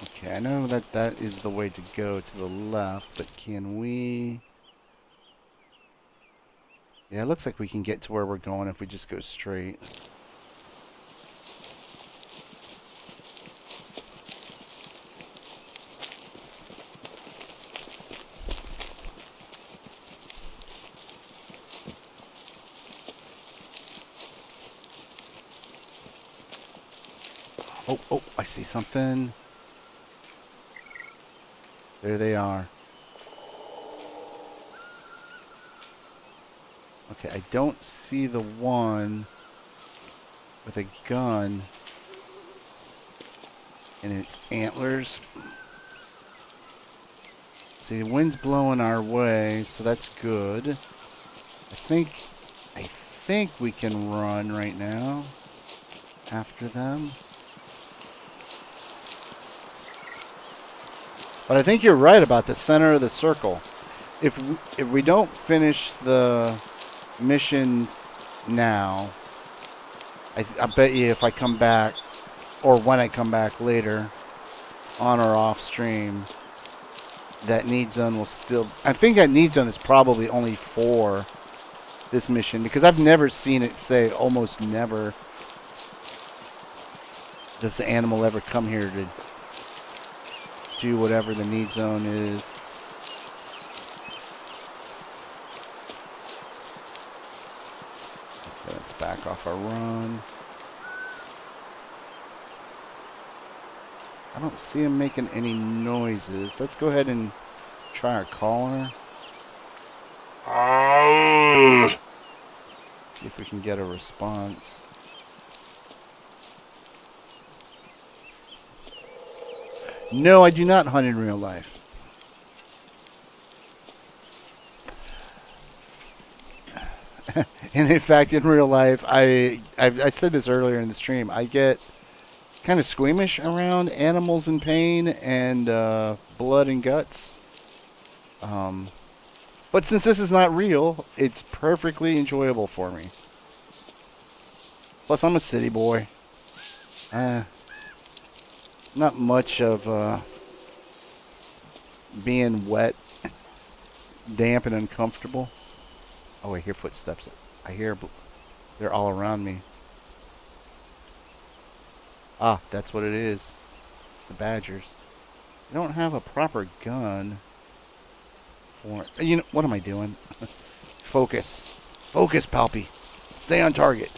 Okay, I know that that is the way to go to the left, but can we... Yeah, it looks like we can get to where we're going if we just go straight. Oh, oh, I see something. There they are. Okay, I don't see the one with a gun and its antlers. See, the wind's blowing our way, so that's good. I think we can run right now after them. But I think you're right about the center of the circle. If we don't finish the mission now, I bet you if I come back, or when I come back later, on or off stream, that need zone will still... I think that need zone is probably only for this mission, because I've never seen it say almost never does the animal ever come here to do whatever the need zone is. Okay, let's back off our run. I don't see him making any noises. Let's go ahead and try our caller. See if we can get a response. No, I do not hunt in real life. And in fact, in real life, I said this earlier in the stream, I get kind of squeamish around animals in pain and blood and guts. But since this is not real, it's perfectly enjoyable for me. Plus, I'm a city boy. Not much of being wet, damp, and uncomfortable. Oh, I hear footsteps. I hear they're all around me. Ah, that's what it is. It's the badgers. I don't have a proper gun for... You know, what am I doing? Focus. Focus, Palpy. Stay on target.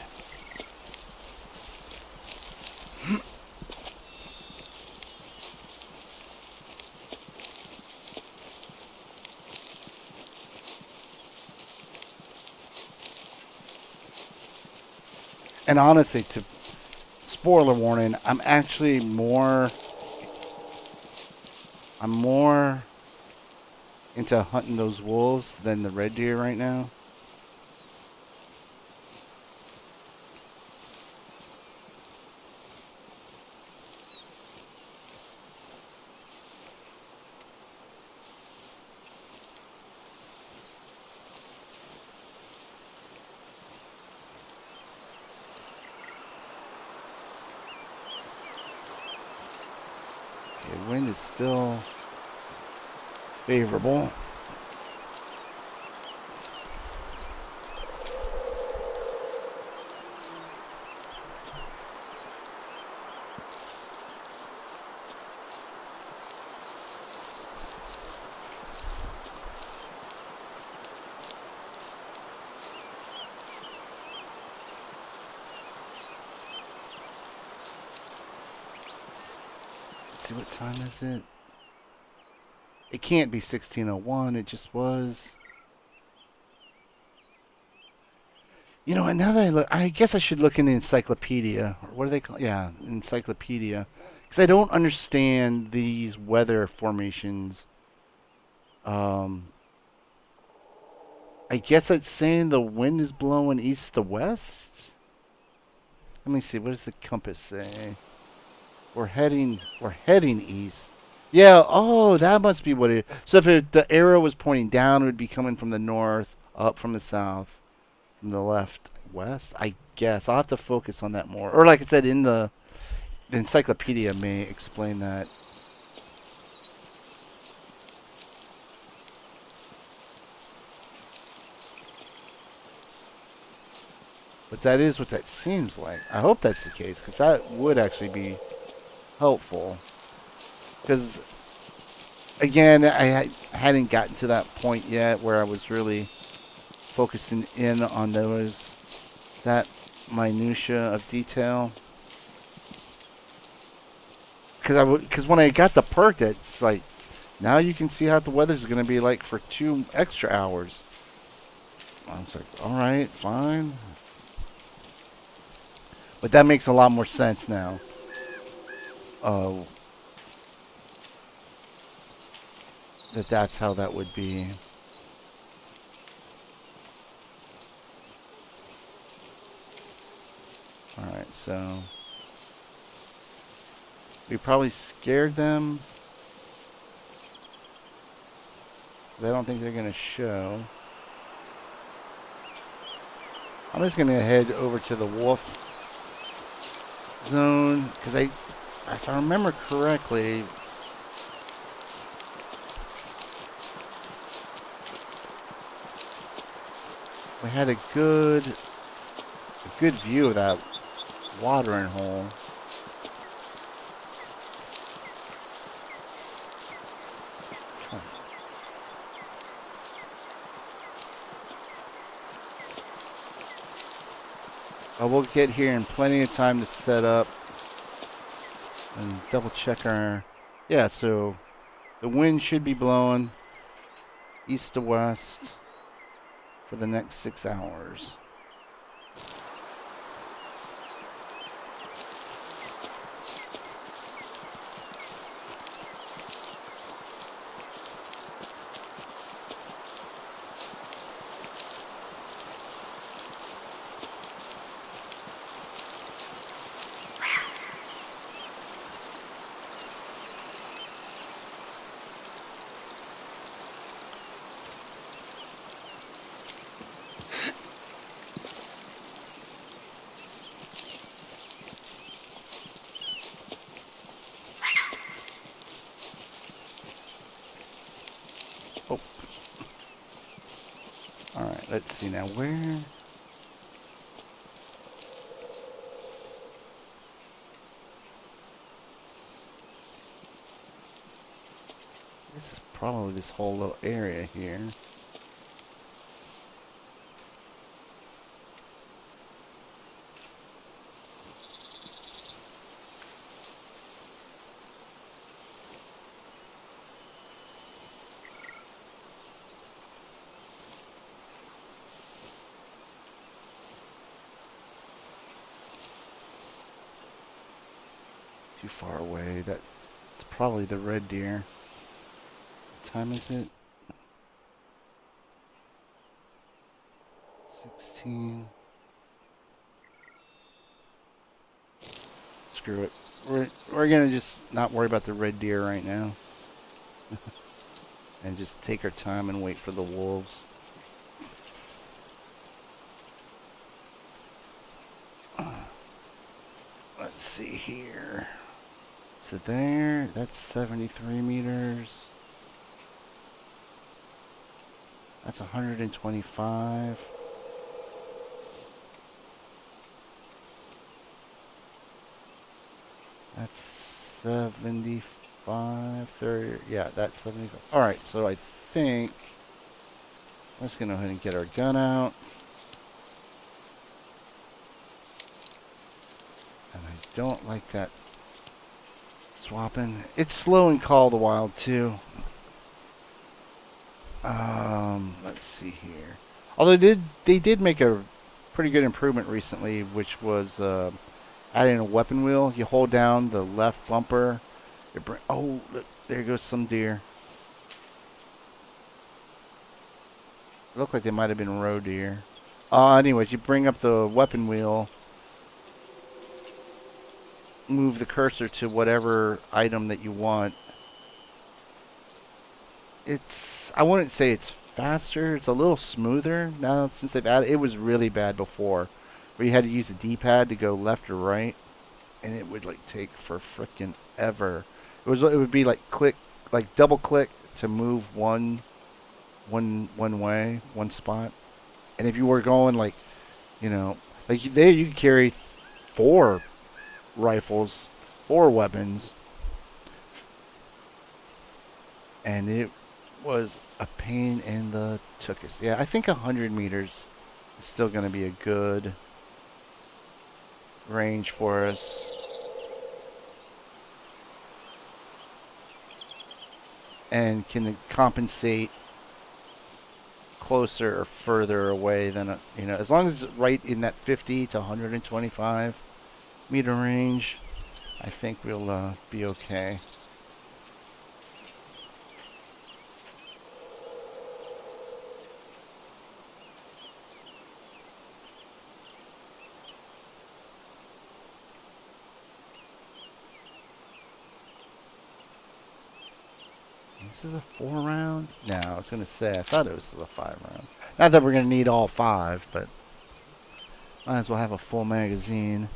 And honestly, to spoiler warning, I'm more into hunting those wolves than the red deer right now. Okay, wind is still favorable. Let's see, what time is it? It can't be 16:01. It just was. You know, and now that I look, I guess I should look in the encyclopedia. Or what do they call? Yeah, encyclopedia. Because I don't understand these weather formations. Um, I guess it's saying the wind is blowing east to west. Let me see. What does the compass say? We're heading east. Yeah. Oh, that must be what it is. So if the arrow was pointing down, it would be coming from the north, up from the south, from the left, west. I guess I'll have to focus on that more. Or like I said, in the encyclopedia may explain that. But that is what that seems like. I hope that's the case, because that would actually be helpful. Because, again, hadn't gotten to that point yet where I was really focusing in on that minutia of detail. Because when I got the perk, it's like, now you can see how the weather's going to be like for 2 extra hours. I was like, all right, fine. But that makes a lot more sense now. Uh, that's how that would be. Alright, so we probably scared them. 'Cause I don't think they're going to show. I'm just going to head over to the wolf zone. Because if I remember correctly, we had a good view of that watering hole. We'll get here in plenty of time to set up and double check our... Yeah, so the wind should be blowing east to west for the next 6 hours. Oh. Alright, let's see now. Where... This is probably this whole little area here. Too far away. That's probably the red deer. What time is it? 16. Screw it. We're gonna just not worry about the red deer right now. And just take our time and wait for the wolves. Let's see here. So there, that's 73 meters. That's 125. That's 75, 30, yeah, that's 75. All right, so I think, let's go ahead and get our gun out. And I don't like that swapping. It's slow in Call of the Wild too. Let's see here. Although they did make a pretty good improvement recently, which was adding a weapon wheel. You hold down the left bumper. Oh, look, there goes some deer. Looked like they might have been roe deer. Anyways, you bring up the weapon wheel, move the cursor to whatever item that you want. I wouldn't say it's faster. It's a little smoother now since they've added. It was really bad before, where you had to use a D-pad to go left or right, and it would like take for frickin' ever. It would be like click, like double click to move one way, one spot. And if you were going like, like there you could carry 4 rifles, 4 weapons, and it was a pain in the tuchus. Yeah, I think 100 meters is still going to be a good range for us. And can compensate closer or further away than, as long as it's right in that 50 to 125 meter range, I think we'll be okay. This is a 4 round? No, I was going to say, I thought it was a 5 round. Not that we're going to need all 5, but might as well have a full magazine.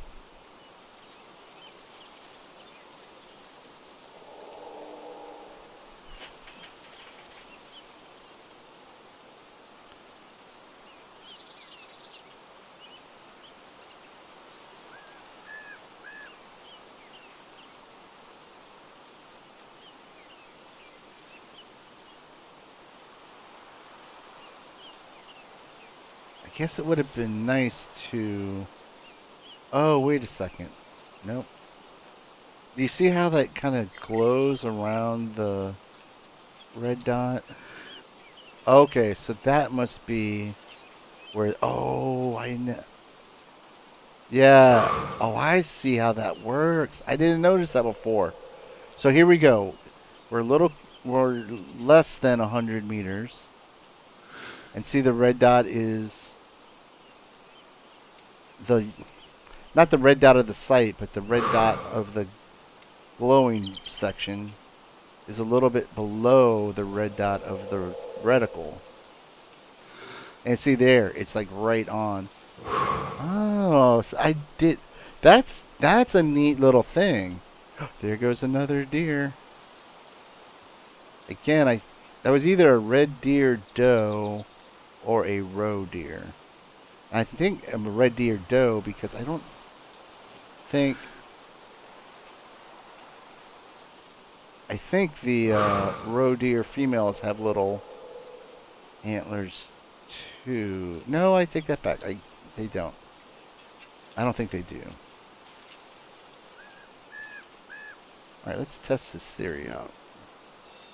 I guess it would have been nice to... Oh, wait a second. Nope. Do you see how that kind of glows around the red dot? Okay, so that must be where... Oh, I know. Yeah. Oh, I see how that works. I didn't notice that before. So here we go. We're less than 100 meters. And see the red dot is not the red dot of the sight, but the red dot of the glowing section is a little bit below the red dot of the reticle. And see there, it's like right on. Oh, so I did. That's a neat little thing. There goes another deer. Again, that was either a red deer doe or a roe deer. I think I'm a red deer doe because I don't think... I think the roe deer females have little antlers too. No, I take that back. They don't. I don't think they do. Alright, let's test this theory out.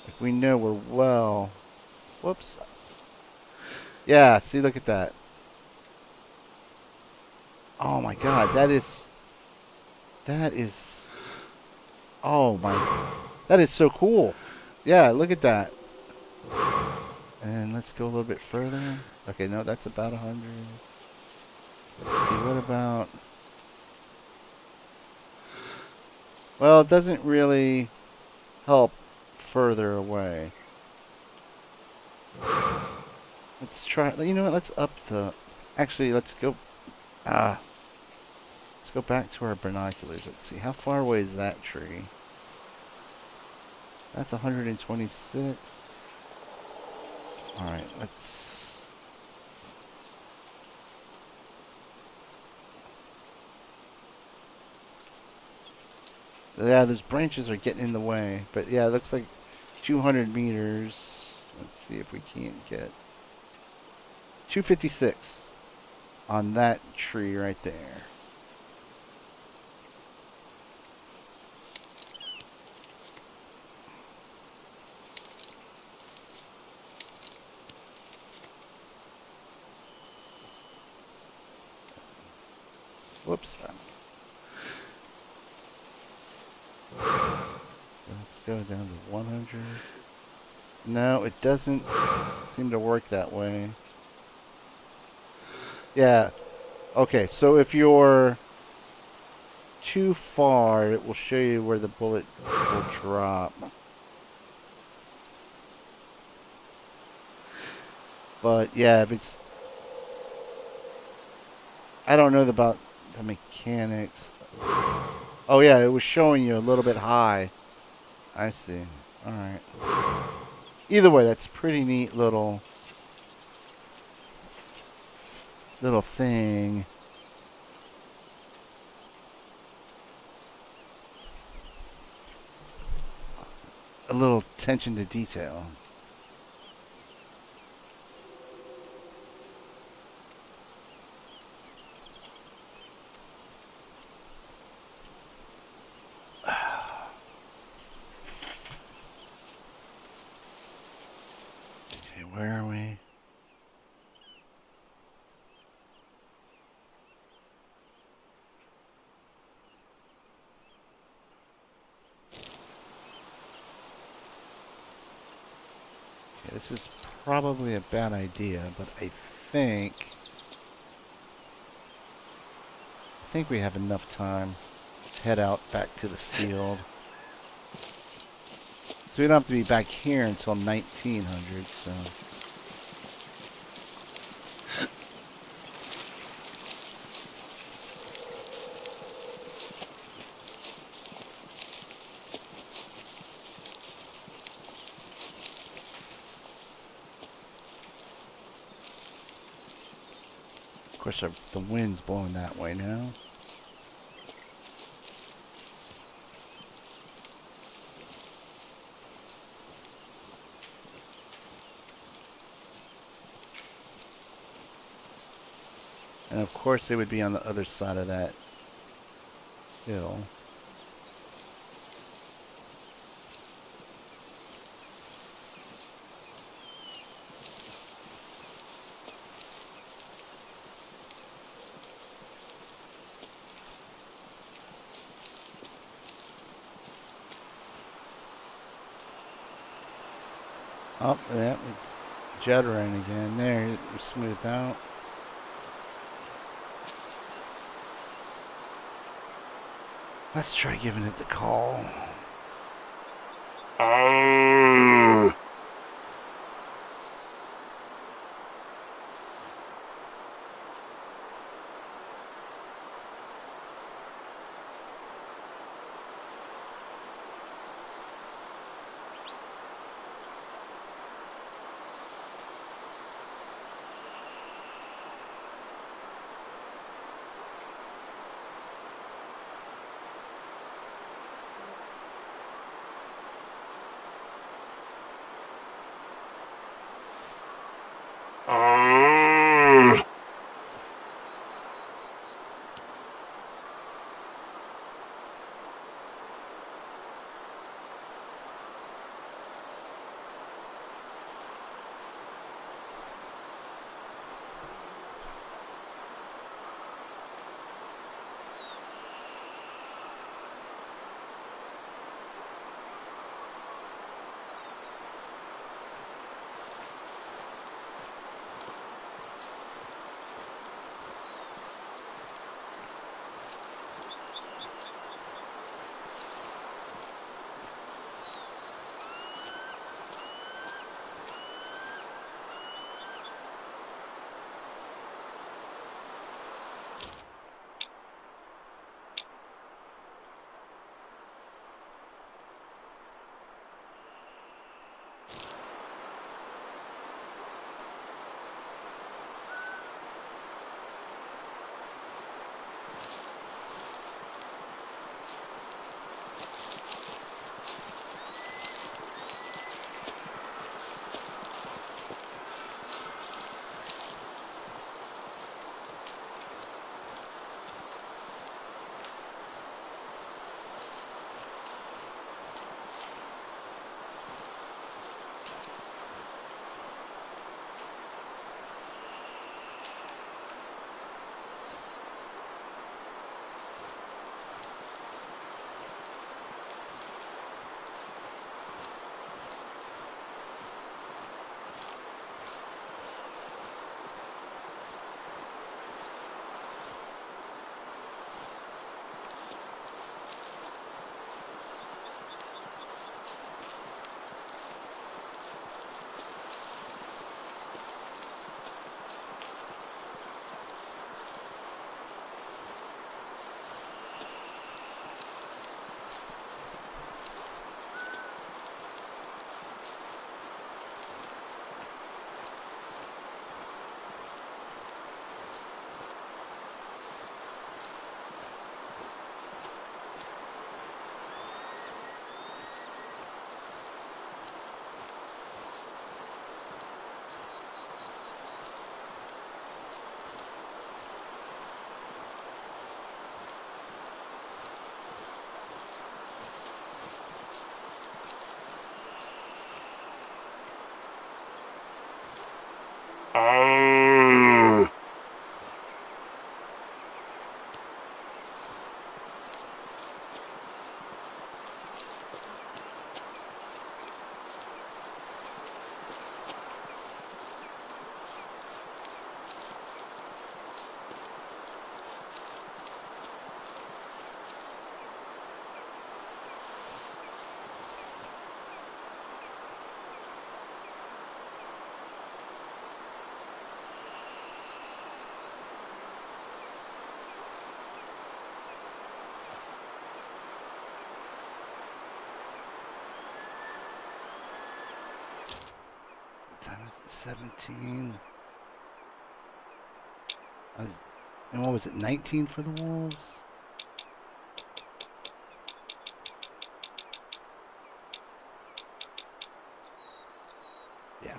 Like we know we're well... Whoops. Yeah, see, look at that. Oh my god, that is... Oh my... That is so cool. Yeah, look at that. And let's go a little bit further. Okay, no, that's about 100. Let's see, what about... Well, it doesn't really help further away. Let's try... You know what, let's up the... Actually, let's go... Let's go back to our binoculars. Let's see, how far away is that tree? That's 126. All right, let's. Yeah, those branches are getting in the way. But yeah, it looks like 200 meters. Let's see if we can't get 256 on that tree right there. Whoops. Let's go down to 100. No, it doesn't seem to work that way. Yeah. Okay, so if you're too far, it will show you where the bullet will drop. But yeah, if it's... I don't know about the mechanics. Oh yeah, it was showing you a little bit high. I see. Alright. Either way, that's pretty neat little thing. A little attention to detail. Okay, where are we? Okay, this is probably a bad idea, but I think we have enough time to head out back to the field. So we don't have to be back here until 1900, so... Of course, the wind's blowing that way now. And of course, they would be on the other side of that hill. Oh, yeah, it's juddering again. There, we smoothed out. Let's try giving it the call. What time is it? 17. And what was it? 19 for the Wolves? Yeah.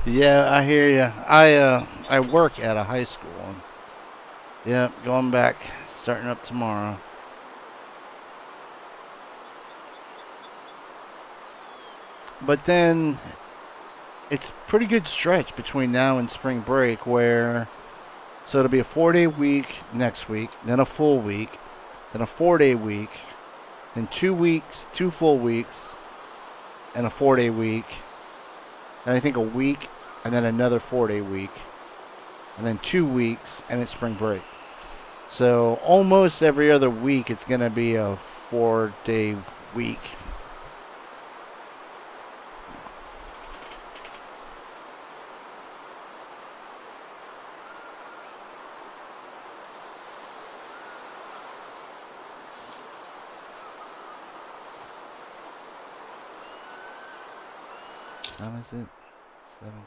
Yeah, I hear you. I work at a high school. And, yeah, going back, starting up tomorrow. But then it's pretty good stretch between now and spring break where so it'll be a 4-day week next week, then a full week, then a 4-day week, then 2 weeks, 2 full weeks, and a 4-day week, and I think a week, and then another 4-day week, and then 2 weeks, and it's spring break. So almost every other week it's going to be a 4-day week. How is it? 17.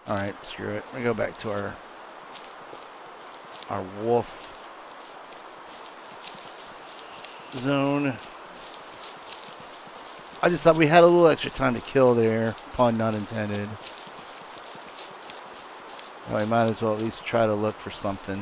Alright, screw it. We go back to our wolf zone. I just thought we had a little extra time to kill there. Pun not intended. Well, we might as well at least try to look for something.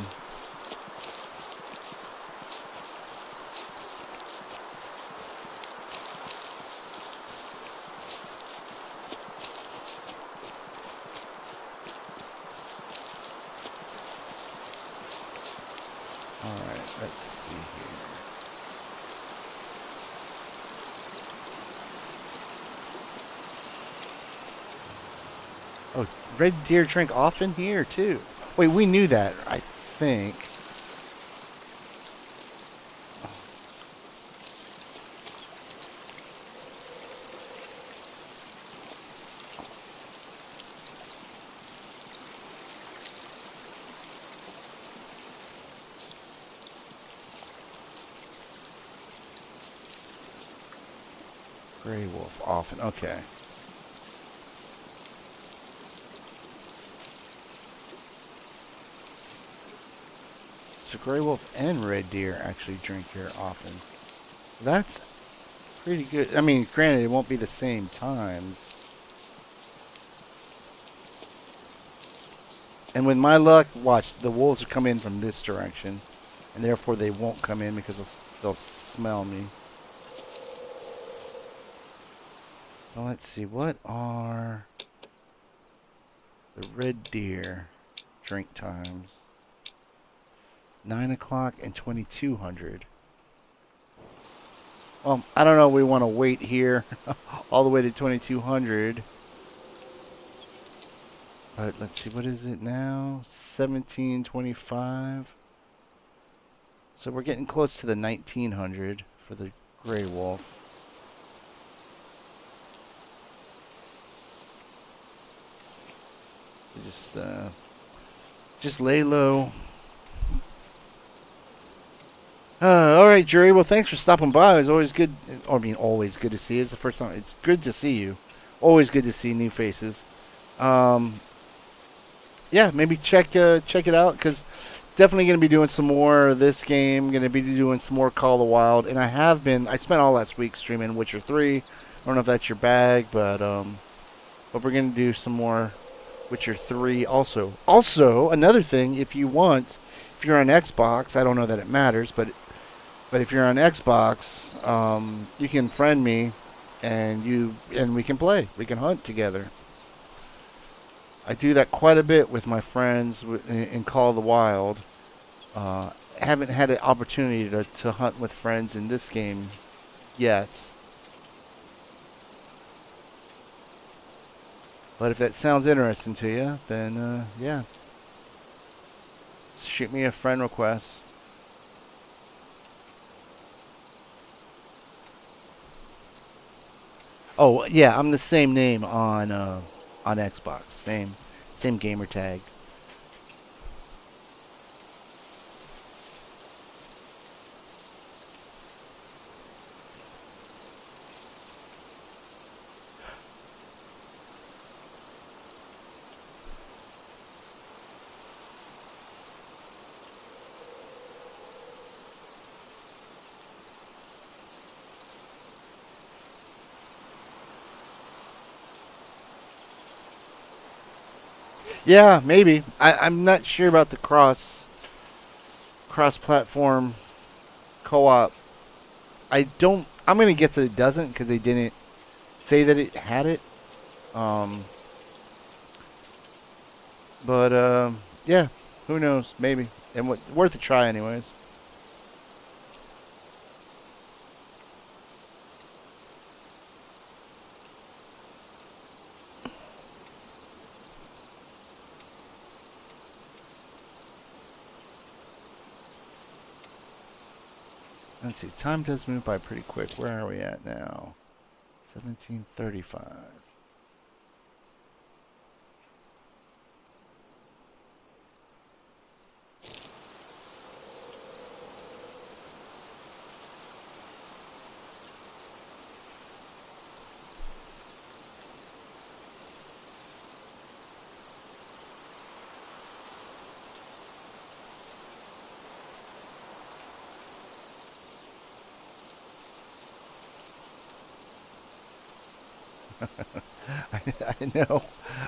Let's see here. Oh, red deer drink often here too. Wait, we knew that, I think. Gray wolf often. Okay. So gray wolf and red deer actually drink here often. That's pretty good. I mean, granted, it won't be the same times. And with my luck, watch, the wolves will come in from this direction. And therefore they won't come in because they'll smell me. Well, let's see. What are the red deer drink times? 9 o'clock and 2200. I don't know. We want to wait here all the way to 2200. But let's see. What is it now? 1725. So we're getting close to the 1900 for the gray wolf. Just lay low. All right, Jerry. Well, thanks for stopping by. It's always good. I mean, always good to see you. It's the first time. It's good to see you. Always good to see new faces. Yeah, maybe check it out because definitely going to be doing some more of this game. Going to be doing some more Call of the Wild, and I have been. I spent all last week streaming Witcher 3. I don't know if that's your bag, but we're going to do some more Witcher 3 also. Also, another thing, if you want, if you're on Xbox, I don't know that it matters, but if you're on Xbox, you can friend me, and we can play. We can hunt together. I do that quite a bit with my friends in Call of the Wild. Haven't had an opportunity to hunt with friends in this game yet. But if that sounds interesting to you, then yeah. Shoot me a friend request. Oh yeah, I'm the same name on Xbox. Same gamer tag. Yeah, maybe. I'm not sure about the cross-platform co-op. I don't. I'm gonna guess that it doesn't because they didn't say that it had it. Um, but yeah, who knows? Maybe. And worth a try, anyways. Let's see. Time does move by pretty quick. Where are we at now? 1735. I know.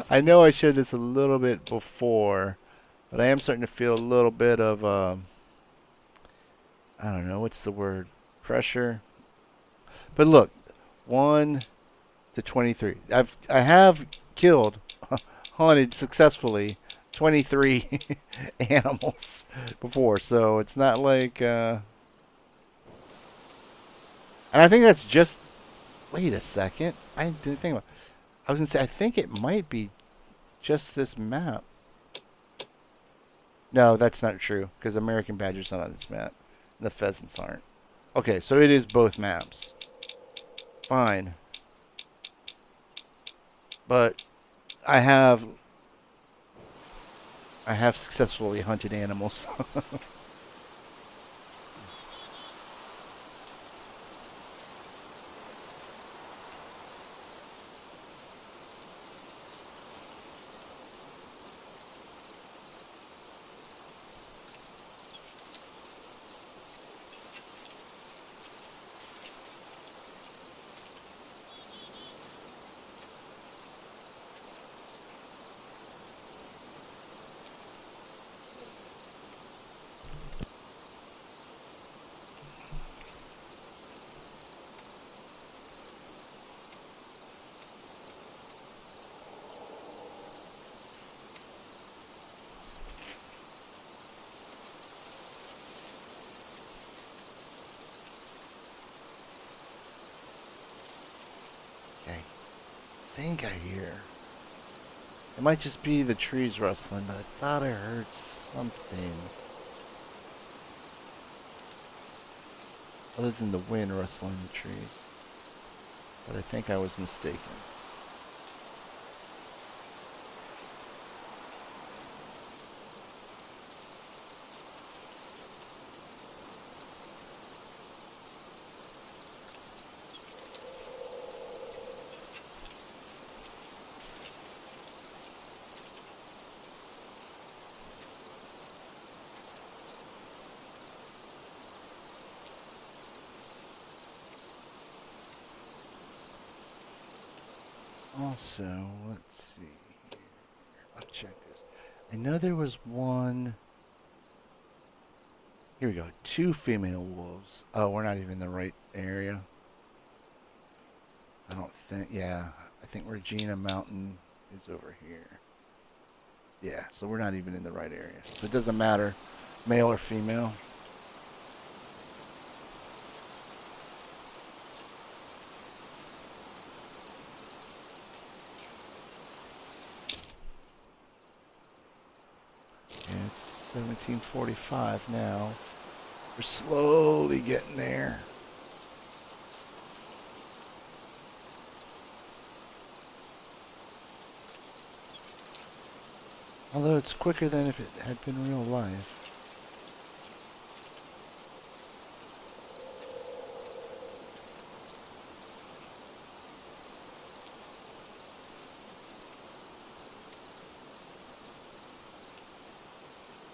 I know I showed this a little bit before, but I am starting to feel a little bit of I don't know, what's the word? Pressure. But look, 1 to 23. I have killed hunted successfully 23 animals before, so it's not like. And I think that's just. Wait a second. I didn't think about. I was gonna say I think it might be just this map. No, that's not true because American Badger's not on this map. The pheasants aren't. Okay, so it is both maps. Fine. But I have successfully hunted animals. Okay. I think I hear. It might just be the trees rustling, but I thought I heard something. Other than the wind rustling the trees. But I think I was mistaken. Also, let's see here. I'll check this. I know there was one. Here we go. 2 female wolves. Oh, we're not even in the right area. I don't think. Yeah, I think Regina Mountain is over here. Yeah, so we're not even in the right area. So it doesn't matter, male or female. And it's 17:45 now. We're slowly getting there. Although it's quicker than if it had been real life.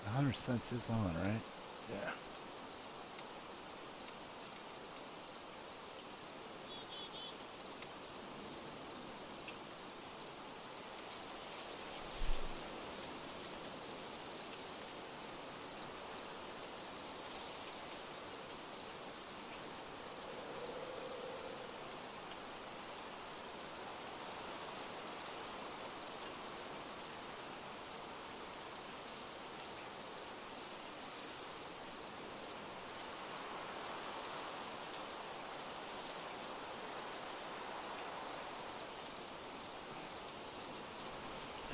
The hunter sense is on, right? Yeah.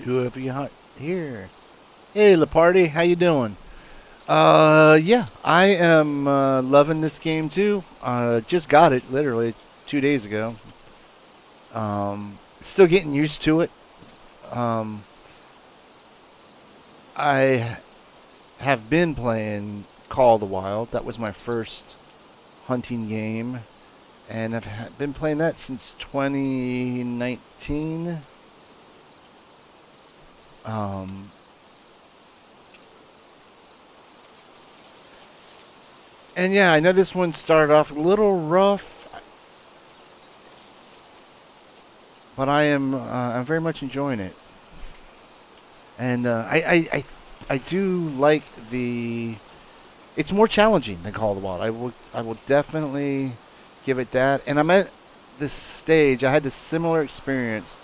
Whoever you hunt here. Hey, Laparty, how you doing? Yeah, I am loving this game too. Just got it literally it's 2 days ago. Still getting used to it. Um, I have been playing Call of the Wild. That was my first hunting game, and I've been playing that since 2019. Um, and yeah, I know this one started off a little rough, but I'm very much enjoying it, and I do like the. It's more challenging than Call of the Wild. I will definitely give it that. And I'm at this stage. I had this similar experience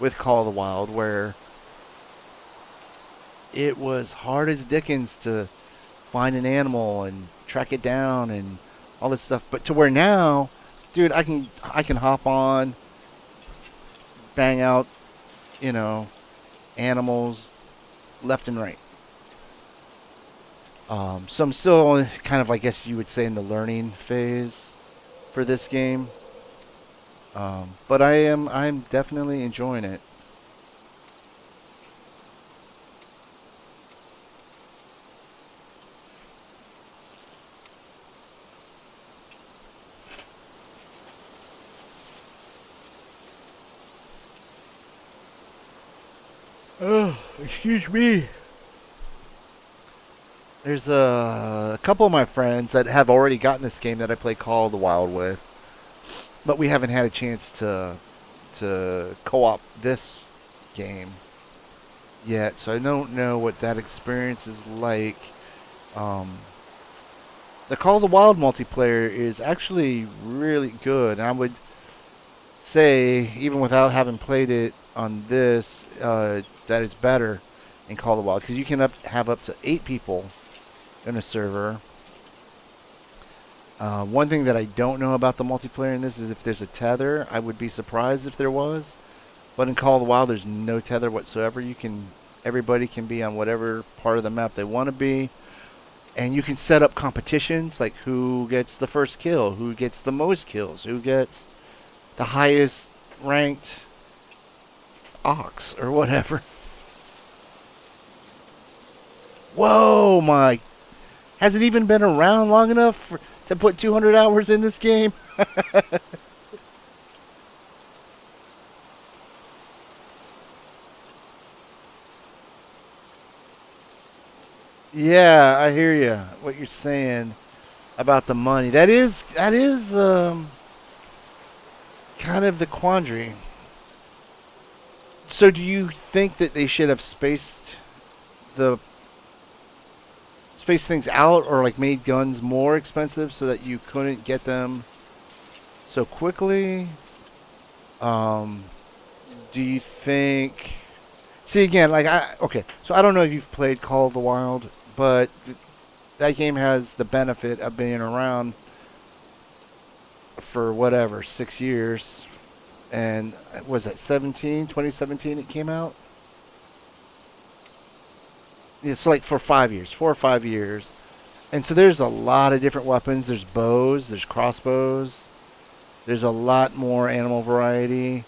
with Call of the Wild where it was hard as dickens to find an animal and track it down and all this stuff. But to where now, dude, I can hop on, bang out, you know, animals left and right. So I'm still kind of, I guess you would say, in the learning phase for this game. But I'm definitely enjoying it. Oh, excuse me. There's a couple of my friends that have already gotten this game that I play Call of the Wild with, but we haven't had a chance to co-op this game yet, so I don't know what that experience is like. Um, the Call of the Wild multiplayer is actually really good. And I would say, even without having played it on this, that it's better in Call of the Wild because you can have up to 8 people in a server. One thing that I don't know about the multiplayer in this is if there's a tether. I would be surprised if there was. But in Call of the Wild, there's no tether whatsoever. Everybody can be on whatever part of the map they want to be, and you can set up competitions like who gets the first kill, who gets the most kills, who gets the highest ranked ox or whatever. Whoa, my! Has it even been around long enough to put 200 hours in this game? Yeah, I hear you. What you're saying about the money. That is kind of the quandary. So, do you think that they should have the spaced things out, or like made guns more expensive so that you couldn't get them so quickly? Um, do you think? See again, okay. So I don't know if you've played Call of the Wild, but that game has the benefit of being around for whatever 6 years, and was that 2017 it came out. It's like for 5 years, 4 or 5 years, and so there's a lot of different weapons. There's bows, there's crossbows, there's a lot more animal variety,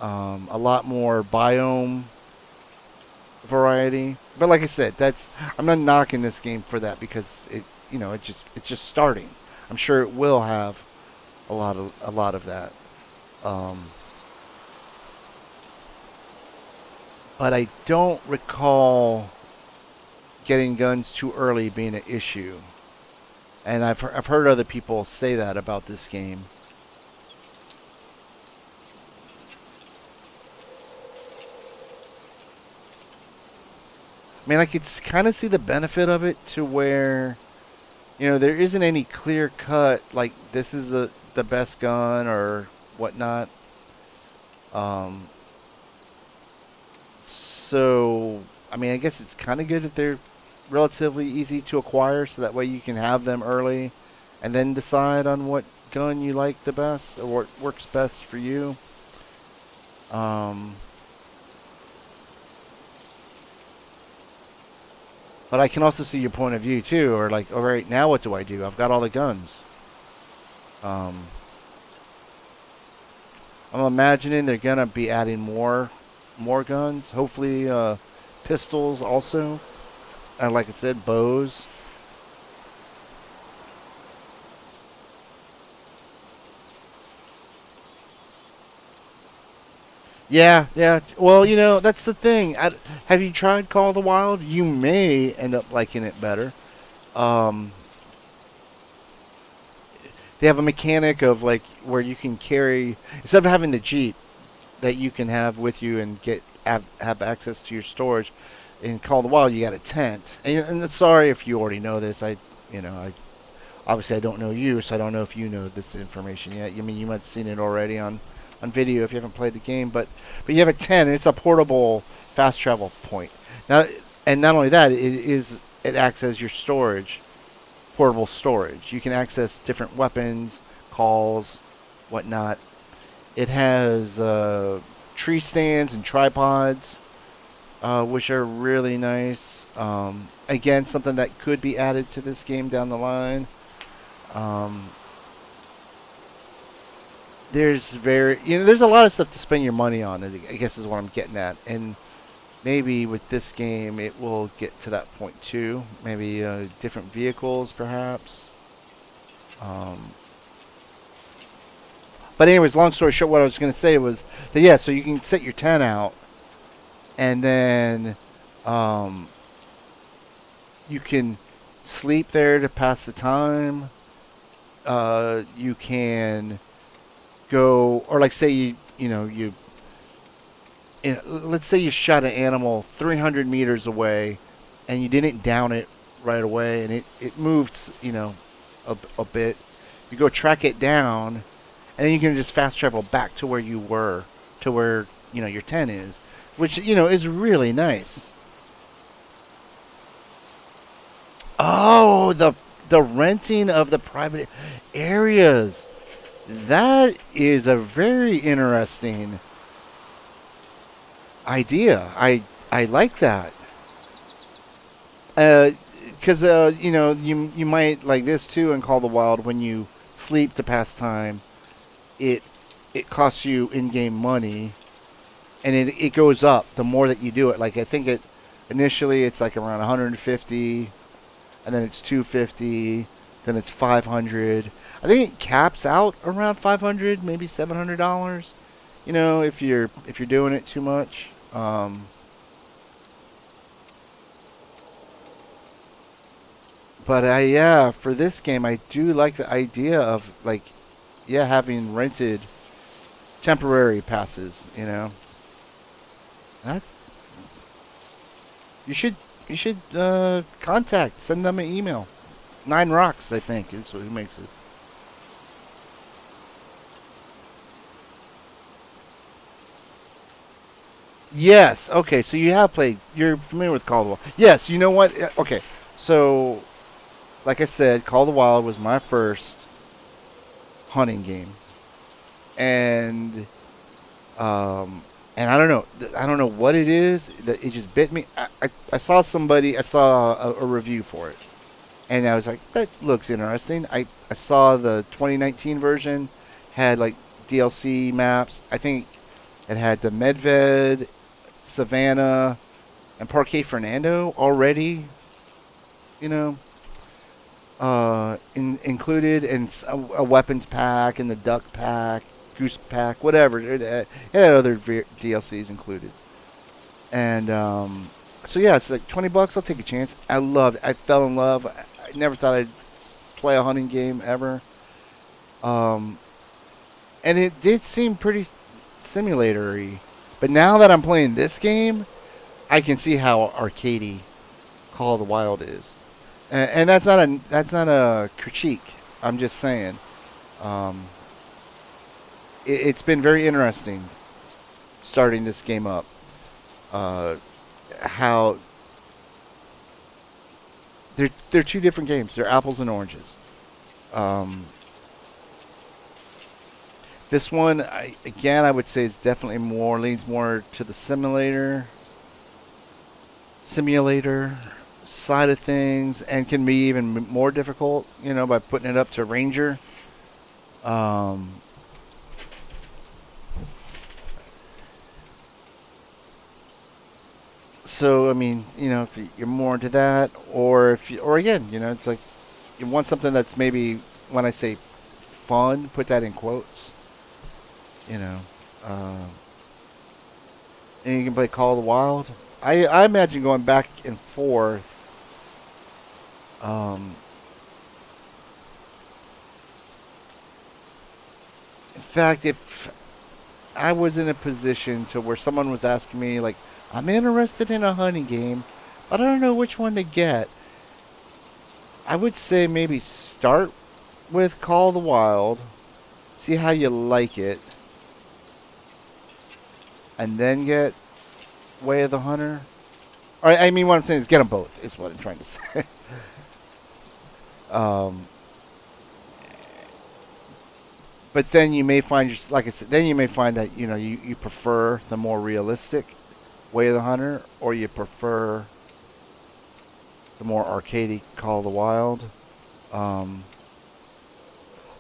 a lot more biome variety. But like I said, I'm not knocking this game for that because it's just starting. I'm sure it will have a lot of that. Um, but I don't recall getting guns too early being an issue. And I've heard other people say that about this game. I mean, I could kind of see the benefit of it to where, there isn't any clear cut, like, this is the best gun or whatnot. Um, so, I mean, I guess it's kind of good that they're relatively easy to acquire, so that way you can have them early and then decide on what gun you like the best or what works best for you. Um, but I can also see your point of view too, or like, all right, now what do I do? I've got all the guns. Um, I'm imagining they're gonna be adding more guns. Hopefully, pistols also. And like I said, bows. Yeah, yeah. Well, that's the thing. Have you tried Call of the Wild? You may end up liking it better. Um, they have a mechanic of like where you can carry, instead of having the Jeep that you can have with you and have access to your storage. In Call of the Wild, you got a tent. And sorry if you already know this. I obviously I don't know you, so I don't know if you know this information yet. I mean, you might have seen it already on video if you haven't played the game, but you have a tent, and it's a portable fast travel point. Now, And not only that, it acts as your storage, portable storage. You can access different weapons, calls, whatnot. It has tree stands and tripods, which are really nice. Again, something that could be added to this game down the line. Um, there's a lot of stuff to spend your money on. I guess is what I'm getting at, and maybe with this game it will get to that point too. Maybe different vehicles, perhaps. Um, but anyways, long story short, what I was going to say was that yeah, so you can set your tent out, and then um, you can sleep there to pass the time. You can go, or like say let's say you shot an animal 300 meters away, and you didn't down it right away, and it moved, a bit. You go track it down, and then you can just fast travel back to where you were, to where your tent is, which is really nice. Oh, the renting of the private areas. That is a very interesting idea. I like that. Because you might like this too in Call of the Wild. When you sleep to pass time, it it costs you in-game money, and it goes up the more that you do it. Like I think initially it's like around 150, and then it's 250, then it's 500. I think it caps out around 500, maybe $700. If you're doing it too much. But yeah, for this game, I do like the idea of like, yeah, having rented temporary passes. That you should you should send them an email. Nine Rocks, I think, is what he makes it. Yes. Okay. So you have played. You're familiar with Call of the Wild. Yes. You know what? Okay. So, like I said, Call of the Wild was my first hunting game, and um, and I don't know. I don't know what it is that it just bit me. I saw somebody. I saw a review for it, and I was like, that looks interesting. I saw the 2019 version had like DLC maps. I think it had the Medved, Savannah, and Parque Fernando already, you know, included, and a weapons pack, and the duck pack, goose pack, whatever. It had other DLCs included, and so yeah, it's like $20. I'll take a chance. I loved it. I fell in love. I never thought I'd play a hunting game ever, um, and it did seem pretty simulatory. But now that I'm playing this game, I can see how arcadey Call of the Wild is, and that's not a critique. I'm just saying, um, it's been very interesting starting this game up. Uh, how they're two different games. They're apples and oranges. Um, this one, again, I would say is definitely leans more to the simulator side of things, and can be even more difficult, by putting it up to Ranger. Um, so I mean, if you're more into that, or again, it's like you want something that's maybe, when I say fun, put that in quotes, you know, uh, and you can play Call of the Wild. I imagine going back and forth. Um, in fact, if I was in a position to where someone was asking me, like, I'm interested in a hunting game, but I don't know which one to get, I would say maybe start with Call of the Wild, see how you like it, and then get Way of the Hunter. Or I mean, what I'm saying is get them both. Is what I'm trying to say. um, but then you may find, like I said, then you may find that you prefer the more realistic Way of the Hunter, or you prefer the more arcadey Call of the Wild. Um,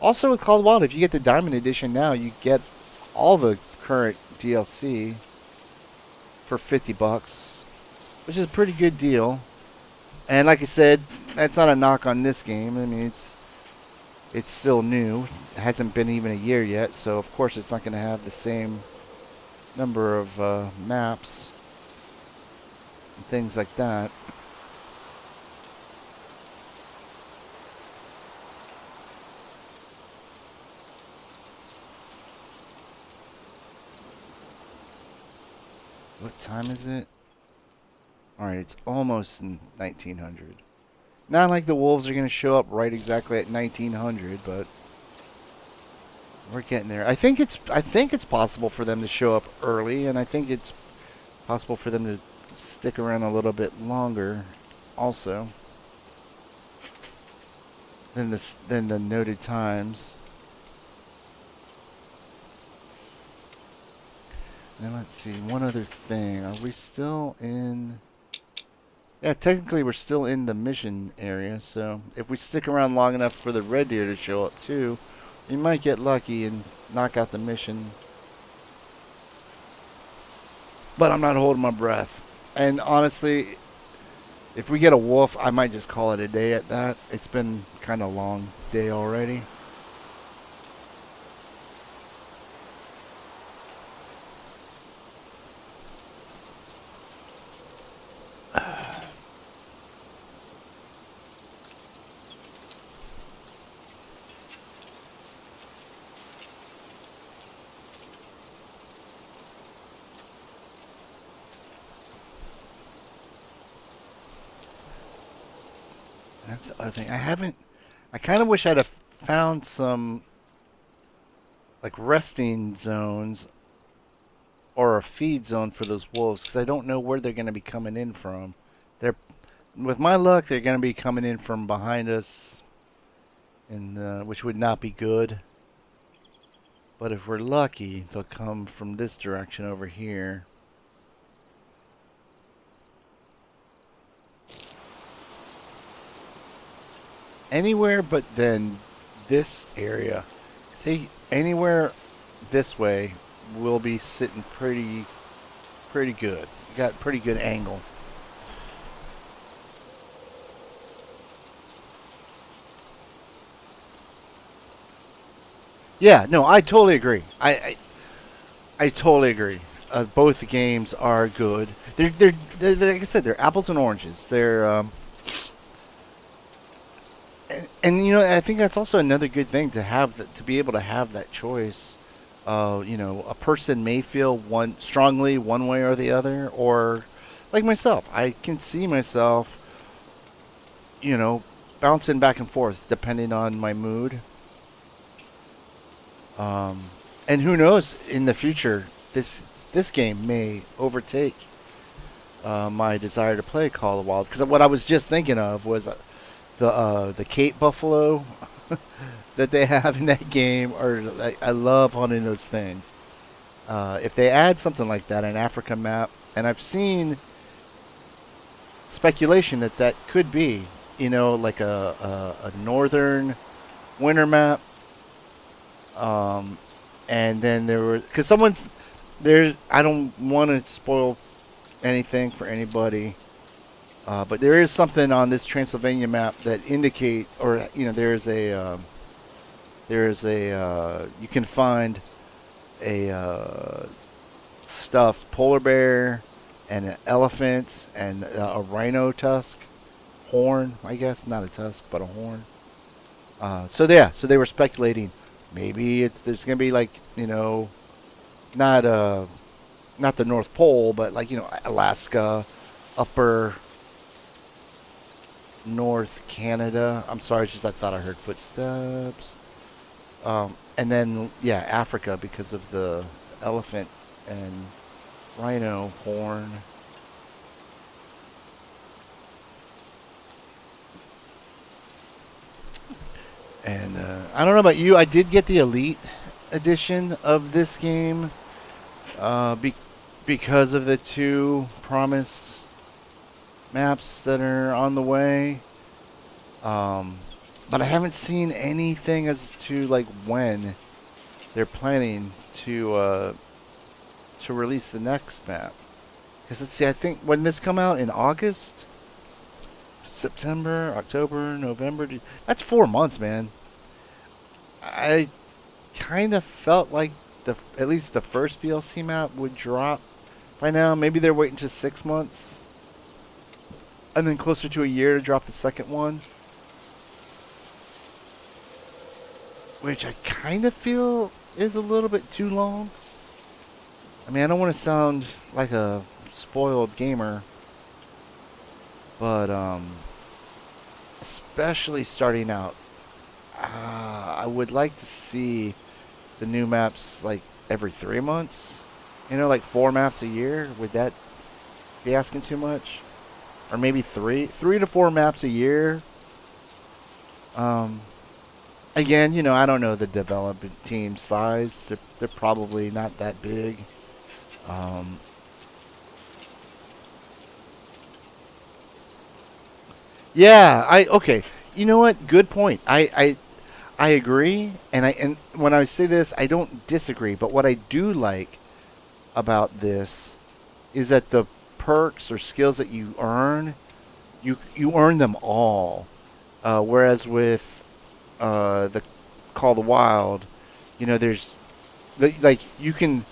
Also with Call of the Wild, if you get the Diamond Edition now, you get all the current DLC for $50, which is a pretty good deal. And like I said, that's not a knock on this game. I mean, it's still new. It hasn't been even a year yet, so of course it's not going to have the same number of maps and things like that. What time is it? Alright, it's almost 1900. Not like the wolves are going to show up right exactly at 1900, but we're getting there. I think it's possible for them to show up early, and I think it's possible for them to stick around a little bit longer also than the noted times. Then let's see, one other thing. Are we still in... Yeah, technically we're still in the mission area, so if we stick around long enough for the red deer to show up too, we might get lucky and knock out the mission. But I'm not holding my breath. And honestly, if we get a wolf, I might just call it a day at that. It's been kind of a long day already. That's the other thing. I kind of wish I'd have found some like resting zones or a feed zone for those wolves, because I don't know where they're going to be coming in from. They're, with my luck, they're going to be coming in from behind us, and which would not be good. But if we're lucky, they'll come from this direction over here. Anywhere but then this area. Anywhere this way will be sitting pretty good. Got pretty good angle. Yeah, no, I totally agree. I totally agree. Both the games are good. They're like I said, they're apples and oranges. And I think that's also another good thing to have to be able to have that choice. A person may feel strongly one way or the other, or like myself, I can see myself, you know, bouncing back and forth depending on my mood. Um, and who knows, in the future, this game may overtake my desire to play Call of the Wild. Because what I was just thinking of was the Cape buffalo that they have in that game. Or I love hunting those things. If they add something like that, an Africa map, and I've seen speculation that could be, like a northern winter map. And then there were, because someone there, I don't want to spoil anything for anybody, but there is something on this Transylvania map that indicate, or you can find a stuffed polar bear and an elephant and a rhino tusk horn, I guess, not a tusk but a horn. So they were speculating maybe there's gonna be like, not not the North Pole, but like, Alaska, upper North Canada. I'm sorry, it's just I thought I heard footsteps. And then yeah, Africa, because of the elephant and rhino horn. And I don't know about you. I did get the Elite edition of this game uh, be- because of the two promised maps that are on the way. Um, but I haven't seen anything as to like when they're planning to release the next map. Because let's see, I think when this come out in August, September, October, November. That's 4 months, man. I kind of felt like the at least the first DLC map would drop by now. Maybe they're waiting to 6 months, and then closer to a year to drop the second one, which I kind of feel is a little bit too long. I mean, I don't want to sound like a spoiled gamer, but especially starting out, I would like to see the new maps like every 3 months. You know, like 4 maps a year. Would that be asking too much? Or maybe three to 4 maps a year. Um, Again, I don't know the development team size. They're probably not that big. Um, yeah, I okay. You know what? Good point. I agree, and when I say this, I don't disagree. But what I do like about this is that the perks or skills that you earn, you earn them all. Whereas with the Call of the Wild, there's like you can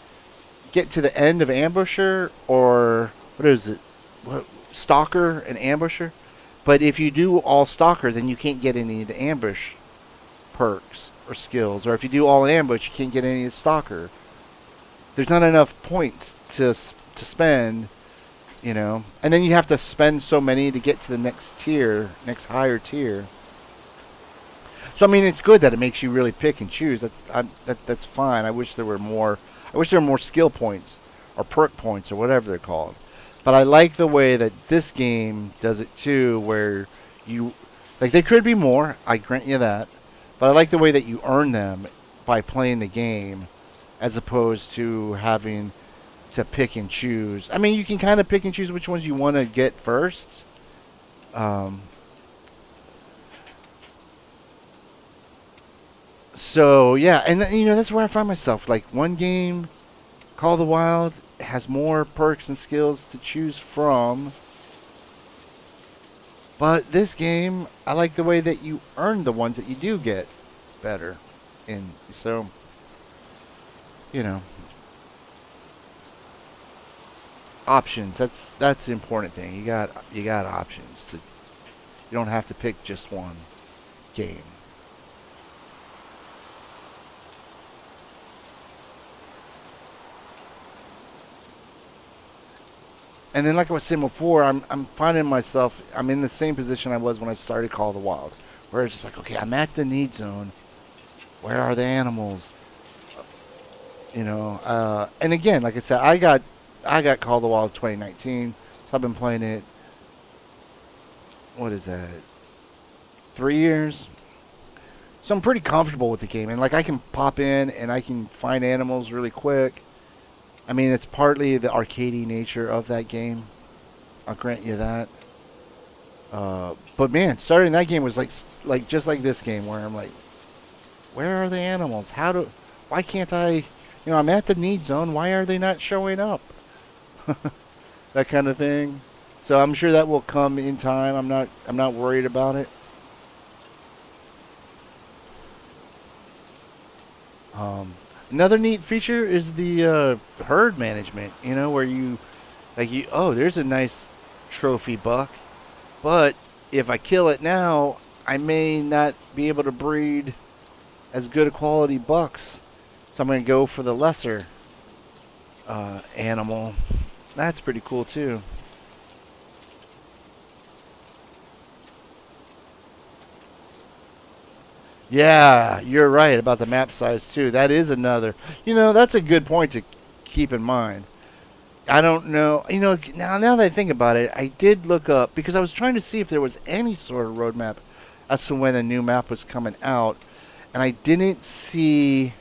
get to the end of Ambusher or what is it, what, Stalker and Ambusher. But if you do all Stalker, then you can't get any of the Ambush perks or skills. Or if you do all Ambush, you can't get any of the Stalker. There's not enough points to spend, and then you have to spend so many to get to the next tier, next higher tier. So I mean, it's good that it makes you really pick and choose. That's fine. I wish there were more. I wish there were more skill points or perk points or whatever they're called. But I like the way that this game does it too, where you like there could be more. I grant you that, but I like the way that you earn them by playing the game, as opposed to having to pick and choose. I mean, you can kind of pick and choose which ones you want to get first. Um, So yeah, and that's where I find myself. Like one game, Call of the Wild, has more perks and skills to choose from, but this game, I like the way that you earn the ones that you do get better. And so, you know, options. That's the important thing. You got options. You don't have to pick just one game. And then, like I was saying before, I'm finding myself I'm in the same position I was when I started Call of the Wild, where it's just like, okay, I'm at the need zone. Where are the animals? And again, like I said, I got Call of the Wild 2019, so I've been playing it. What is that? 3 years. So I'm pretty comfortable with the game, and like I can pop in and I can find animals really quick. I mean, it's partly the arcadey nature of that game. I'll grant you that. But man, starting that game was like just like this game, where I'm like, where are the animals? Why can't I? I'm at the need zone. Why are they not showing up? That kind of thing. So I'm sure that will come in time. I'm not worried about it. Um, Another neat feature is the herd management. Where there's a nice trophy buck, but if I kill it now, I may not be able to breed as good a quality bucks. So I'm going to go for the lesser animal. That's pretty cool too. Yeah, you're right about the map size too. That is another. That's a good point to keep in mind. I don't know. Now that I think about it, I did look up because I was trying to see if there was any sort of roadmap as to when a new map was coming out, and I didn't see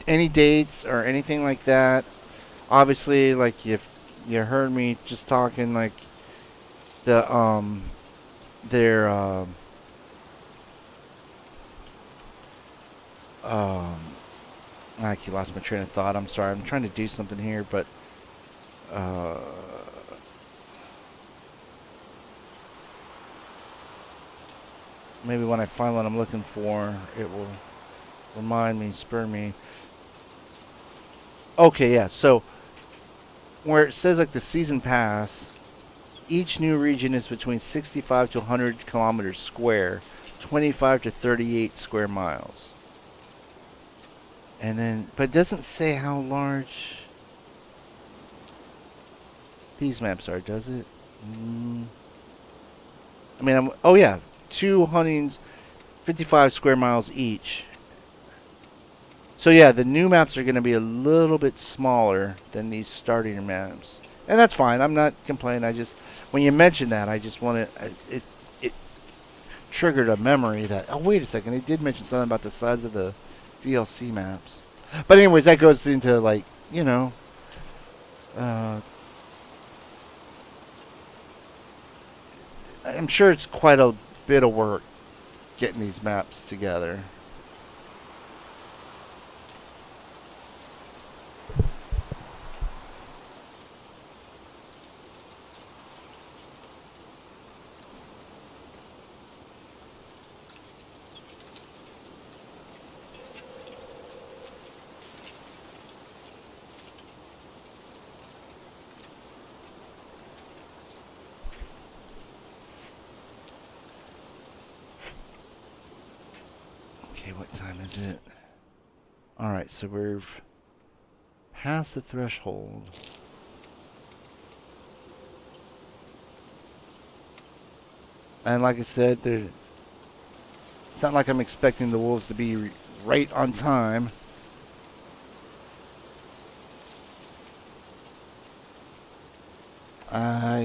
any dates or anything like that. Obviously, like if you heard me just talking, like the their um I actually lost my train of thought. I'm sorry. I'm trying to do something here, but uh, maybe when I find what I'm looking for, it will remind me, spur me. Okay, yeah. So where it says like the season pass, each new region is between 65 to 100 kilometers square, 25 to 38 square miles. And then, but it doesn't say how large these maps are, does it? I mean, oh yeah, two huntings, 55 square miles each. So yeah, the new maps are going to be a little bit smaller than these starting maps, and that's fine. I'm not complaining. I just, when you mentioned that, I just wanted it triggered a memory that, oh wait a second, they did mention something about the size of the DLC maps. But anyways, that goes into like, you know, uh, I'm sure it's quite a bit of work getting these maps together. Okay, what time is it? All right, so we're past the threshold. And like I said, it's not like I'm expecting the wolves to be right on time.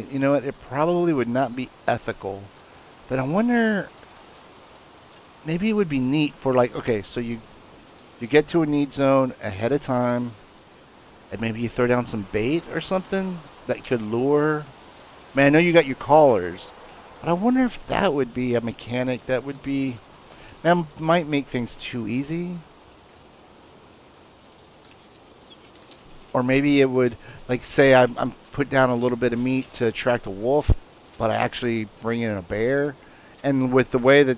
You know what? It probably would not be ethical, but I wonder. Maybe it would be neat for like, okay, so you get to a need zone ahead of time, and maybe you throw down some bait or something that could lure. Man, I know you got your callers, but I wonder if that would be a mechanic that would be, that might make things too easy. Or maybe it would, like, say I'm put down a little bit of meat to attract a wolf, but I actually bring in a bear. And with the way that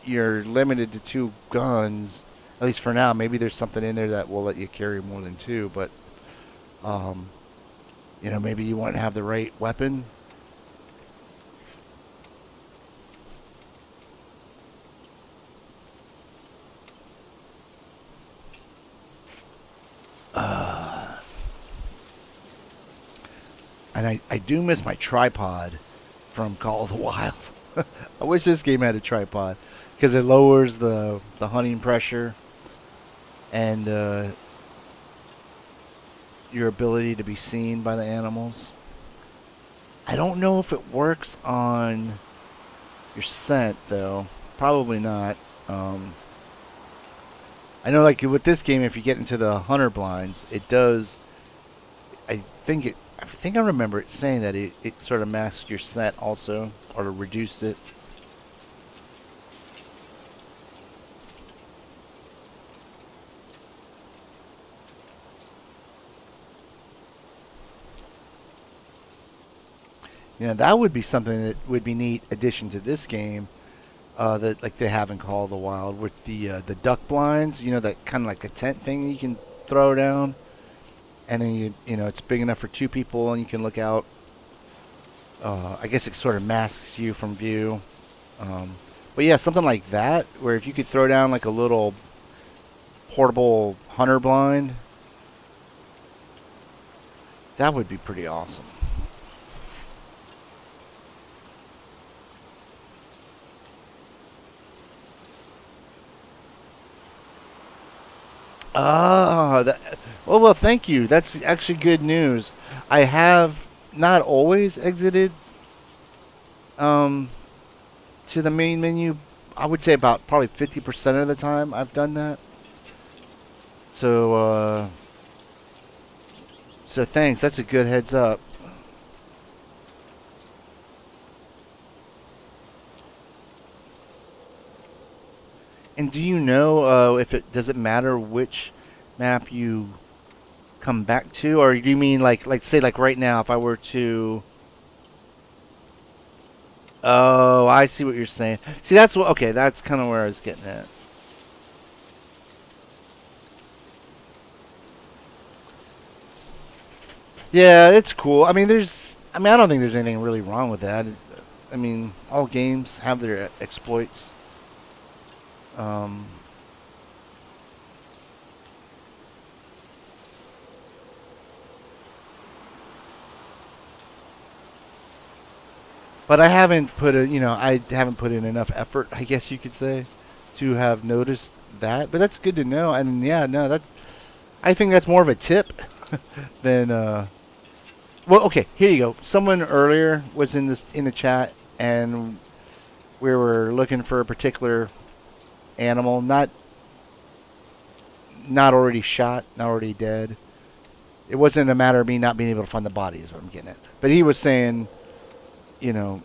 you're limited to two guns, at least for now, maybe there's something in there that will let you carry more than two. But, um, you know, maybe you want to have the right weapon. And I do miss my tripod from Call of the Wild. I wish this game had a tripod because it lowers the hunting pressure and your ability to be seen by the animals. I don't know if it works on your scent though. Probably not. I know, like with this game, if you get into the hunter blinds, it does. I think it. I think I remember it saying that it sort of masks your scent also, or to reduce it. You know, that would be something that would be neat addition to this game. That like they have in Call of the Wild with the duck blinds. You know, that kind of like a tent thing you can throw down, and then you know it's big enough for two people, and you can look out. I guess it sort of masks you from view. But yeah, something like that, where if you could throw down like a little portable hunter blind, that would be pretty awesome. Ah, well, thank you. That's actually good news. I have not always exited um, to the main menu I would say about probably 50% of the time I've done that. So, so thanks. That's a good heads up. And do you know if it does it matter which map you come back to, or do you mean like say like right now if I were to? Oh, I see what you're saying. See, that's what. Okay, that's kind of where I was getting at. Yeah, it's cool. I mean, there's. I mean, I don't think there's anything really wrong with that. I mean, all games have their exploits. Um, but I haven't put a. I haven't put in enough effort. I guess you could say, to have noticed that. But that's good to know. And yeah, no, that's. I think that's more of a tip than. Well, okay. Here you go. Someone earlier was in the chat, and we were looking for a particular animal, not already shot, not already dead. It wasn't a matter of me not being able to find the body, is what I'm getting at. But he was saying, you know,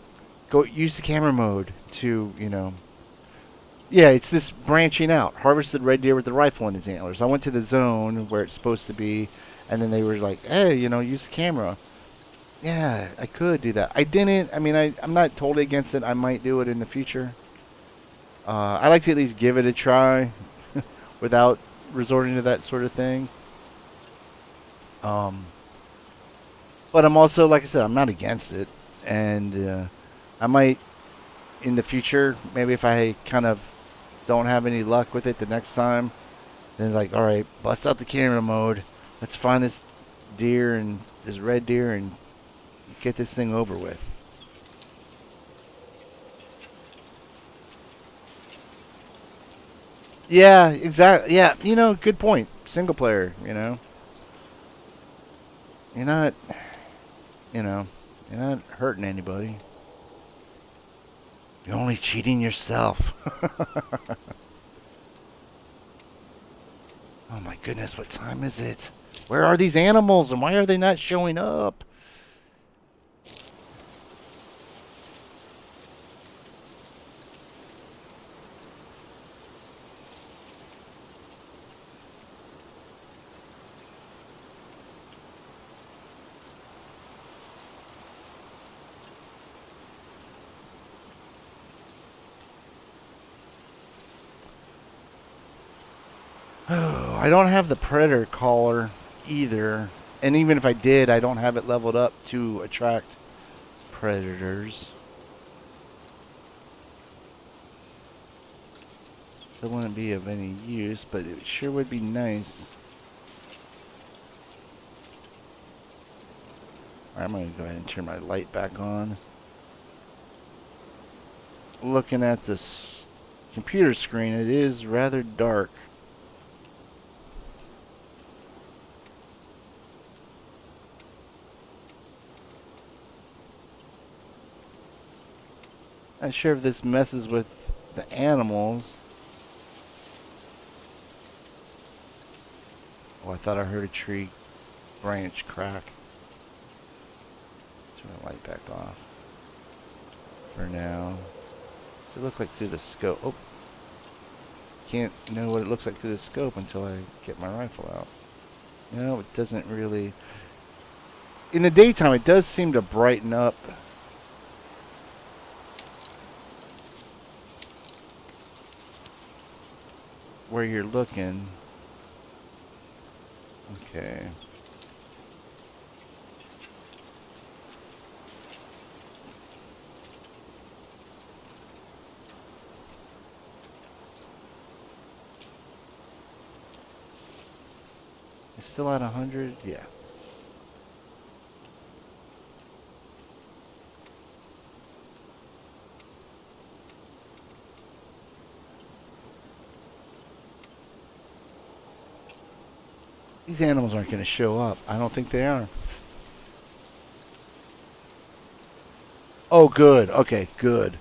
go use the camera mode to, yeah, it's this branching out. Harvested red deer with the rifle in his antlers. I went to the zone where it's supposed to be, and then they were like, hey, use the camera. Yeah, I could do that. I didn't. I mean, I'm not totally against it. I might do it in the future. I like to at least give it a try without resorting to that sort of thing. Um, but I'm also, like I said, I'm not against it, and I might in the future, maybe if I kind of don't have any luck with it the next time, then like, all right, bust out the camera mode. Let's find this deer and this red deer and get this thing over with. Yeah, exactly. Yeah, good point. Single player, you're not, you know, you're not hurting anybody. You're only cheating yourself. Oh my goodness, what time is it? Where are these animals and why are they not showing up? Oh, I don't have the predator collar either. And even if I did, I don't have it leveled up to attract predators. So it wouldn't be of any use, but it sure would be nice. Alright, I'm going to go ahead and turn my light back on. Looking at this computer screen, it is rather dark. Not sure if this messes with the animals. Oh, I thought I heard a tree branch crack. Turn the light back off for now. Does it look like through the scope? Oh, can't know what it looks like through the scope until I get my rifle out. No, it doesn't really. In the daytime, it does seem to brighten up. Where you're looking. Okay. It's still at 100? Yeah. These animals aren't going to show up. I don't think they are. Oh, good. Okay, good.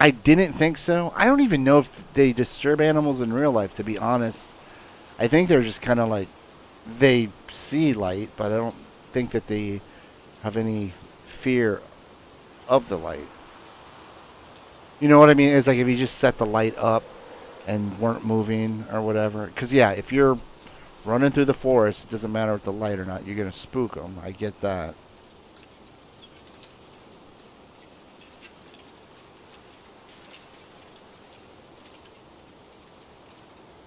I didn't think so. I don't even know if they disturb animals in real life, to be honest. I think they're just kind of like, they see light, but I don't think that they have any fear of the light. You know what I mean? It's like if you just set the light up and weren't moving or whatever. Because, yeah, if you're running through the forest, it doesn't matter with the light or not. You're going to spook them. I get that.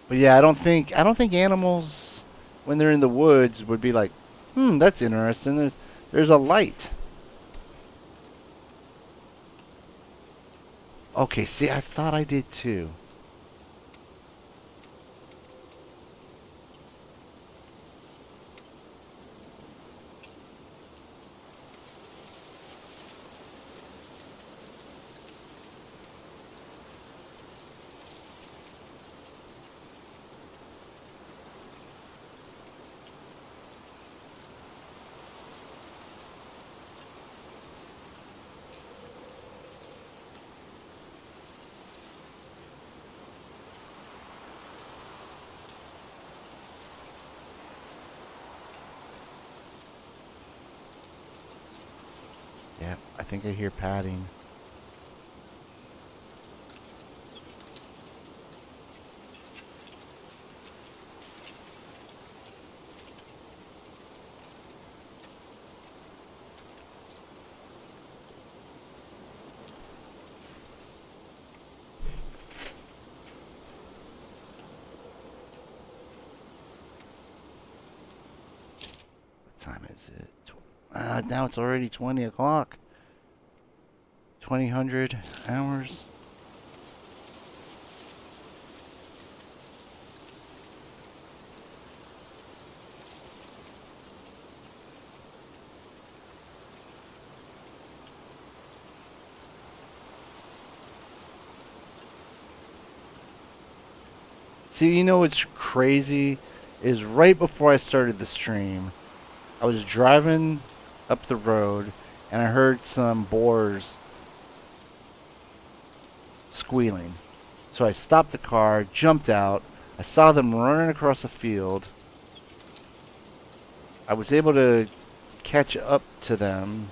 But yeah, I don't think animals when they're in the woods would be like, that's interesting. There's a light. Okay, see, I thought I did too. Yeah, I think I hear padding. What time is it? Now it's already 20 o'clock. 2000 hours. See, you know what's crazy is right before I started the stream, I was driving up the road and I heard some boars squealing. So I stopped the car, jumped out. I saw them running across a field. I was able to catch up to them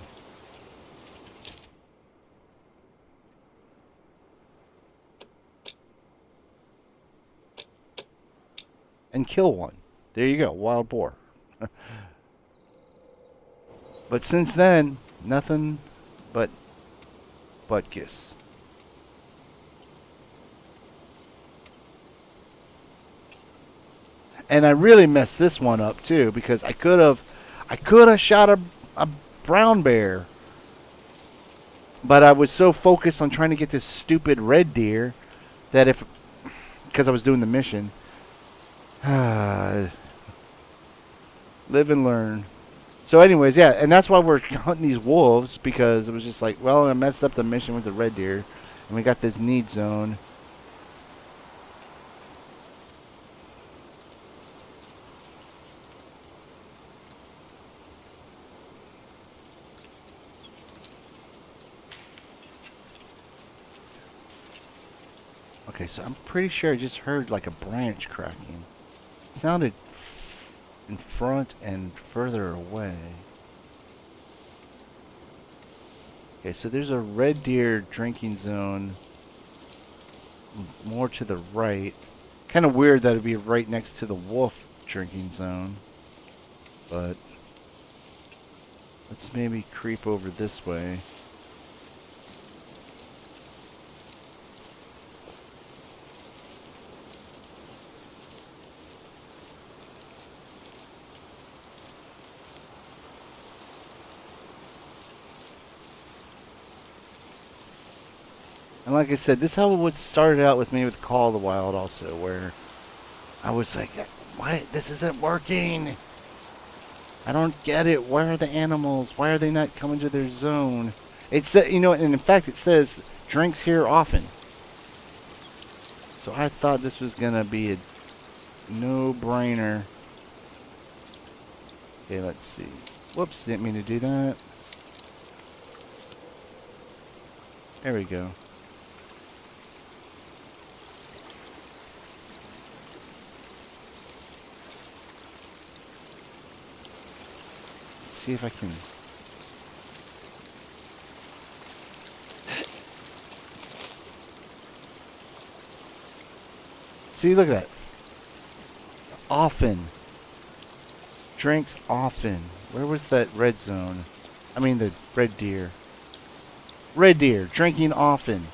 and kill one. There you go, wild boar. But since then, nothing but butt kiss. And I really messed this one up too because I could have shot a brown bear, but I was so focused on trying to get this stupid red deer that if because I was doing the mission, live and learn. So, anyways, yeah, and that's why we're hunting these wolves because it was just like, well, I messed up the mission with the red deer, and we got this need zone. Okay, so I'm pretty sure I just heard like a branch cracking. It sounded in front and further away. Okay, so there's a red deer drinking zone more to the right. Kind of weird that it'd be right next to the wolf drinking zone. But let's maybe creep over this way. And like I said, this is how it started out with me with Call of the Wild also, where I was like, why? This isn't working. I don't get it. Where are the animals? Why are they not coming to their zone? It's, and in fact, it says drinks here often. So I thought this was going to be a no-brainer. Okay, let's see. Whoops, didn't mean to do that. There we go. see if I can. See, look at that. Often. Drinks often. Where was that red zone? I mean the red deer. Red deer, drinking often.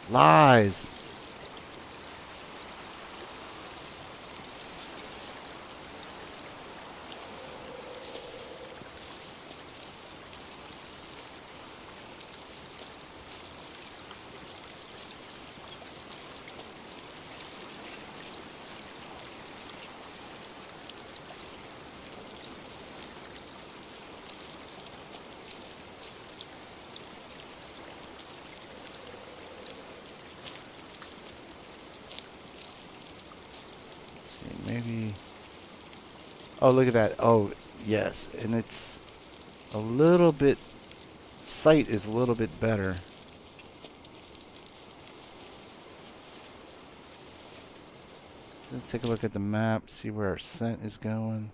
Lies. Maybe. Oh, look at that. Oh, yes. And it's a little bit. Sight is a little bit better. Let's take a look at the map, see where our scent is going.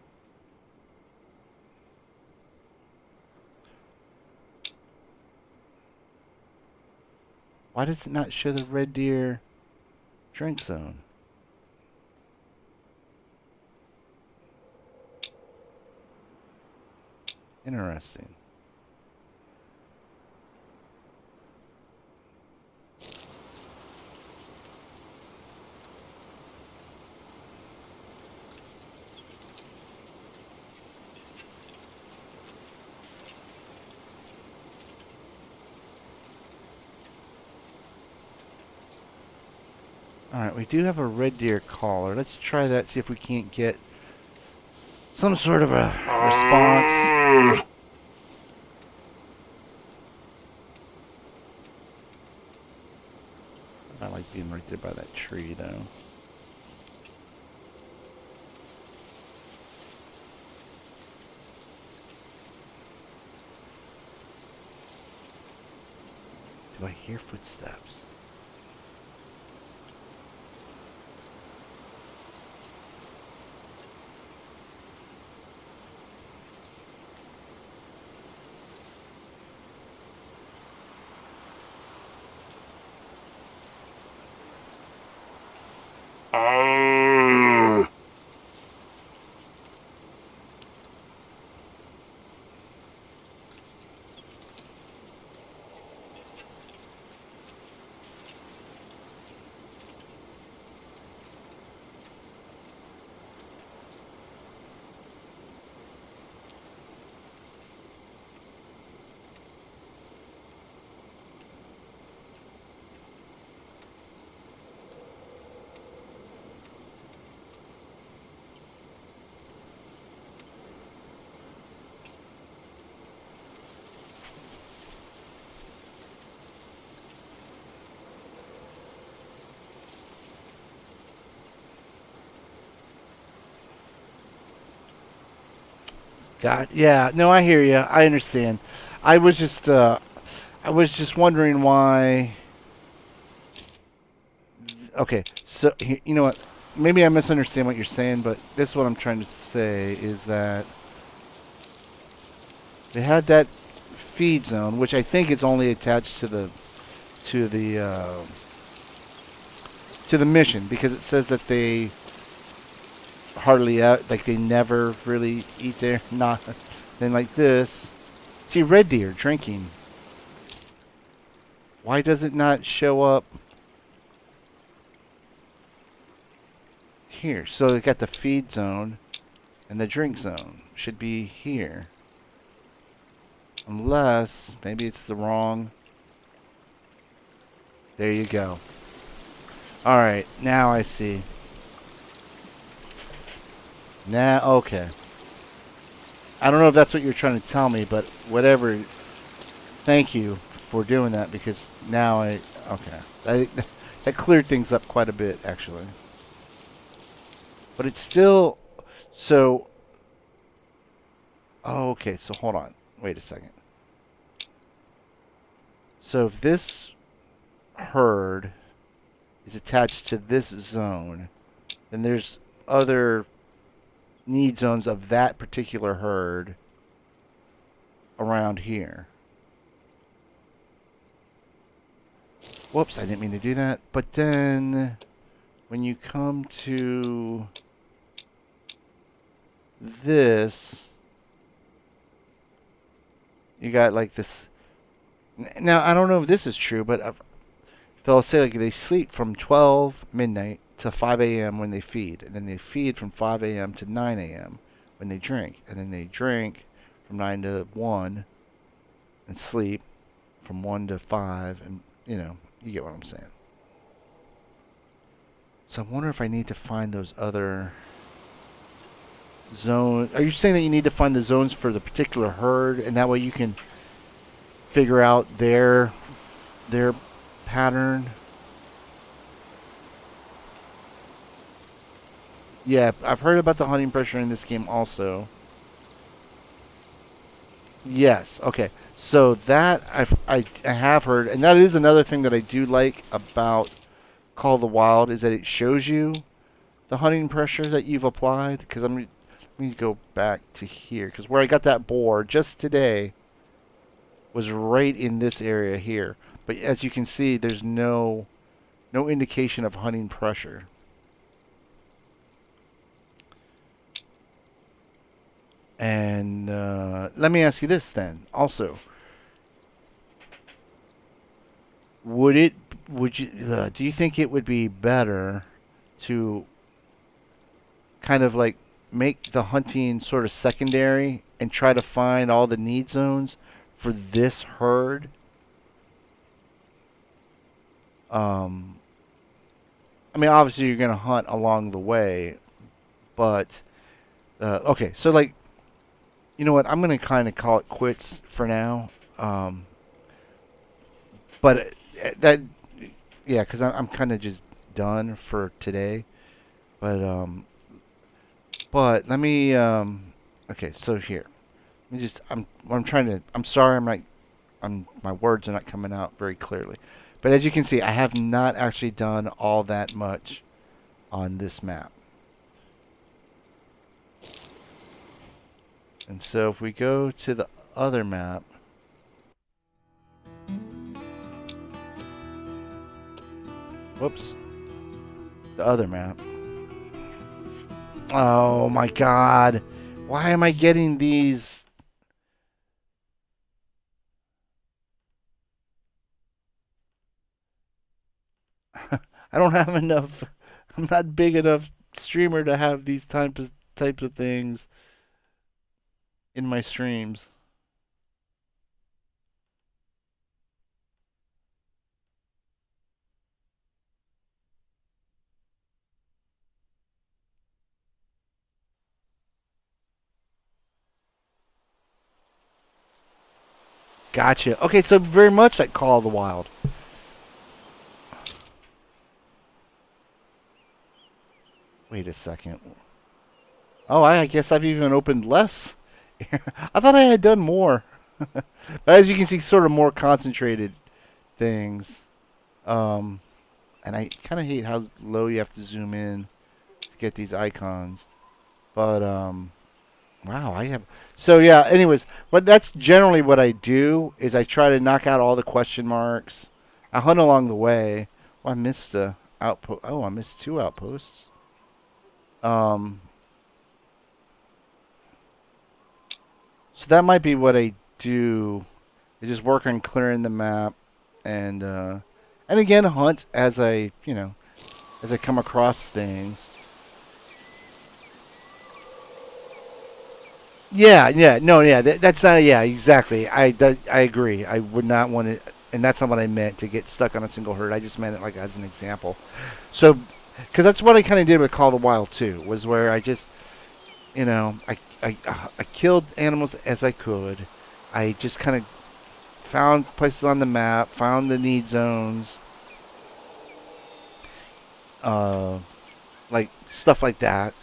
Why does it not show the red deer drink zone? Interesting. Alright, we do have a red deer caller. Let's try that, see if we can't get some sort of a response. I like being right there by that tree, though. Do I hear footsteps? God, yeah, no, I hear you. I understand. I was just, I was just wondering why. Okay, so you know what? Maybe I misunderstand what you're saying, but this is what I'm trying to say is that they had that feed zone, which I think is only attached to the to the uh, to the mission because it says that they hardly out, like they never really eat there. Not then like this. See, red deer drinking. Why does it not show up here? So they got the feed zone and the drink zone should be here. Unless maybe it's the wrong. There you go. All right, now I see. Now, okay. I don't know if that's what you're trying to tell me, but whatever. Thank you for doing that because now okay. That cleared things up quite a bit actually. But it's still so. Oh, okay. So hold on. Wait a second. So if this herd is attached to this zone, then there's other need zones of that particular herd around here. Whoops, I didn't mean to do that. But then when you come to this, you got like this. Now, I don't know if this is true, but they'll say like they sleep from 12 midnight to 5 a.m. when they feed. And then they feed from 5 a.m. to 9 a.m. when they drink. And then they drink from 9 to 1 and sleep from 1 to 5. And, you get what I'm saying. So I wonder if I need to find those other zones. Are you saying that you need to find the zones for the particular herd, and that way you can figure out their pattern? Yeah, I've heard about the hunting pressure in this game also. Yes. Okay. So that I have heard, and that is another thing that I do like about Call of the Wild is that it shows you the hunting pressure that you've applied. Because let me go back to here, because where I got that boar just today was right in this area here. But as you can see, there's no indication of hunting pressure. And let me ask you this then. Also, do you think it would be better to kind of like make the hunting sort of secondary and try to find all the need zones for this herd? I mean, obviously you're going to hunt along the way, but okay, so like, you know what? I'm going to kind of call it quits for now. But that, yeah, because I'm kind of just done for today. But let me, okay, so here, let me just, I'm trying to, I'm sorry, my words are not coming out very clearly. But as you can see, I have not actually done all that much on this map. And so if we go to the other map, whoops, the other map. Oh my god, why am I getting these? I don't have enough. I'm not big enough streamer to have these types of things in my streams. Gotcha. Okay, so very much like Call of the Wild. Wait a second. Oh, I guess I've even opened less. I thought I had done more. But as you can see, sort of more concentrated things. Um, and I kind of hate how low you have to zoom in to get these icons. But wow, I have. So yeah. Anyways, but that's generally what I do is I try to knock out all the question marks. I hunt along the way. Oh, I missed a outpost. Oh, I missed two outposts. Um, so that might be what I do. I just work on clearing the map, and again hunt as as I come across things. Yeah, yeah, no, yeah, that's not, yeah, exactly. I agree. I would not want to, and that's not what I meant to get stuck on a single herd. I just meant it like as an example. So, because that's what I kind of did with Call of the Wild too, was where I just, I killed animals as I could. I just kind of found places on the map, found the need zones, uh, like stuff like that.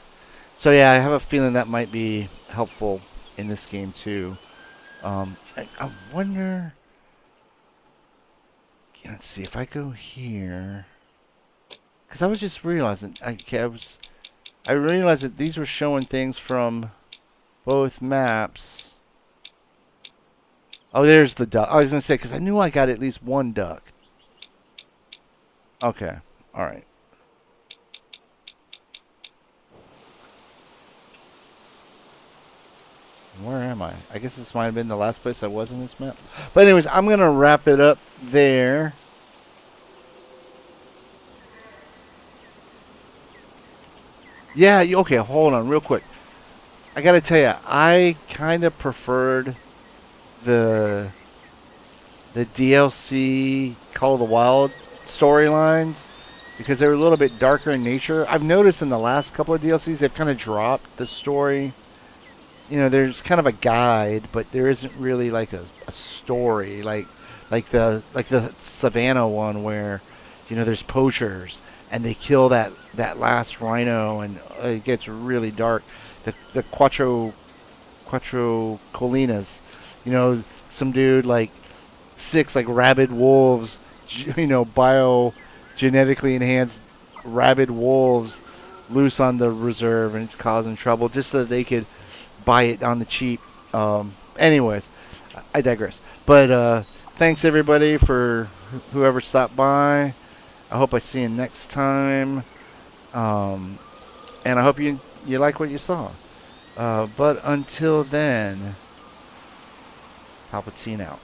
So yeah, I have a feeling that might be helpful in this game too. I wonder. Let's see if I go here, because I was just realizing. Okay, I was. I realized that these were showing things from both maps. Oh, there's the duck. I was going to say, because I knew I got at least one duck. Okay. All right. Where am I? I guess this might have been the last place I was in this map. But anyways, I'm going to wrap it up there. Yeah, okay, hold on real quick. I got to tell you, I kind of preferred the DLC Call of the Wild storylines because they were a little bit darker in nature. I've noticed in the last couple of DLCs they've kind of dropped the story. You know, there's kind of a guide, but there isn't really like a story like the Savannah one where there's poachers and they kill that last rhino and it gets really dark. The Quattro Colinas, some dude like six like rabid wolves, biogenetically enhanced rabid wolves loose on the reserve, and it's causing trouble just so that they could buy it on the cheap. Anyways, I digress. But thanks everybody for whoever stopped by. I hope I see you next time. And I hope you like what you saw. But until then, PalpyTeen out.